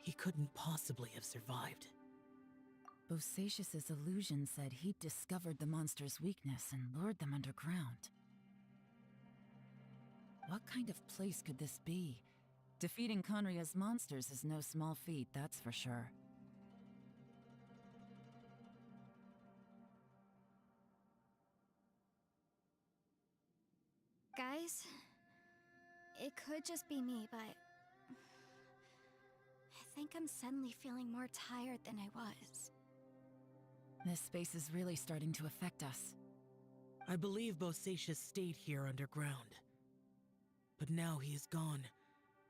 Speaker 7: He couldn't possibly have survived.
Speaker 6: Bosacius's illusion said he'd discovered the monster's weakness and lured them underground. What kind of place could this be? Defeating Conria's monsters is no small feat, that's for sure.
Speaker 2: Guys, it could just be me, but I think I'm suddenly feeling more tired than I was.
Speaker 6: This space is really starting to affect us.
Speaker 7: I believe Bosacius stayed here underground. But now he is gone,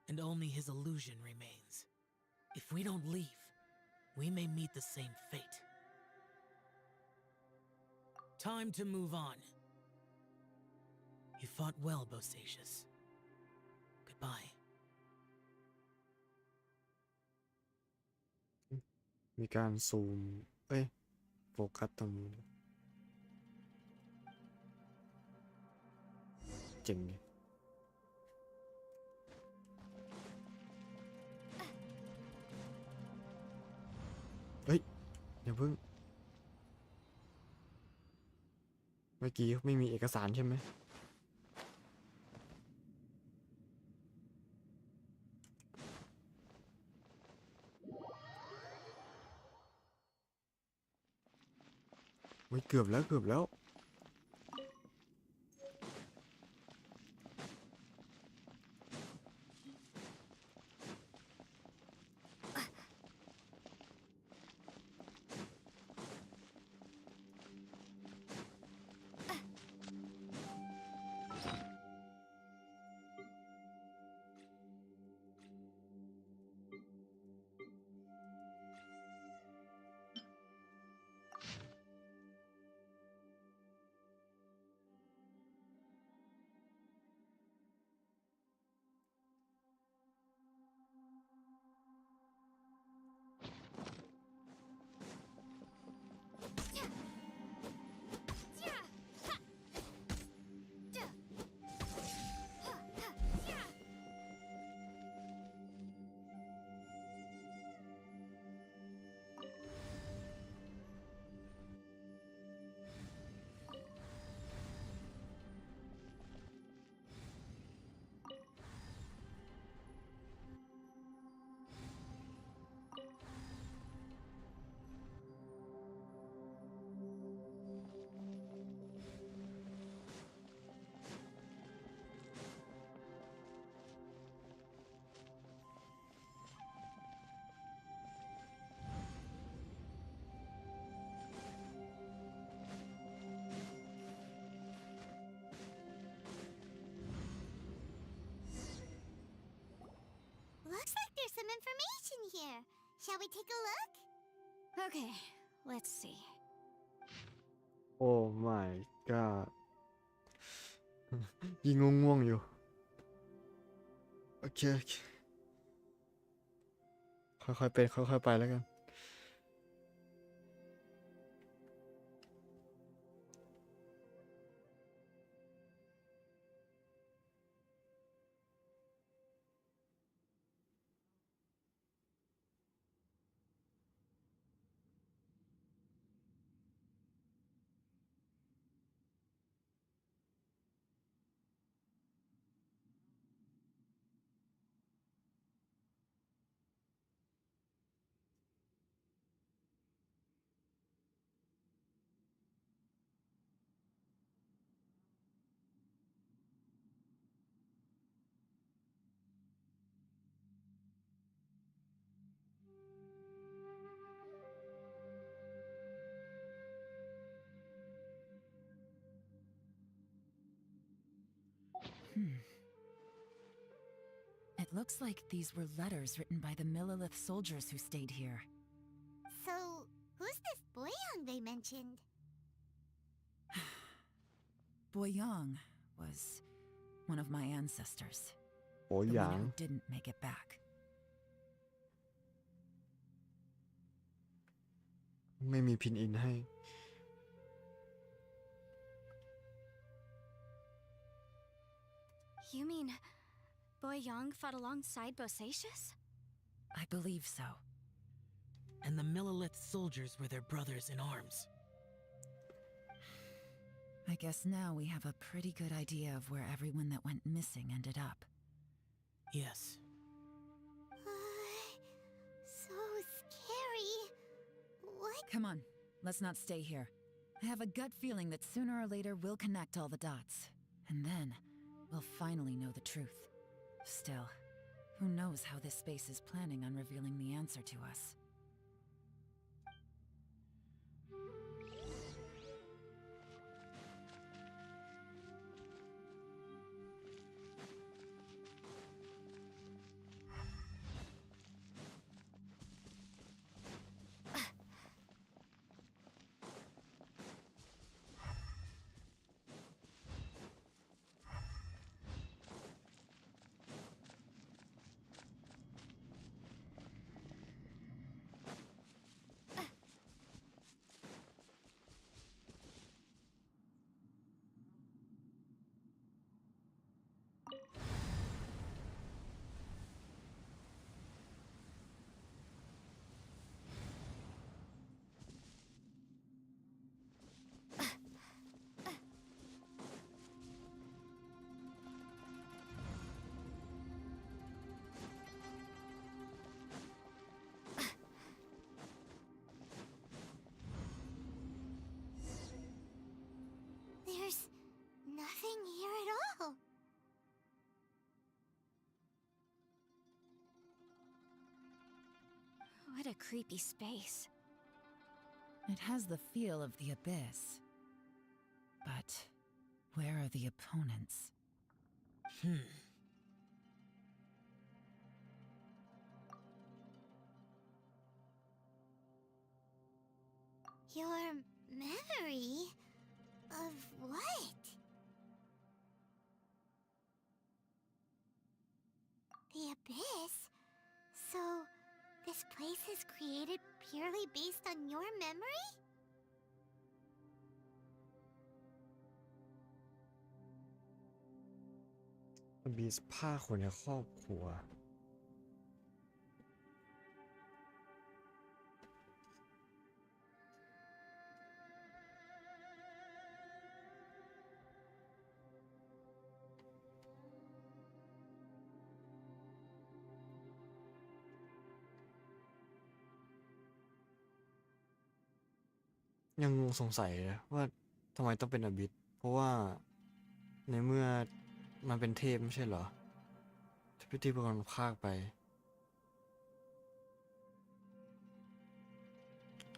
Speaker 7: and only his illusion remains. If we don't leave, we may meet the same fate. Time to move on. You fought well, Bosacius. Goodbye.
Speaker 1: มีการซูมโฟกัสตรงนี้เจ๋งเลยอย่าเพิ่งเมื่อกี้ไม่มีเอกสารใช่ไหมเกือบแล้ว
Speaker 3: Looks like there's some information here. Shall we take a look?
Speaker 2: Okay, let's see.
Speaker 1: Oh my god ยิงง่วงๆอยู่โอเคค่อยๆเป็นค่อยๆไปแล้วกัน
Speaker 6: It looks like these were letters written by the Millilith soldiers who stayed here.
Speaker 3: So, who's this Boyang they mentioned?
Speaker 6: Boyang was one of my ancestors.
Speaker 1: โอ้ย
Speaker 6: The
Speaker 1: หยาง
Speaker 6: one who didn't make it back.
Speaker 1: ไม่มีพินอินให้
Speaker 2: You mean Boyang fought alongside Bosacius?
Speaker 6: I believe so.
Speaker 7: And the Millilith soldiers were their brothers in arms.
Speaker 6: I guess now we have a pretty good idea of where everyone that went missing ended up.
Speaker 7: Yes.
Speaker 3: So scary. What?
Speaker 6: Come on, let's not stay here. I have a gut feeling that sooner or later we'll connect all the dots. And then, we'll finally know the truth. Still, who knows how this space is planning on revealing the answer to us.
Speaker 3: There's nothing here at all.
Speaker 2: What a creepy space.
Speaker 6: It has the feel of the abyss. But where are the opponents?
Speaker 3: Your memory of what? The abyss? So, this place is created purely based on your memory?
Speaker 1: มีผ้าคนในครอบครัว ยังสงสัยนะว่าทำไมต้องเป็นอบิสเพราะว่าในเมื่อมันเป็นเทพไม่ใช่เหรอที่พวกมันพากไป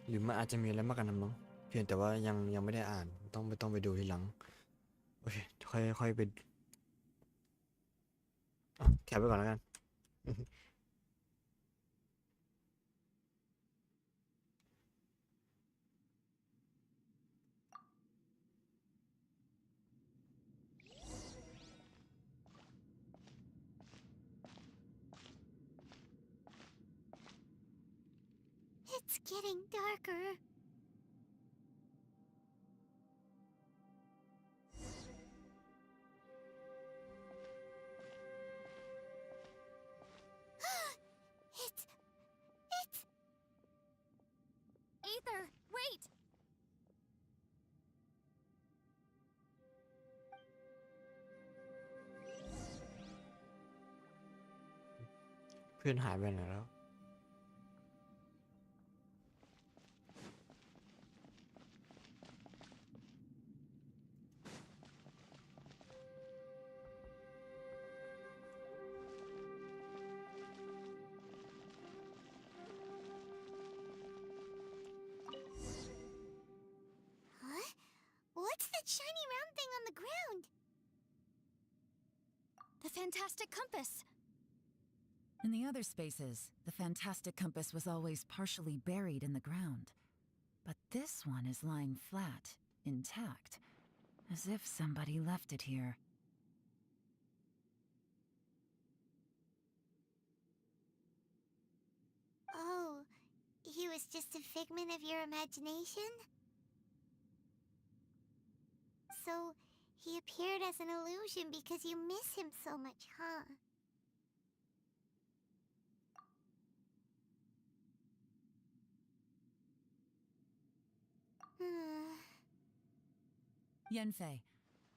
Speaker 1: หรือมันอาจจะมีอะไรมากกว่านั้นมั้งเพียงแต่ว่ายังไม่ได้อ่านต้องไปดูทีหลัง โอเค ค่อยไปแคปไปก่อนแล้วกัน
Speaker 3: It's getting darker. It's...
Speaker 2: Aether, wait!
Speaker 1: เพื่อนหายไปไหนแล้ว
Speaker 3: Huh? What's that shiny round thing on the ground?
Speaker 2: The fantastic compass.
Speaker 6: In the other spaces, the fantastic compass was always partially buried in the ground. But this one is lying flat, intact, as if somebody left it here.
Speaker 3: Oh, he was just a figment of your imagination? So, he appeared as an illusion because you miss him so much, huh?
Speaker 6: Yanfei,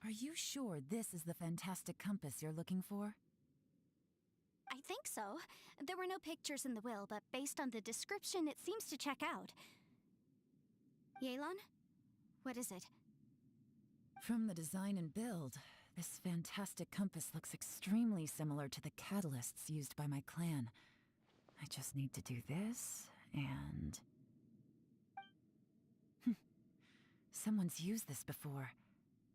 Speaker 6: are you sure this is the fantastic compass you're looking for?
Speaker 2: I think so. There were no pictures in the will, but based on the description, it seems to check out. Yelan? What is it?
Speaker 6: From the design and build, this fantastic compass looks extremely similar to the catalysts used by my clan. I just need to do this, and... Someone's used this before.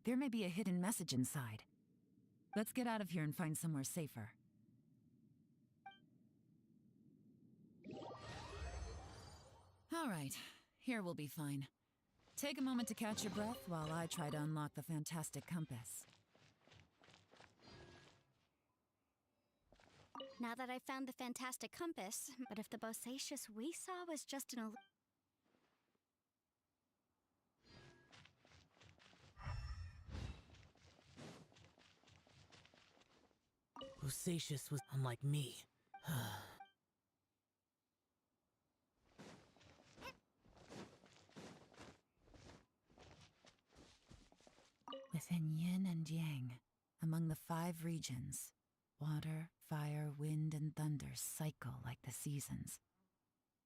Speaker 6: There may be a hidden message inside. Let's get out of here and find somewhere safer. All right, here we'll be fine. Take a moment to catch your breath while I try to unlock the fantastic compass.
Speaker 2: Now that I've found the fantastic compass, but if the bosacious we saw was just an
Speaker 7: Bosacious was unlike me.
Speaker 6: Within yin and yang, among the 5 regions, water, fire, wind, and thunder cycle like the seasons.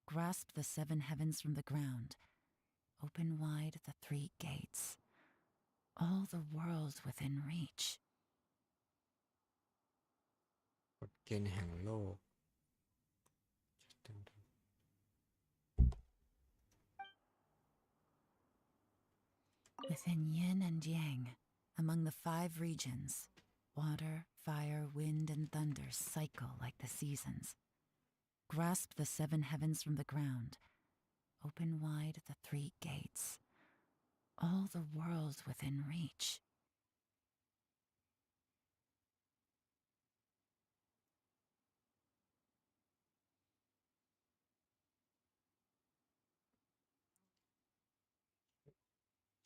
Speaker 6: Grasp the 7 heavens from the ground. Open wide the 3 gates. All the world within reach.
Speaker 1: กฎเกณฑ์แห่งโลก
Speaker 6: Within yin and yang, among the 5 regions, water, fire, wind, and thunder cycle like the seasons. Grasp the 7 heavens from the ground. Open wide the 3 gates. All the world within reach.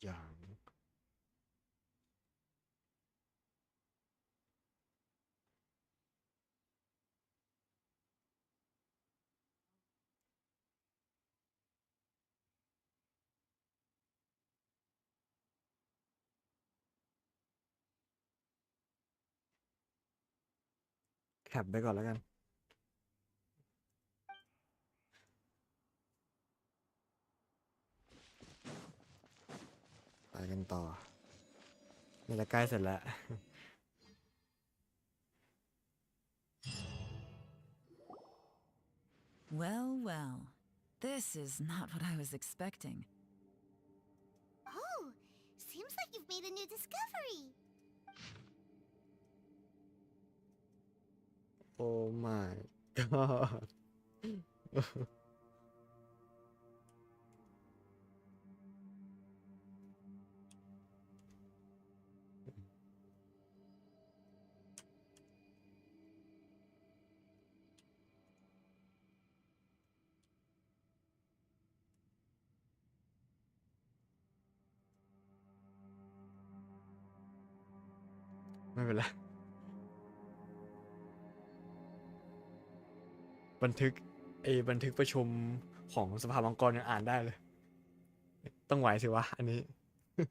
Speaker 1: อย่าง แคปไปก่อนแล้วกัน ไปกันต่อนี่จะใกล้เสร็จแล้ว
Speaker 6: Well, well. This is not what I was expecting.
Speaker 3: Oh, seems like you've made a new discovery.
Speaker 1: Oh my god ไม่เป็นไร บันทึกบันทึกประชุมของสภามังกรยังอ่านได้เลย ต้องไหวสิวะ อันนี้ อ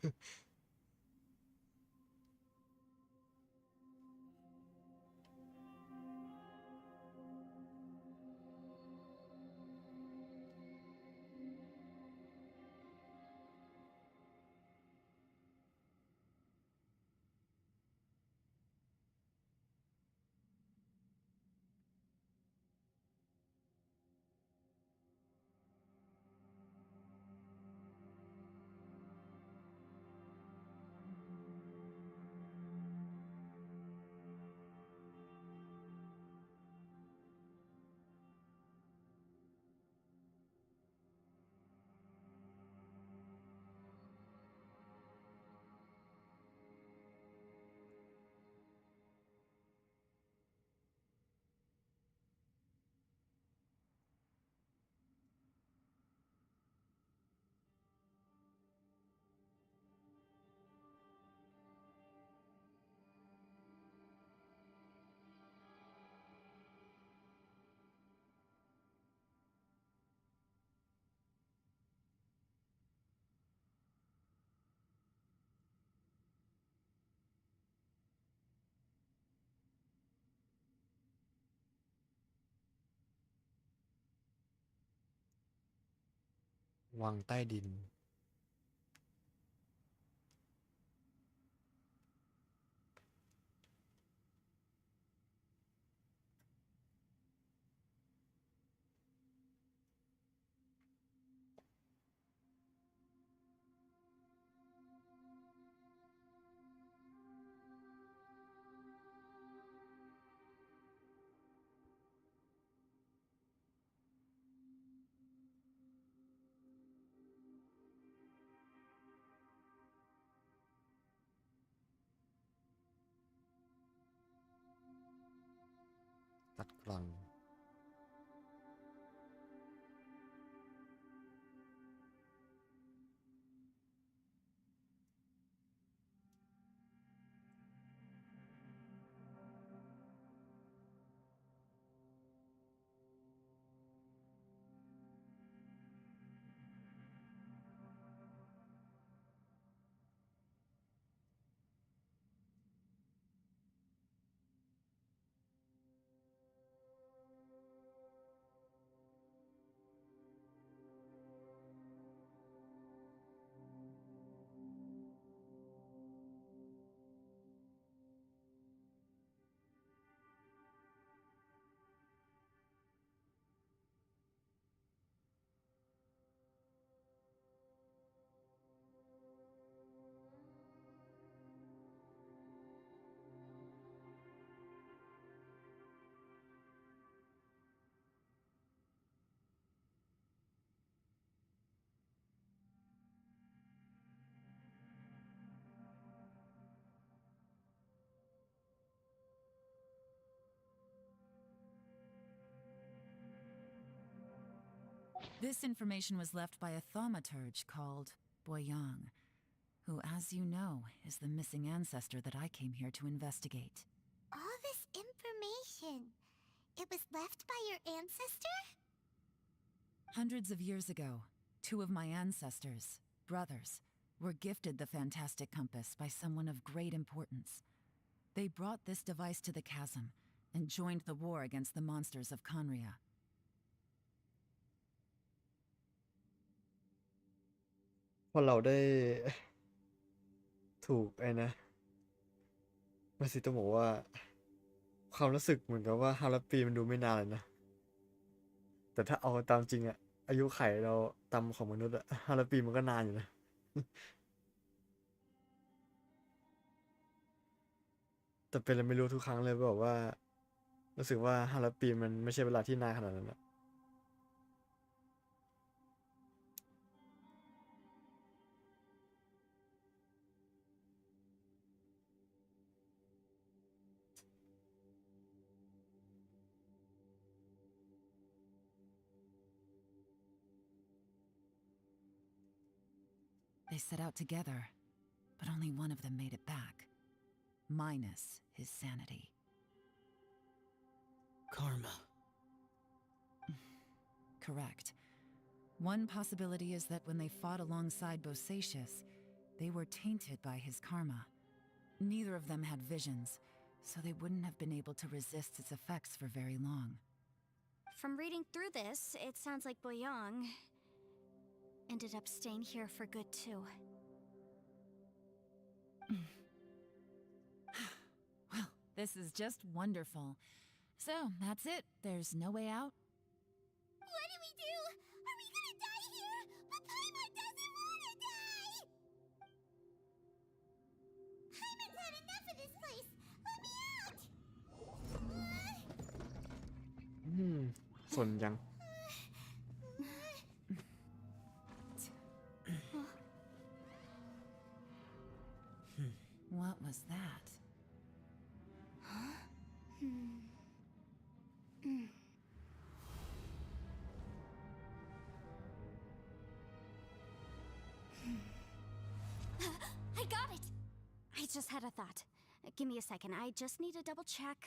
Speaker 1: วังใต้ดินตัดกลาง
Speaker 6: This information was left by a thaumaturge called Boyang, who, as you know, is the missing ancestor that I came here to investigate.
Speaker 3: All this information, it was left by your ancestor?
Speaker 6: Hundreds of years ago, two of my ancestors, brothers, were gifted the fantastic compass by someone of great importance. They brought this device to the chasm and joined the war against the monsters of Conria.
Speaker 1: พอเราได้ถูกมาสิต้องบอกว่าความรู้สึกเหมือนกับว่า500 ปีมันดูไม่นานเลยนะ แต่ถ้าเอาตามจริงอะอายุไขเราตามของมนุษย์อะ500 ปีมันก็นานอยู่นะ แต่เป็นอะไรไม่รู้ทุกครั้งเลยบอกว่ารู้สึกว่า500 ปีมันไม่ใช่เวลาที่นานขนาดนั้นอะ
Speaker 6: They set out together, but only one of them made it back, minus his sanity.
Speaker 7: Karma.
Speaker 6: Correct. One possibility is that when they fought alongside Bosacius, they were tainted by his karma. Neither of them had visions, so they wouldn't have been able to resist its effects for very long.
Speaker 2: From reading through this, it sounds like Boyang ended up staying here for good too.
Speaker 6: Well, this is just wonderful. So, that's it. There's no way out.
Speaker 3: What do we do? Are we gonna die here? But Paimon doesn't wanna die! Paimon's had enough of this place! Let me out!
Speaker 1: สนยัง
Speaker 6: What was that?
Speaker 2: I got it! I just had a thought. Give me a second. I just need to double check.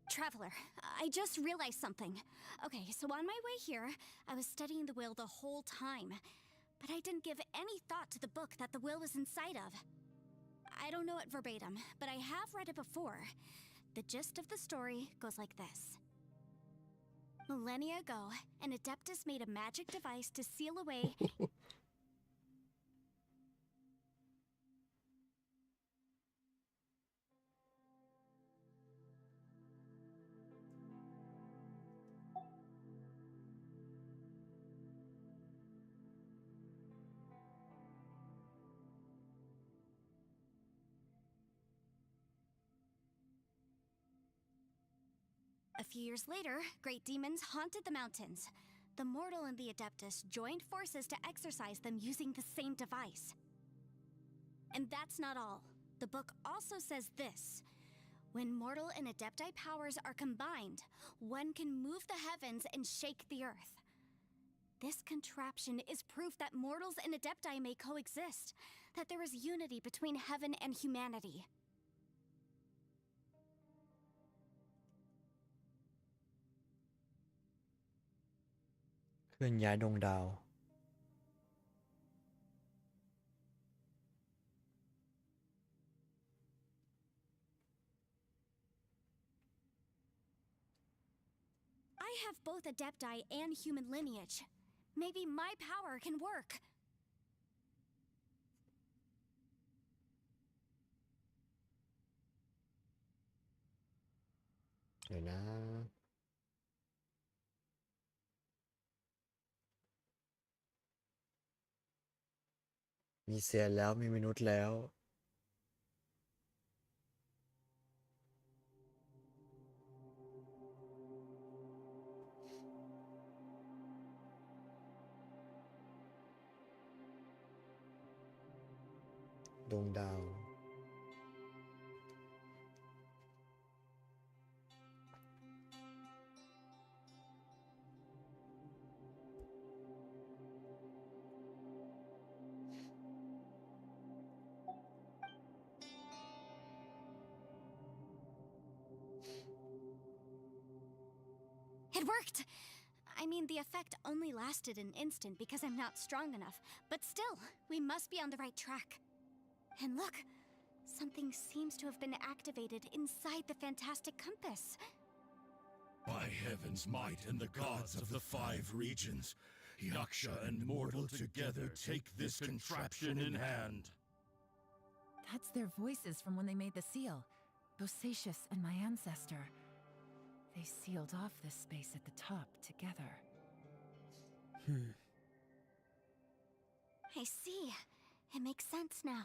Speaker 2: Traveler, I just realized something. Okay, so on my way here, I was studying the will the whole time, but I didn't give any thought to the book that the will was inside of. I don't know it verbatim, but I have read it before. The gist of the story goes like this. Millennia ago, an Adeptus made a magic device to seal away... A few years later, great demons haunted the mountains. The mortal and the Adeptus joined forces to exorcise them using the same device. And that's not all. The book also says this. When mortal and Adepti powers are combined, one can move the heavens and shake the earth. This contraption is proof that mortals and Adepti may coexist, that there is unity between heaven and humanity.
Speaker 1: เคลื่อนย้ายดวงดาว
Speaker 2: I have both Adepti and human lineage. Maybe my power can work.
Speaker 1: เดี๋ยวนะ มีเซียนแล้วมีมนุษย์แล้ว ดวงดาว
Speaker 2: It worked! I mean, the effect only lasted an instant because I'm not strong enough, but still, we must be on the right track. And look, something seems to have been activated inside the fantastic compass.
Speaker 12: By heaven's might and the gods of the 5 regions, Yaksha and mortal together take this contraption in hand.
Speaker 6: That's their voices from when they made the seal. Bosacius and my ancestor. They sealed off this space at the top together.
Speaker 2: I see. It makes sense now.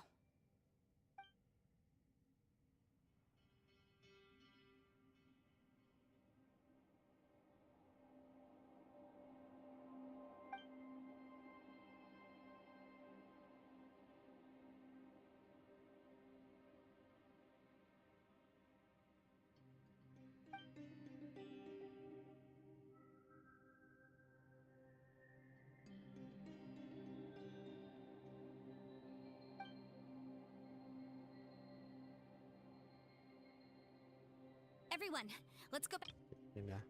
Speaker 2: Everyone, let's go back.
Speaker 1: เดี๋ยวนะ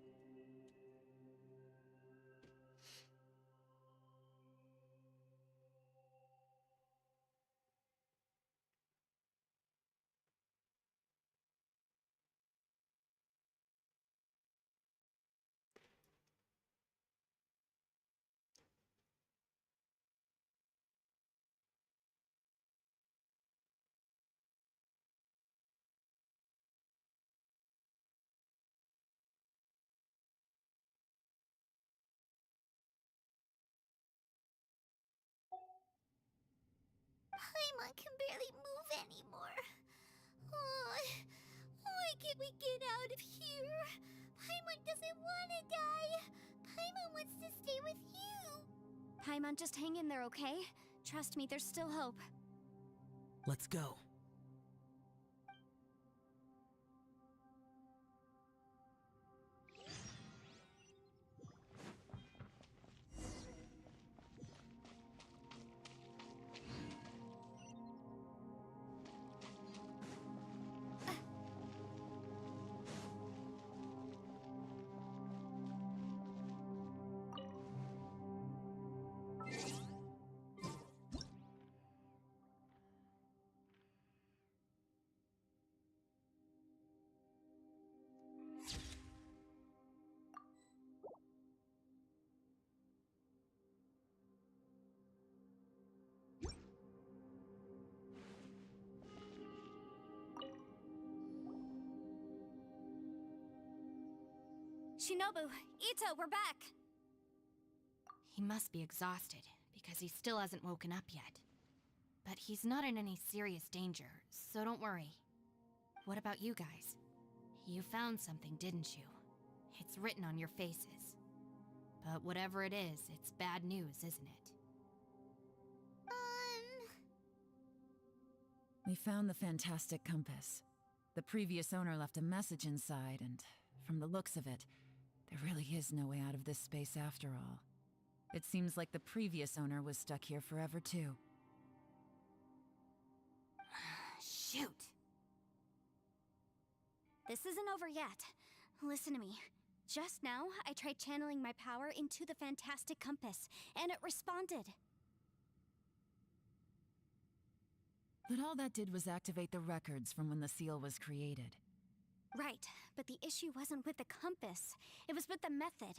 Speaker 3: Paimon can barely move anymore. Oh, why can't we get out of here? Paimon doesn't want to die. Paimon wants to stay with you.
Speaker 2: Paimon, just hang in there, okay? Trust me, there's still hope.
Speaker 7: Let's go.
Speaker 2: Shinobu, Ito, we're back.
Speaker 5: He must be exhausted, because he still hasn't woken up yet. But he's not in any serious danger, so don't worry. What about you guys? You found something, didn't you? It's written on your faces. But whatever it is, it's bad news, isn't it?
Speaker 6: We found the fantastic compass. The previous owner left a message inside, and from the looks of it, there really is no way out of this space after all. It seems like the previous owner was stuck here forever too.
Speaker 5: Shoot!
Speaker 2: This isn't over yet. Listen to me. Just now, I tried channeling my power into the fantastic compass, and it responded.
Speaker 6: But all that did was activate the records from when the seal was created.
Speaker 2: Right, but the issue wasn't with the compass. It was with the method.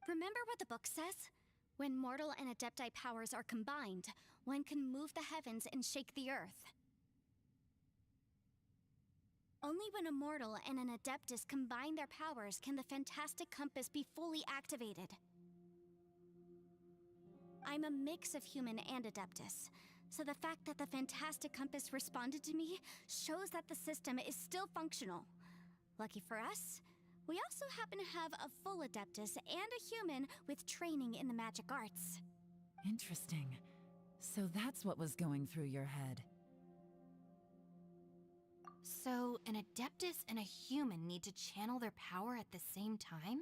Speaker 2: Remember what the book says? When mortal and adepti powers are combined, one can move the heavens and shake the earth. Only when a mortal and an adeptus combine their powers can the fantastic compass be fully activated. I'm a mix of human and adeptus, so the fact that the fantastic compass responded to me shows that the system is still functional. Lucky for us, we also happen to have a full adeptus and a human with training in the magic arts.
Speaker 6: Interesting. So that's what was going through your head.
Speaker 5: So, an adeptus and a human need to channel their power at the same time?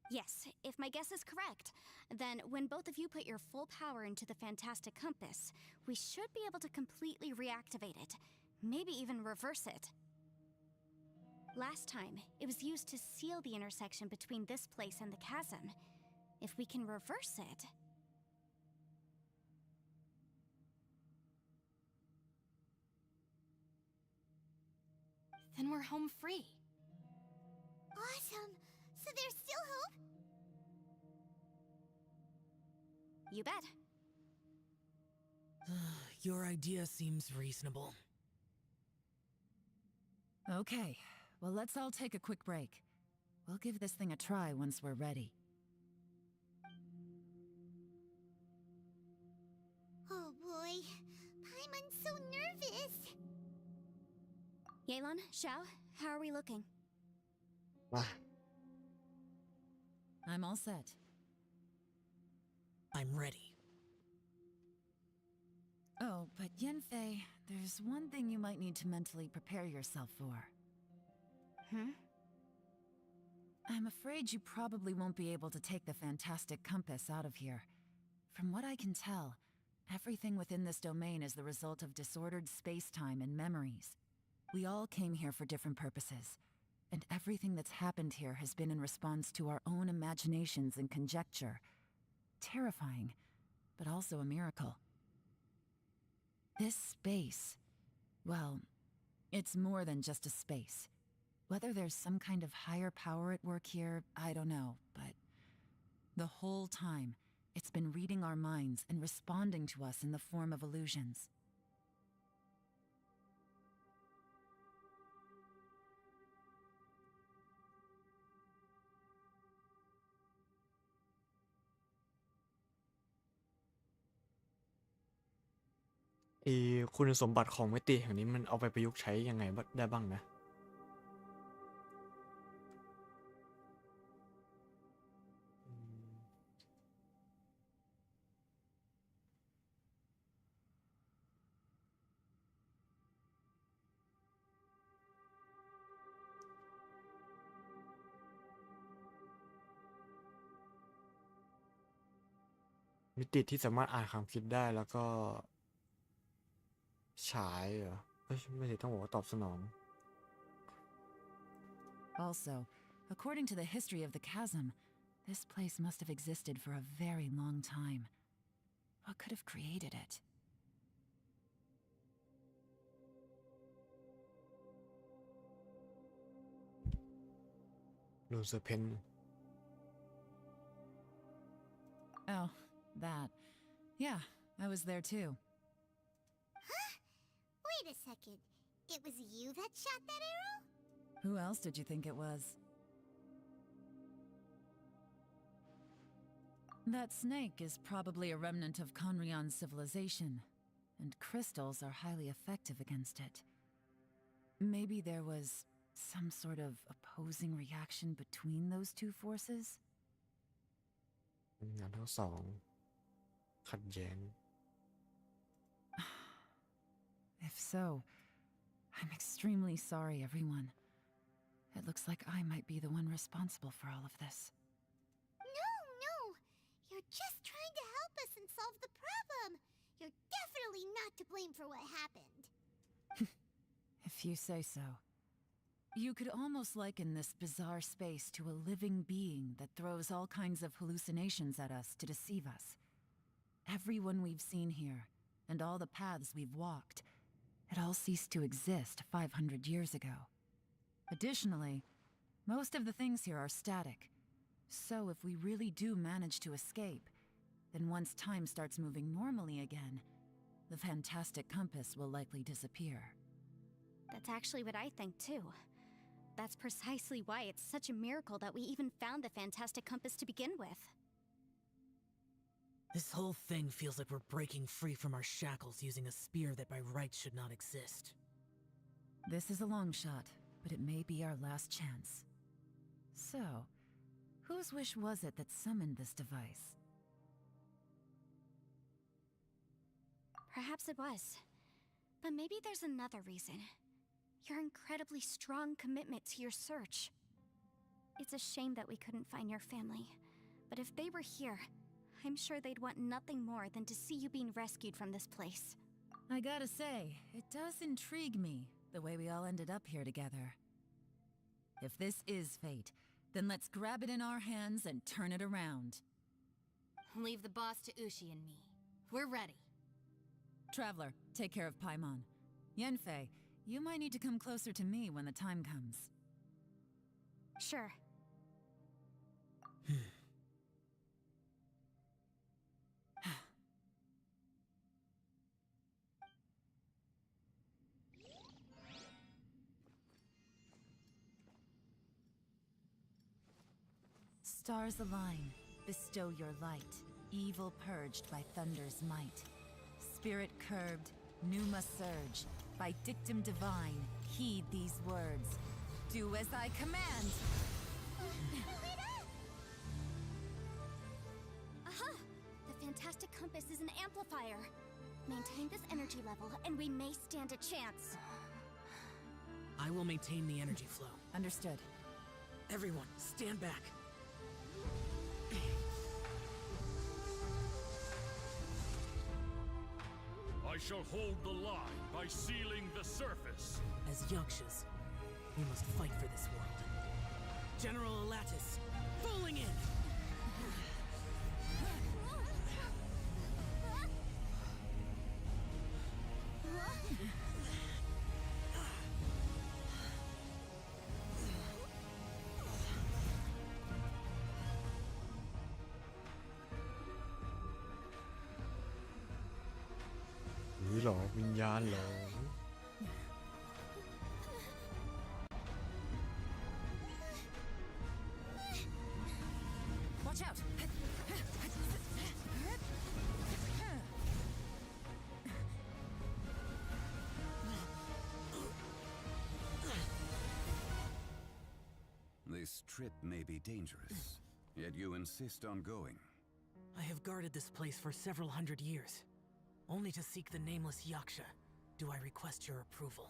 Speaker 2: Yes, if my guess is correct, then when both of you put your full power into the fantastic compass, we should be able to completely reactivate it, maybe even reverse it. Last time, it was used to seal the intersection between this place and the chasm. If we can reverse it...
Speaker 5: Then we're home free.
Speaker 3: Awesome! So there's still hope?
Speaker 2: You bet.
Speaker 7: Your idea seems reasonable.
Speaker 6: Okay, well let's all take a quick break. We'll give this thing a try once we're ready.
Speaker 3: Oh boy, Paimon's so nervous.
Speaker 2: Yelan, Xiao, how are we looking?
Speaker 1: มา
Speaker 6: I'm all set.
Speaker 7: I'm ready.
Speaker 6: Oh, but Yanfei, there's one thing you might need to mentally prepare yourself for. I'm afraid you probably won't be able to take the fantastic compass out of here. From what I can tell, everything within this domain is the result of disordered space-time and memories. We all came here for different purposes, and everything that's happened here has been in response to our own imaginations and conjecture. Terrifying, but also a miracle. This space, well, it's more than just a space. Whether there's some kind of higher power at work here, I don't know, but the whole time, it's been reading our minds and responding to us in the form of illusions. .
Speaker 1: คุณสมบัติของมิติแห่งนี้มันเอาไปประยุกต์ใช้ยังไงได้บ้างนะมิติที่สามารถอ่านความคิดได้แล้วก็ฉายเหรอไม่ใช่ต้องบอกว่าตอบสนอง
Speaker 6: Also, according to the history of the chasm, this place must have existed for a very long time. What could have created it?
Speaker 1: Loser pen.
Speaker 6: Oh, that. Yeah, I was there too.
Speaker 3: Wait a second. It was you that shot that arrow?
Speaker 6: Who else did you think it was? That snake is probably a remnant of Conrion's civilization, and crystals are highly effective against it. Maybe there was some sort of opposing reaction between those two forces?
Speaker 1: งานทั้งสองขัดแย้ง
Speaker 6: If so, I'm extremely sorry, everyone. It looks like I might be the one responsible for all of this.
Speaker 3: No. You're just trying to help us and solve the problem. You're definitely not to blame for what happened.
Speaker 6: If you say so. You could almost liken this bizarre space to a living being that throws all kinds of hallucinations at us to deceive us. Everyone we've seen here, and all the paths we've walked, it all ceased to exist 500 years ago. Additionally, most of the things here are static. So if we really do manage to escape, then once time starts moving normally again, the fantastic compass will likely disappear.
Speaker 2: That's actually what I think too. That's precisely why it's such a miracle that we even found the fantastic compass to begin with.
Speaker 7: This whole thing feels like we're breaking free from our shackles using a spear that by rights should not exist.
Speaker 6: This is a long shot, but it may be our last chance. So, whose wish was it that summoned this device?
Speaker 2: Perhaps it was. But maybe there's another reason. Your incredibly strong commitment to your search. It's a shame that we couldn't find your family. But if they were here, I'm sure they'd want nothing more than to see you being rescued from this place.
Speaker 6: I gotta say, it does intrigue me, the way we all ended up here together. If this is fate, then let's grab it in our hands and turn it around.
Speaker 5: Leave the boss to Ushi and me. We're ready.
Speaker 6: Traveler, take care of Paimon. Yanfei, you might need to come closer to me when the time comes.
Speaker 2: Sure.
Speaker 6: Stars align, bestow your light, evil purged by thunder's might. Spirit curbed, pneuma surge, by dictum divine, heed these words. Do as I command!
Speaker 2: Aha! The fantastic compass is an amplifier. Maintain this energy level, and we may stand a chance.
Speaker 7: I will maintain the energy flow.
Speaker 6: Understood.
Speaker 7: Everyone, stand back.
Speaker 12: I shall hold the line by sealing the surface.
Speaker 7: As Yakshas, we must fight for this world. General Elatus, falling in!
Speaker 1: Ni hả? Viễn nhãn hả?
Speaker 6: Watch out!
Speaker 13: This trip may be dangerous, yet you insist on going.
Speaker 7: I have guarded this place for several hundred years, only to seek the nameless Yaksha. Do I request your approval?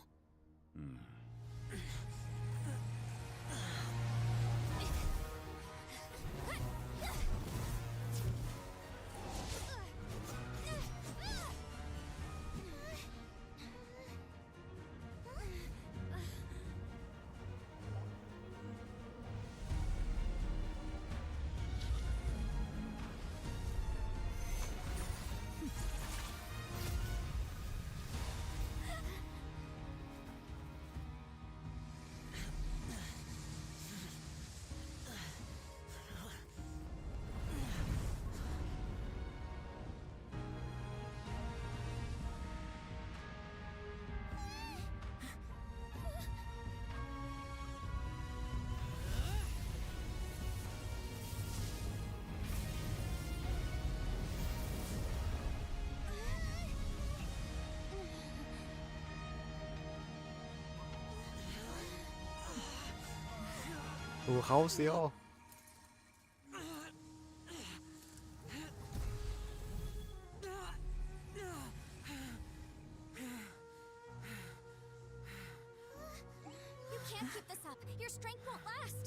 Speaker 1: ดูเขาเสียว
Speaker 2: You can't keep this up. Your strength won't last.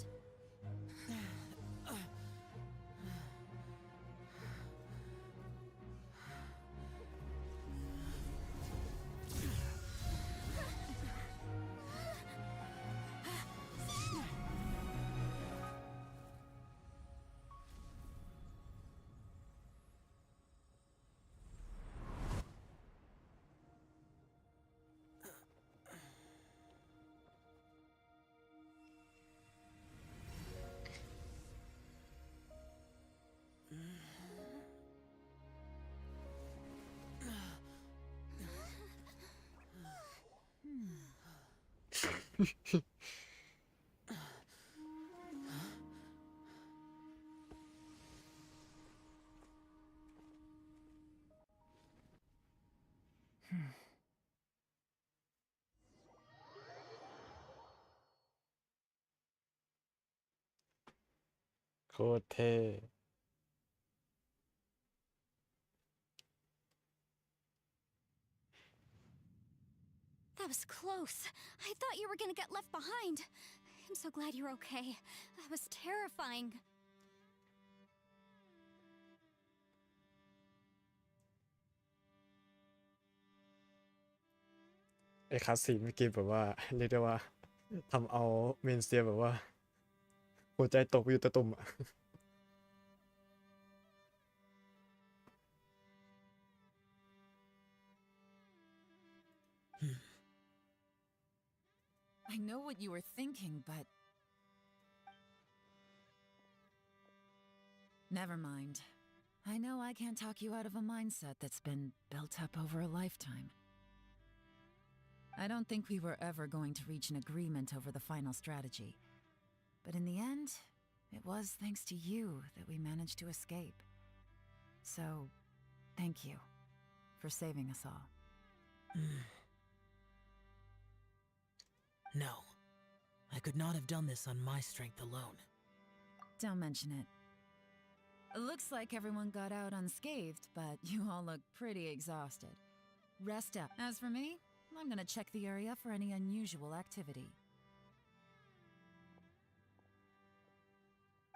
Speaker 2: โคตรเท่ That was close. I thought you were gonna get left behind. I'm so glad you're okay. That was terrifying.
Speaker 1: ไอ้คัสซีนเมื่อกี้แบบว่าเรียกได้ว่าทำเอาเมนเซียแบบว่าหัวใจตกไปอยู่ตะตุ่มอะ
Speaker 6: I know what you were thinking, but... Never mind. I know I can't talk you out of a mindset that's been built up over a lifetime. I don't think we were ever going to reach an agreement over the final strategy. But in the end, it was thanks to you that we managed to escape. So, thank you for saving us all.
Speaker 7: No. I could not have done this on my strength alone.
Speaker 6: Don't mention it. It looks like everyone got out unscathed, but you all look pretty exhausted. Rest up. As for me, I'm gonna check the area for any unusual activity.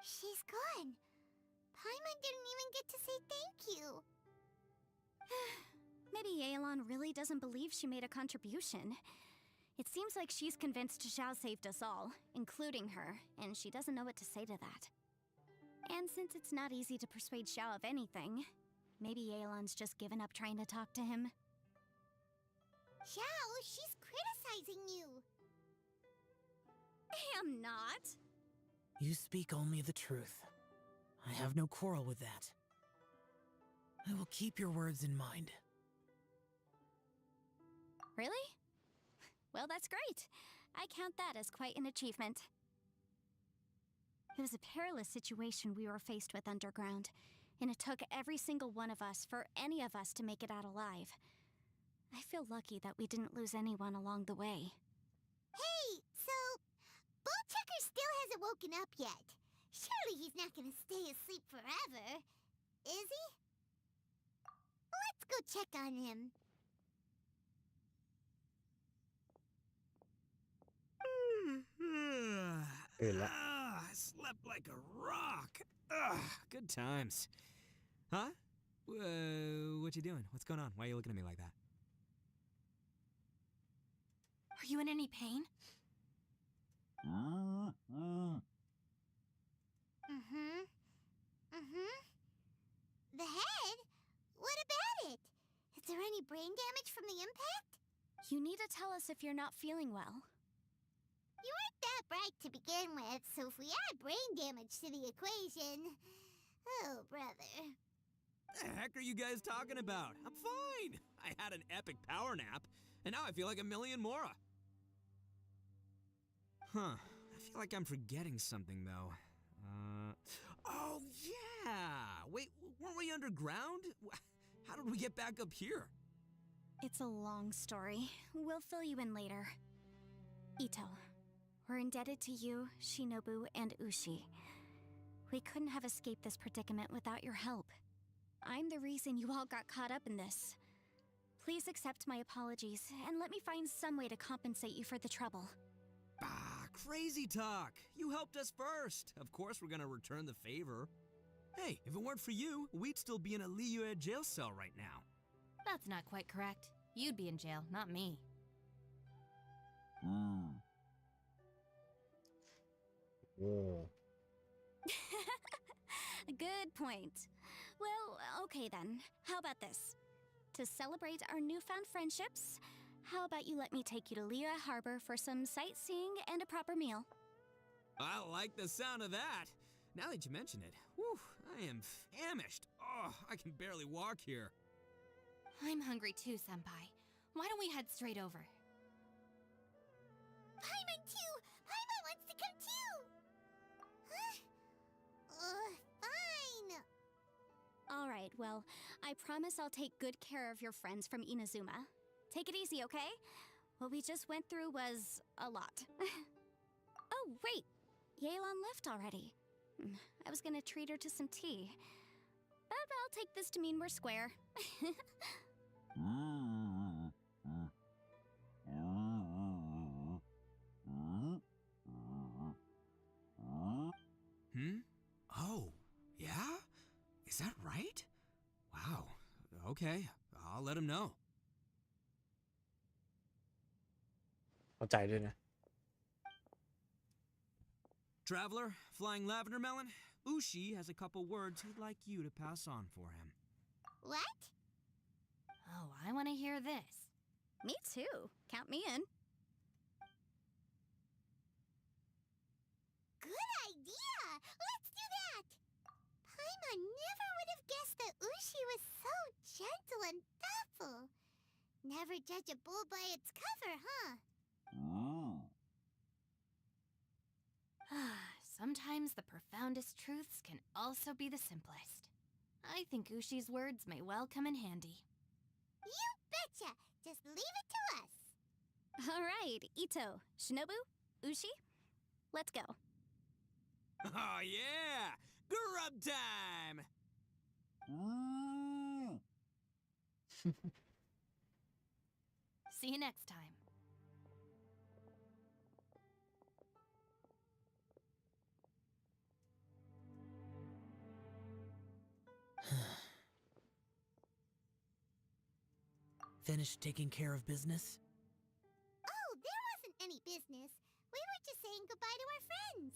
Speaker 3: She's gone. Paimon didn't even get to say thank you.
Speaker 2: Maybe Yelan really doesn't believe she made a contribution. It seems like she's convinced Xiao saved us all, including her, and she doesn't know what to say to that. And since it's not easy to persuade Xiao of anything, maybe Yelan's just given up trying to talk to him.
Speaker 3: Xiao, she's criticizing you.
Speaker 2: I am not.
Speaker 7: You speak only the truth. I have no quarrel with that. I will keep your words in mind.
Speaker 2: Really? Well, that's great. I count that as quite an achievement. It was a perilous situation we were faced with underground, and it took every single one of us for any of us to make it out alive. I feel lucky that we didn't lose anyone along the way.
Speaker 3: Hey, so Bullchucker still hasn't woken up yet. Surely he's not gonna stay asleep forever, is he? Let's go check on him.
Speaker 4: I slept like a rock. Good times. Huh? What you doing? What's going on? Why are you looking at me like that?
Speaker 5: Are you in any pain?
Speaker 3: The head? What about it? Is there any brain damage from the impact?
Speaker 2: You need to tell us if you're not feeling well.
Speaker 3: You weren't that bright to begin with, so if we add brain damage to the equation... Oh, brother.
Speaker 4: The heck are you guys talking about? I'm fine. I had an epic power nap, and now I feel like a million more. Huh. I feel like I'm forgetting something, though. Oh, yeah! Wait, weren't we underground? How did we get back up here?
Speaker 2: It's a long story. We'll fill you in later. Ito, We're indebted to you, Shinobu, and Ushi. We couldn't have escaped this predicament without your help. I'm the reason you all got caught up in this. Please accept my apologies, and let me find some way to compensate you for the trouble.
Speaker 4: Bah, crazy talk. You helped us first. Of course we're gonna return the favor. Hey, if it weren't for you, we'd still be in a Liyue jail cell right now.
Speaker 5: That's not quite correct. You'd be in jail, not me.
Speaker 1: Whoa.
Speaker 2: Good point. Well, okay then. How about this? To celebrate our newfound friendships, how about you let me take you to Liyue Harbor for some sightseeing and a proper meal?
Speaker 4: I like the sound of that. Now that you mention it, whew, I am famished. Oh, I can barely walk here.
Speaker 5: I'm hungry too, Senpai. Why don't we head straight over?
Speaker 3: Paimon too! Paimon wants to come too! Huh? Fine!
Speaker 2: Alright, well, I promise I'll take good care of your friends from Inazuma. Take it easy, okay? What we just went through was a lot. Oh, wait! Yelan left already. I was gonna treat her to some tea. But I'll take this to mean we're square.
Speaker 4: Oh, yeah? Is that right? Wow. Okay, I'll let him know.
Speaker 1: เข้าใจด้วยนะ
Speaker 4: Traveler, Flying Lavender Melon, Ushi has a couple words he'd like you to pass on for him.
Speaker 3: What?
Speaker 5: Oh, I want to hear this.
Speaker 2: Me too. Count me in.
Speaker 3: Good idea! Let's do that! Paimon never would have guessed that Ushi was so gentle and thoughtful. Never judge a bull by its cover, huh?
Speaker 5: Sometimes the profoundest truths can also be the simplest. I think Ushi's words may well come in handy.
Speaker 3: You betcha! Just leave it to us!
Speaker 2: Alright, Ito, Shinobu, Ushi, let's go.
Speaker 4: Oh, yeah! Grub time!
Speaker 5: See you next time.
Speaker 7: Finished taking care of business?
Speaker 3: Oh, there wasn't any business. We were just saying goodbye to our friends.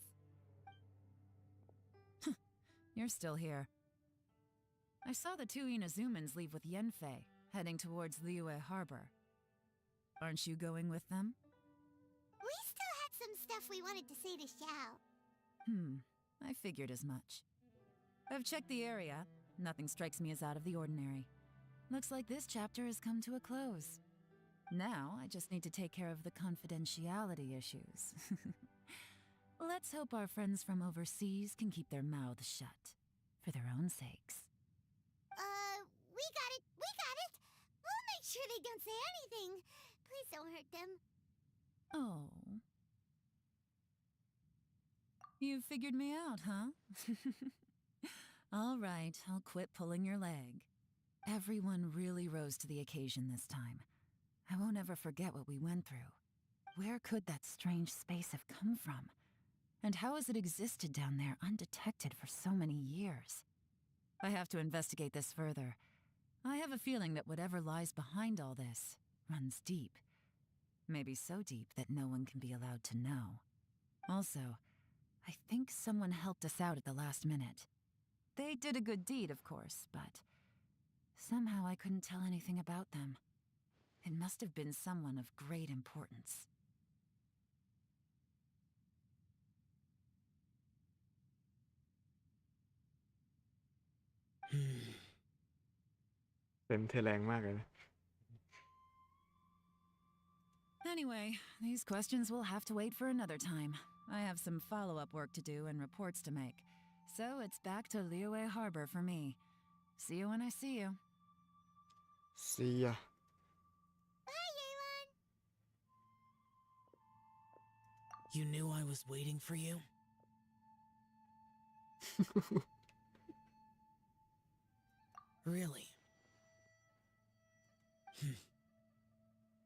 Speaker 6: You're still here. I saw the two Inazumans leave with Yenfei, heading towards Liyue Harbor. Aren't you going with them?
Speaker 3: We still had some stuff we wanted to say to Xiao.
Speaker 6: I figured as much. I've checked the area. Nothing strikes me as out of the ordinary. Looks like this chapter has come to a close. Now, I just need to take care of the confidentiality issues. Let's hope our friends from overseas can keep their mouths shut, for their own sakes.
Speaker 3: We got it! We got it! We'll make sure they don't say anything. Please don't hurt them.
Speaker 6: Oh. You figured me out, huh? All right, I'll quit pulling your leg. Everyone really rose to the occasion this time. I won't ever forget what we went through. Where could that strange space have come from? And how has it existed down there undetected for so many years? I have to investigate this further. I have a feeling that whatever lies behind all this runs deep. Maybe so deep that no one can be allowed to know. Also, I think someone helped us out at the last minute. They did a good deed, of course, but somehow I couldn't tell anything about them. It must have been someone of great importance.
Speaker 1: เป็นเธอแรงมากเลยนะ
Speaker 6: Anyway, these questions will have to wait for another time. I have some follow-up work to do and reports to make. So it's back to Liyue Harbor for me. See you when I see you.
Speaker 1: See ya.
Speaker 3: Bye, Yelan!
Speaker 7: You knew I was waiting for you? Really?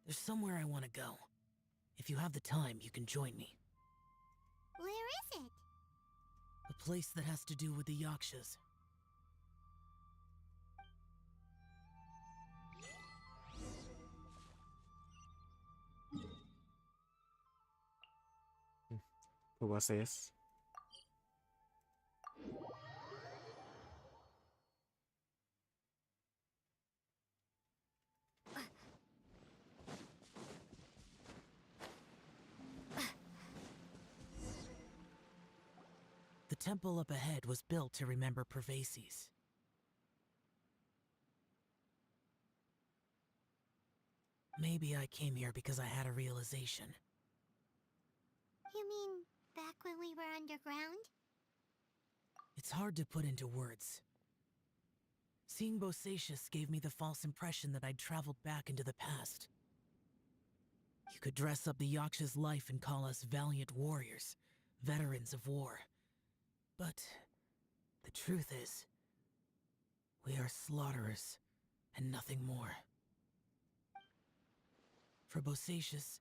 Speaker 7: There's somewhere I want to go. If you have the time, you can join me.
Speaker 3: Where is it?
Speaker 7: A place that has to do with the Yakshas.
Speaker 1: Process.
Speaker 7: The temple up ahead was built to remember Pervases. Maybe I came here because I had a realization.
Speaker 3: You mean back when we were underground?
Speaker 7: It's hard to put into words. Seeing Bosacius gave me the false impression that I'd traveled back into the past. You could dress up the Yaksha's life and call us valiant warriors, veterans of war. But the truth is, we are slaughterers and nothing more. For Bosacius,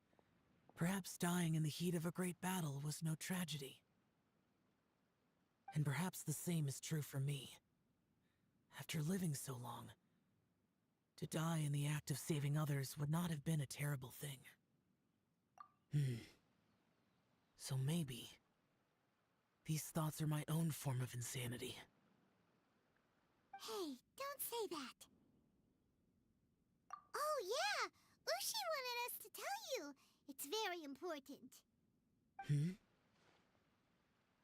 Speaker 7: perhaps dying in the heat of a great battle was no tragedy. And perhaps the same is true for me. After living so long, to die in the act of saving others would not have been a terrible thing. So maybe these thoughts are my own form of insanity.
Speaker 3: Hey, don't say that. Oh yeah, Ushi wanted us to tell you. It's very important.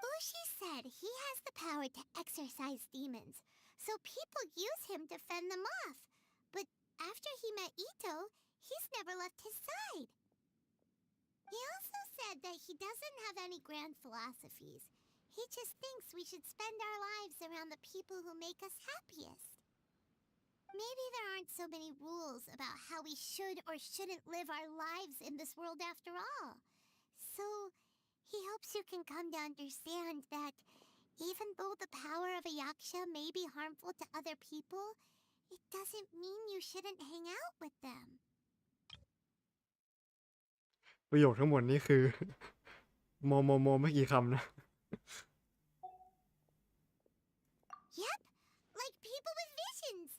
Speaker 3: Ushi said he has the power to exorcise demons, so people use him to fend them off. But after he met Ito, he's never left his side. He also said that he doesn't have any grand philosophies. He just thinks we should spend our lives around the people who make us happiest. Maybe there aren't so many rules about how we should or shouldn't live our lives in this world after all. So, he hopes you can come to understand that even though the power of a yaksha may be harmful to other people, it doesn't mean you shouldn't hang out with them.
Speaker 1: ประโยคทั้งหมดนี้คือ ไม่กี่คำนะ
Speaker 3: Yep, like people with visions.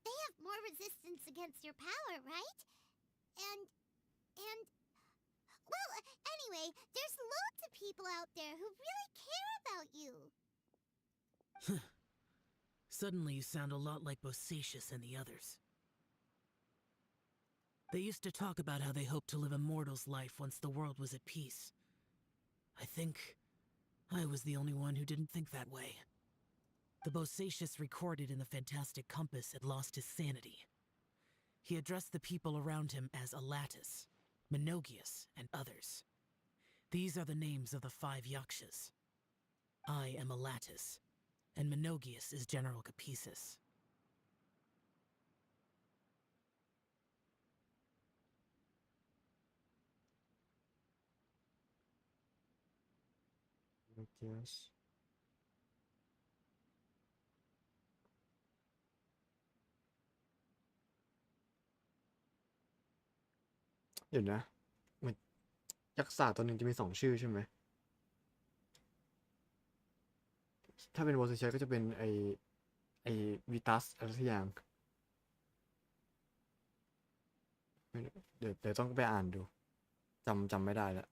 Speaker 3: They have more resistance against your power, right? And, well, anyway, there's loads of people out there who really care about you.
Speaker 7: Suddenly you sound a lot like Bosacius and the others. They used to talk about how they hoped to live a mortal's life once the world was at peace. I think I was the only one who didn't think that way. The Bosacius recorded in the Fantastic Compass had lost his sanity. He addressed the people around him as Alatus, Menogius, and others. These are the names of the 5 Yakshas. I am Alatus, and Menogius is General Capesus.
Speaker 1: Yes. เดี๋ยวนะมันยักษ์ศาสตร์ตัวหนึ่งจะมี2ชื่อใช่ไหมถ้าเป็นวอลซิเชก็จะเป็นไอวิตัสอะไรสักอย่างเดี๋ยวต้องไปอ่านดูจำไม่ได้แล้ว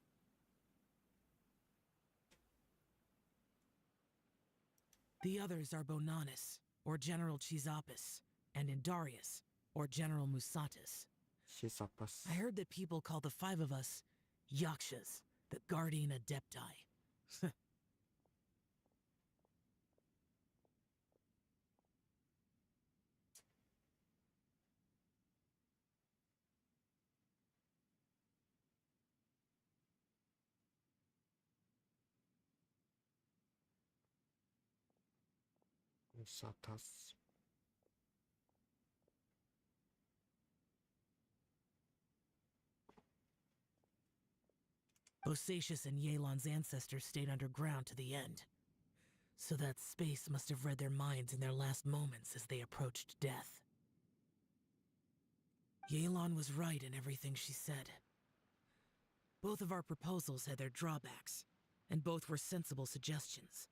Speaker 7: The others are Bonanis, or General Chisapis, and Indarius, or General Musatus. I heard that people call the 5 of us Yakshas, the Guardian Adepti.
Speaker 1: Musatas เ
Speaker 7: Bosacius and Yelan's ancestors stayed underground to the end. So that space must have read their minds in their last moments as they approached death. Yelan was right in everything she said. Both of our proposals had their drawbacks, and both were sensible suggestions.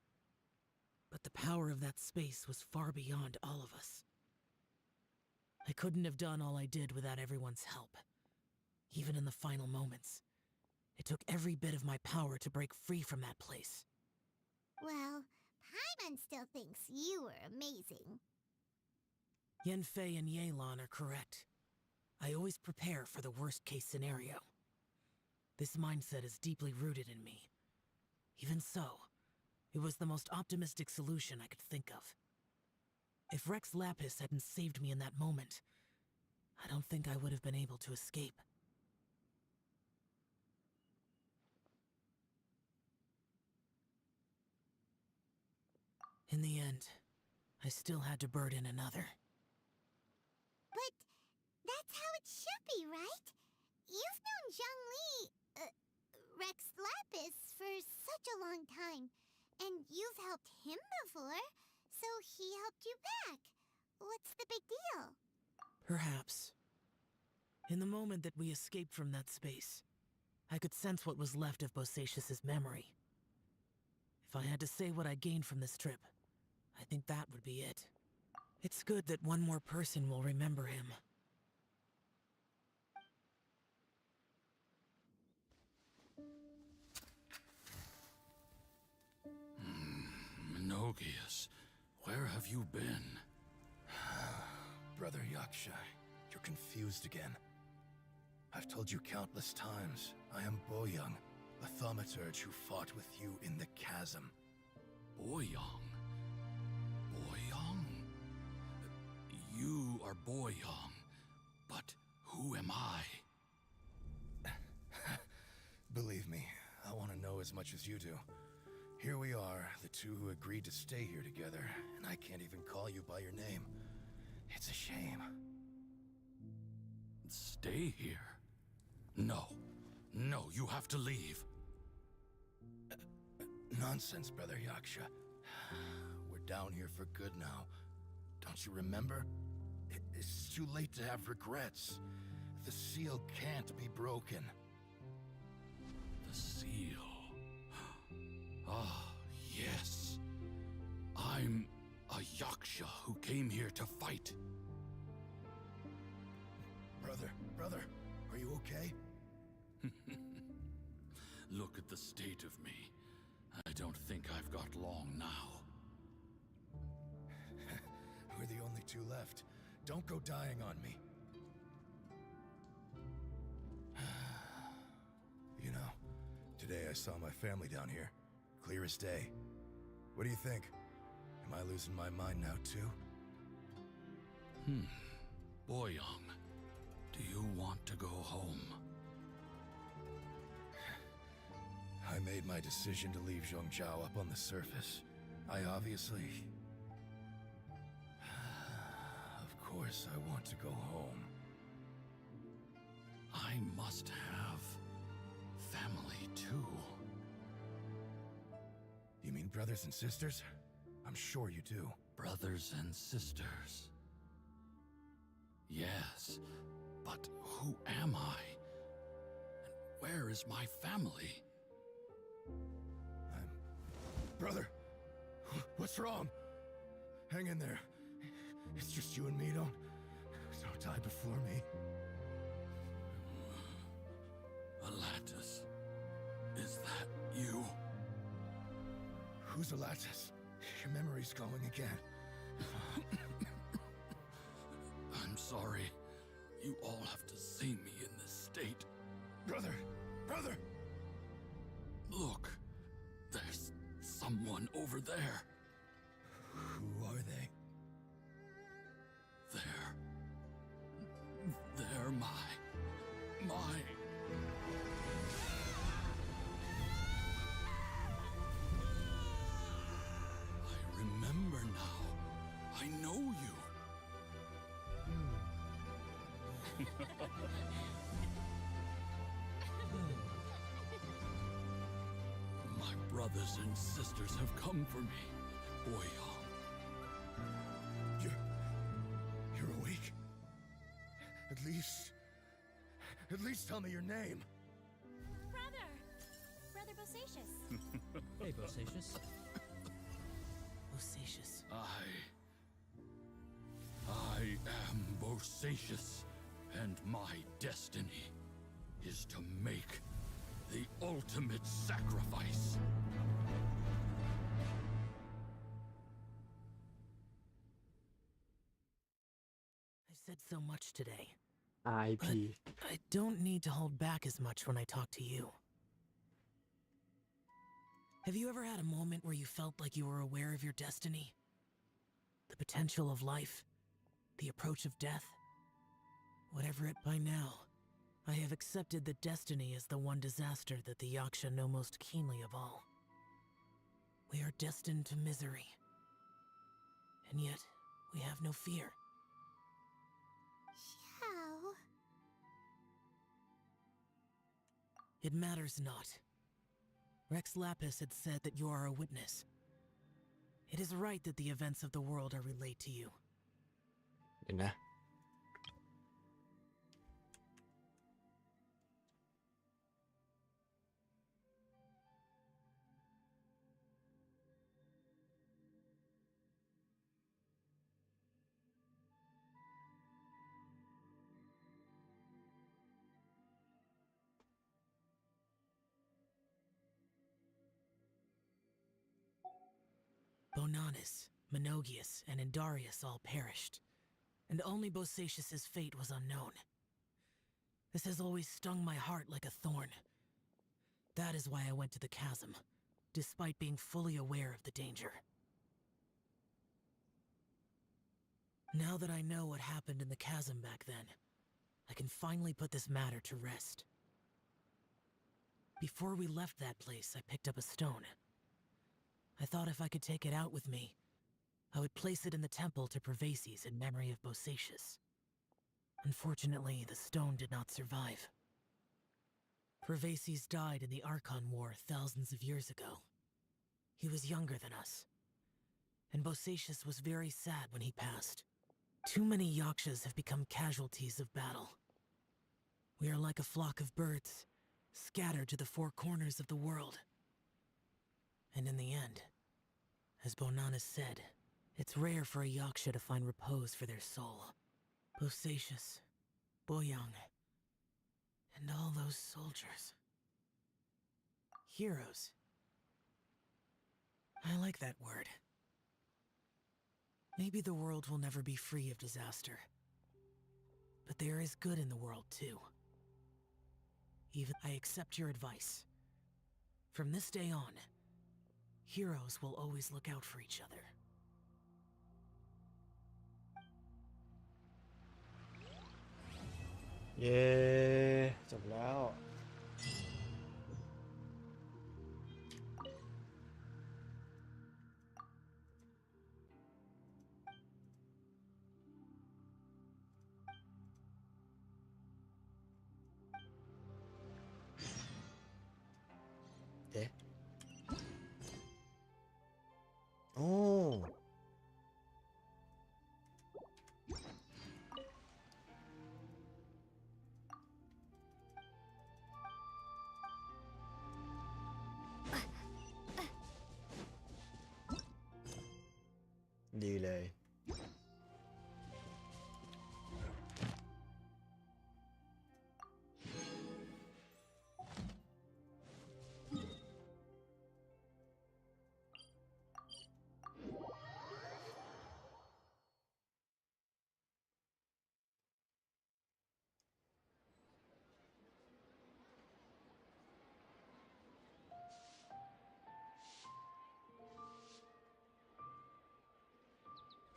Speaker 7: But the power of that space was far beyond all of us. I couldn't have done all I did without everyone's help. Even in the final moments, it took every bit of my power to break free from that place.
Speaker 3: Well, Paimon still thinks you were amazing.
Speaker 7: Yanfei and Yelan are correct. I always prepare for the worst-case scenario. This mindset is deeply rooted in me. Even so, it was the most optimistic solution I could think of. If Rex Lapis hadn't saved me in that moment, I don't think I would have been able to escape. In the end, I still had to burden another.
Speaker 3: But that's how it should be, right? You've known Zhongli, Rex Lapis, for such a long time. And you've helped him before, so he helped you back. What's the big deal?
Speaker 7: Perhaps. In the moment that we escaped from that space, I could sense what was left of Bosacius's memory. If I had to say what I gained from this trip, I think that would be it. It's good that one more person will remember him.
Speaker 12: Menogias, where have you been?
Speaker 14: Brother Yaksha, you're confused again. I've told you countless times, I am Boyoung, the thaumaturge who fought with you in the chasm.
Speaker 12: Boyoung? Boyoung? You are Boyoung, but who am I?
Speaker 14: Believe me, I want to know as much as you do. Here we are, the two who agreed to stay here together, and I can't even call you by your name. It's a shame.
Speaker 12: Stay here? No. No, you have to leave.
Speaker 14: Nonsense, Brother Yaksha. We're down here for good now. Don't you remember? It's too late to have regrets. The seal can't be broken.
Speaker 12: The seal. Ah, yes. I'm a Yaksha who came here to fight.
Speaker 14: Brother, are you okay?
Speaker 12: Look at the state of me. I don't think I've got long now.
Speaker 14: We're the only two left. Don't go dying on me. You know, today I saw my family down here. Clear as day. What do you think? Am I losing my mind now too?
Speaker 12: Boyoung, do you want to go home?
Speaker 14: I made my decision to leave Zhongzhou up on the surface. I obviously... Of course I want to go home.
Speaker 12: I must have family too.
Speaker 14: You mean brothers and sisters? I'm sure you do.
Speaker 12: Brothers and sisters. Yes, but who am I? And where is my family?
Speaker 14: Brother, what's wrong? Hang in there. It's just you and me, don't die before me.
Speaker 12: Alatus, is that you?
Speaker 14: Who's Alatus? Your memory's going again.
Speaker 12: I'm sorry. You all have to see me in this state.
Speaker 14: Brother!
Speaker 12: Look, there's someone over there.
Speaker 14: Who are they?
Speaker 12: They're my... I remember now. I know you. brothers and sisters have come for me, Boyong.
Speaker 14: You're awake? At least tell me your name.
Speaker 10: Brother Bosacius.
Speaker 11: Hey, Bosacius.
Speaker 7: Bosacius.
Speaker 12: I am Bosacius, and my destiny is to make the ultimate sacrifice.
Speaker 7: I've said so much today.
Speaker 1: RIP
Speaker 7: But I don't need to hold back as much when I talk to you. Have you ever had a moment where you felt like you were aware of your destiny? The potential of life? The approach of death? Whatever it by now, I have accepted that destiny is the one disaster that the Yaksha know most keenly of all. We are destined to misery. And yet, we have no fear.
Speaker 3: How?
Speaker 7: It matters not. Rex Lapis had said that you are a witness. It is right that the events of the world are relayed to you.
Speaker 1: เห็นนะ
Speaker 7: Bonanis, Menogius, and Indarius all perished, and only Bosacius's fate was unknown. This has always stung my heart like a thorn. That is why I went to the chasm, despite being fully aware of the danger. Now that I know what happened in the chasm back then, I can finally put this matter to rest. Before we left that place, I picked up a stone. I thought if I could take it out with me, I would place it in the temple to Pervases in memory of Bosacius. Unfortunately, the stone did not survive. Pervases died in the Archon War thousands of years ago. He was younger than us, and Bosacius was very sad when he passed. Too many Yakshas have become casualties of battle. We are like a flock of birds, scattered to the four corners of the world. And in the end, as Bonanis said, it's rare for a Yaksha to find repose for their soul. Bosacius, Boyong, and all those soldiers. Heroes. I like that word. Maybe the world will never be free of disaster. But there is good in the world, too. Even I accept your advice. From this day on, heroes will always look out for each other.
Speaker 1: เย้จบแล้ว เอ๊ะโอ้ ดีเลย
Speaker 7: I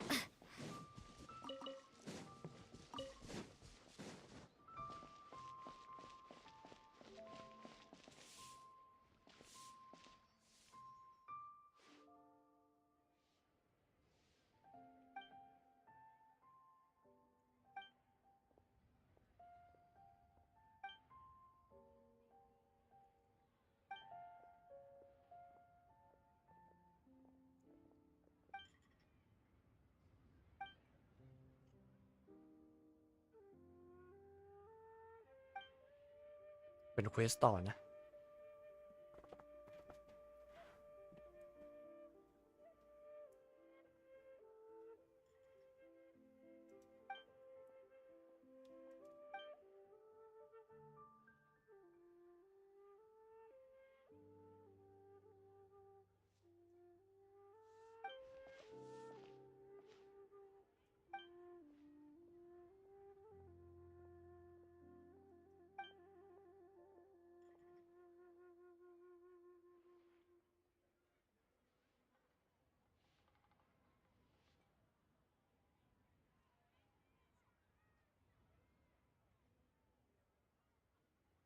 Speaker 1: เป็นเควสต่อนะ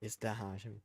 Speaker 1: is the หาใช่ไหม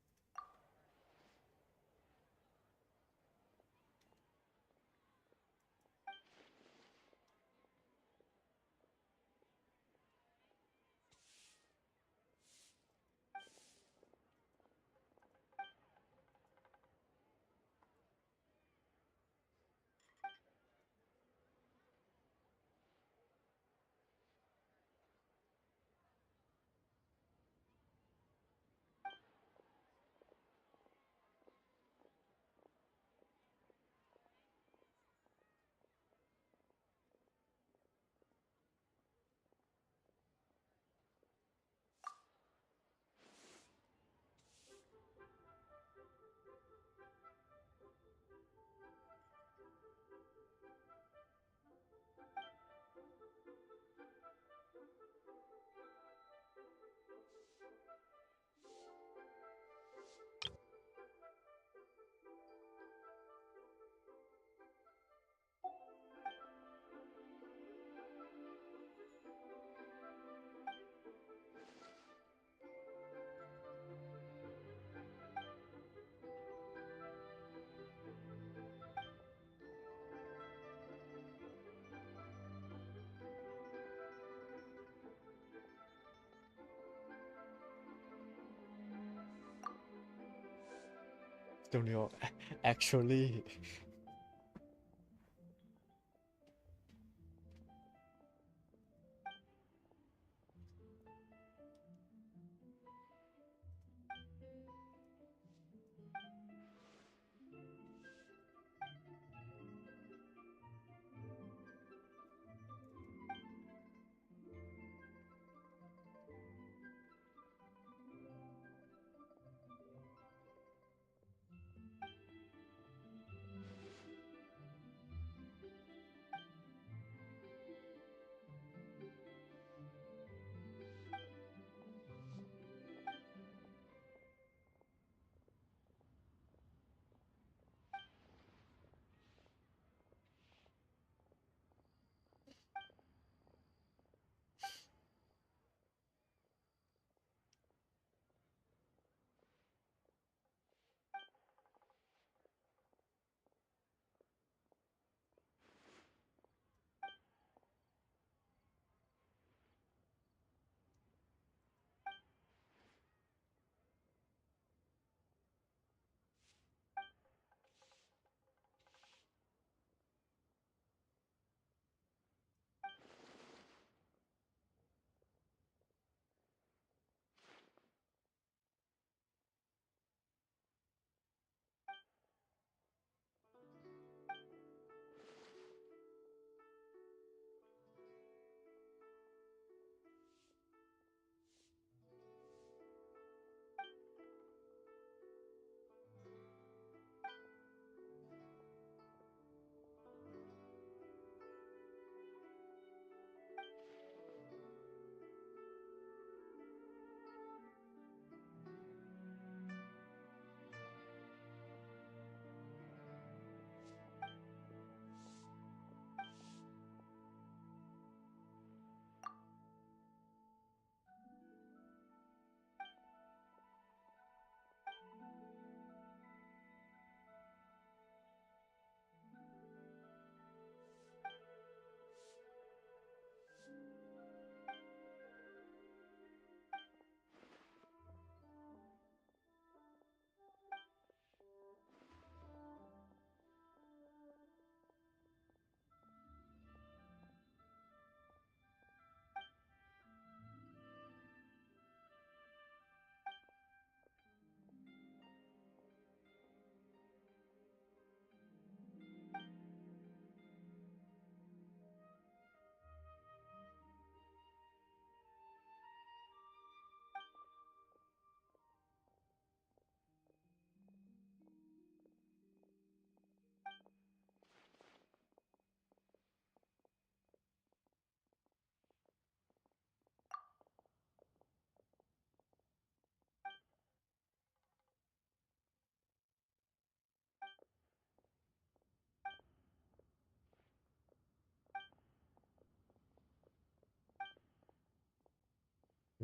Speaker 1: ตรงนี้ว่า actually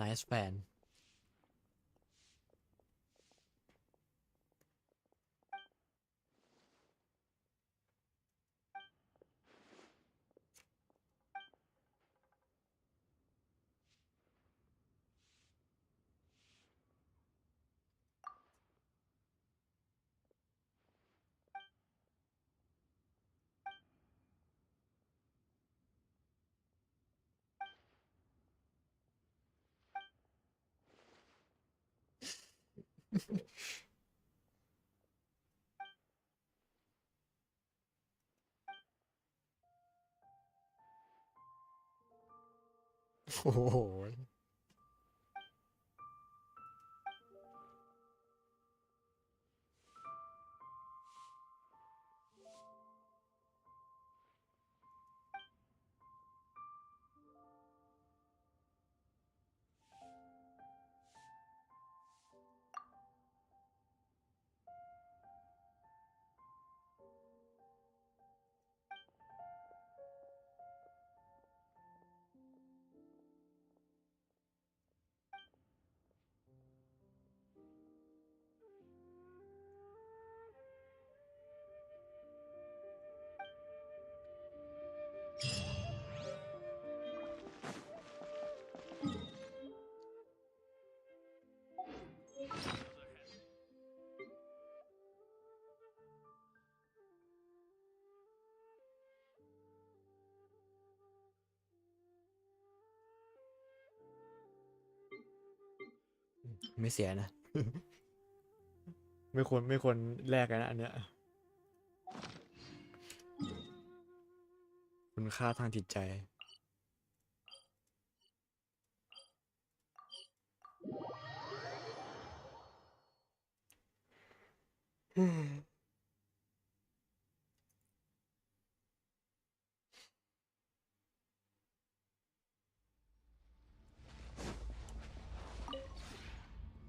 Speaker 1: nice fan โอ้โห ไม่เสียนะ ไม่ควรแลกกันนะอันเนี้ยคุณค่าทางจิตใจ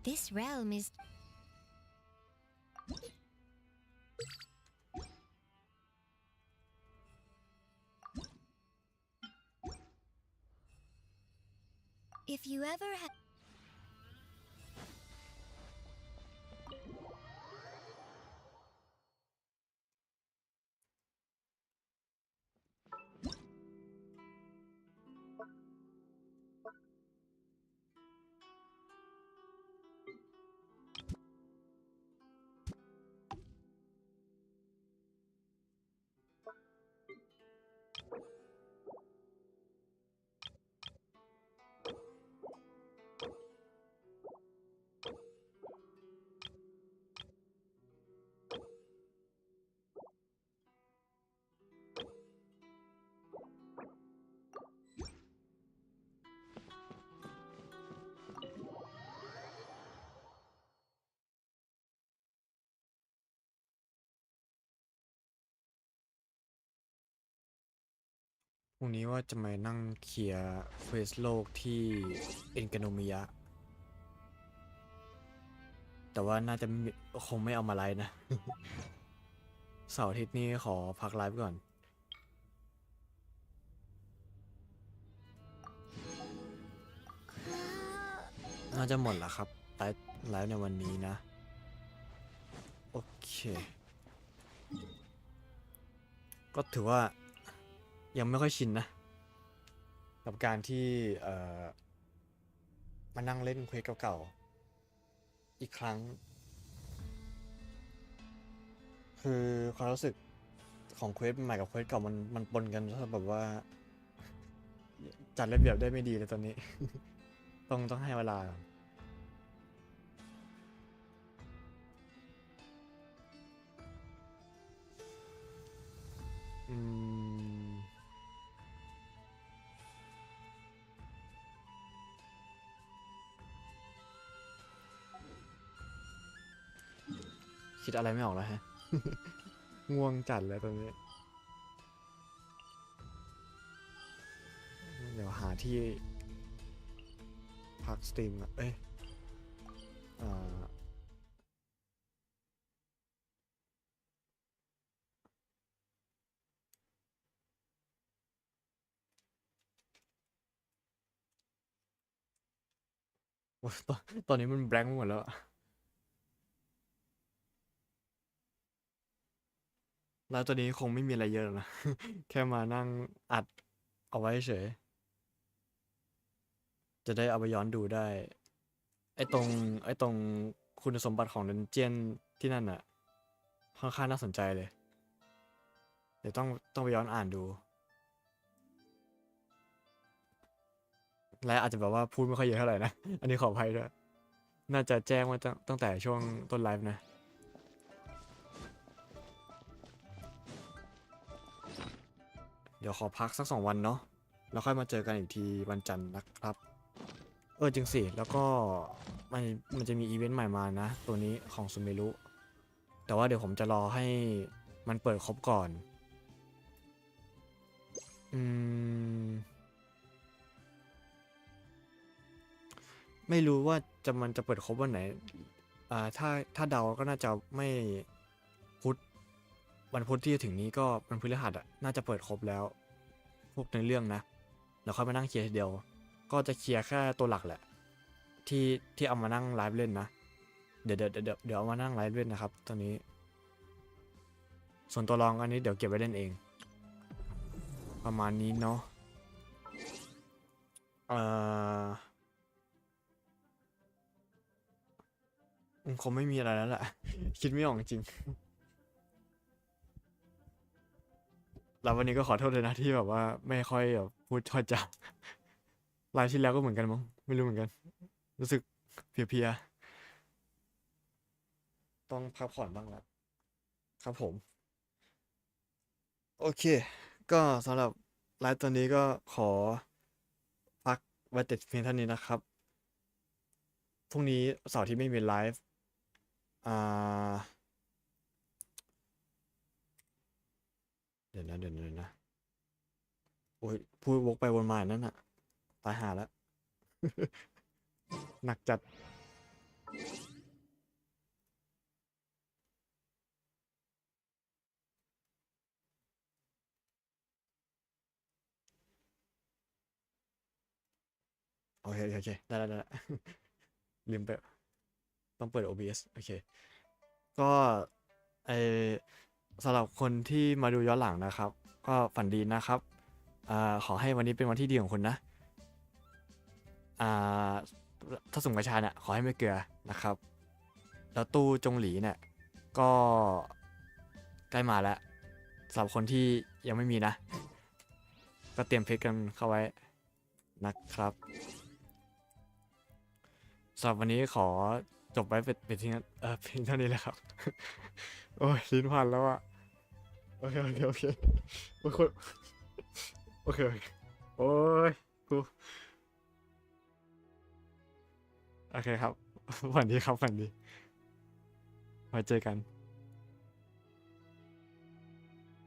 Speaker 3: This realm is... If you ever have...
Speaker 1: พรุ่งนี้ว่าจะมานั่งเคลียร์เควสโลกที่เอ็นกาโนมิยะ แต่ว่าน่าจะคงไม่เอามาไลฟ์นะ เสาร์อาทิตย์นี้ขอพักไลฟ์ก่อน น่าจะหมดแล้วครับไลฟ์ในวันนี้นะ โอเค ก็ถือว่ายังไม่ค่อยชินนะ กับการที่มานั่งเล่นเควสเก่าๆอีกครั้ง คือความรู้สึกของเควสใหม่กับเควสเก่ามันปนกันแล้วแบบว่า จัดระเบียบได้ไม่ดีเลยตอนนี้ ต้องให้เวลาก่อนอืม คิดอะไรไม่ออกแล้วฮะ ง่วงจัดแล้วตอนนี้ เดี๋ยวหาที่พักสตรีมอ่ะเอ้ย อ้ตอนนี้มันแบงค์หมดแล้วอะแล้วตัวนี้คงไม่มีอะไรเยอะหรอกนะ แค่มานั่งอัดเอาไว้เฉย จะได้เอาไปย้อนดูได้ ไอ้ตรงคุณสมบัติของดันเจียนที่นั่นอะค่อนข้างน่าสนใจเลย เดี๋ยวต้องไปย้อนอ่านดู และอาจจะแบบว่าพูดไม่ค่อยเยอะเท่าไหร่นะ อันนี้ขออภัยด้วย น่าจะแจ้งมาตั้งแต่ช่วงต้นไลฟ์นะ เดี๋ยวขอพักสัก2 วันเนาะแล้วค่อยมาเจอกันอีกทีวันจันทร์นะครับ จริงสิ แล้วก็มันจะมีอีเวนต์ใหม่มานะ ตัวนี้ของซูเมรุแต่ว่าเดี๋ยวผมจะรอให้มันเปิดครบก่อน ไม่รู้ว่ามันจะเปิดครบวันไหน ถ้าเดาก็น่าจะไม่พุธวันพุธที่จะถึงนี้ก็วันพฤหัสน่าจะเปิดครบแล้ว พวกในเรื่องนะแล้วค่อยมานั่งเคลียร์ทีเดียว ก็จะเคลียร์แค่ตัวหลักแหละ ที่เอามานั่งไลฟ์เล่นนะ เดี๋ยวเอามานั่งไลฟ์เล่นนะครับตอนนี้ ส่วนตัวรองอันนี้เดี๋ยวเก็บไว้เล่นเอง ประมาณนี้เนาะคงไม่มีอะไรแล้วแหละ คิดไม่ออกจริง แล้ววันนี้ก็ขอโทษเลยนะที่แบบว่าไม่ค่อยแบบพูดทอดจำไลฟ์ที่แล้วก็เหมือนกันมั้งไม่รู้เหมือนกัน รู้สึกเพลียๆต้องพักผ่อนบ้างแล้วครับผม โอเค ก็สำหรับไลฟ์ตอนนี้ก็ขอพักไว้แต่เพียงเท่านี้นะครับพรุ่งนี้เสาร์ที่ไม่มีไลฟ์เดี๋ยวนะโอ้ยพูดวกไปวนมาอย่างนั้นอ่ะตายหาแล้ว หนักจัดโอเคได้ ลืมไปต้องเปิด OBS โอเคก็ไอสำหรับคนที่มาดูย้อนหลังนะครับก็ฝันดีนะครับขอให้วันนี้เป็นวันที่ดีของคุณนะถ้าสุ่มกระชาเนี่ยขอให้ไม่เกลือนะครับแล้วตู้จงหลีเนี่ยก็ใกล้มาแล้วสำหรับคนที่ยังไม่มีนะก็เตรียมเพชรกันเข้าไว้นะครับสำหรับวันนี้ขอจบไว้เป็นที่เพียงเท่านี้เลยครับ โอ้ยลิ้นพันแล้วอะโอเคโอเคโอ้ยกูโอเคครับ ฝันดีครับฝันดีไว้เจอกัน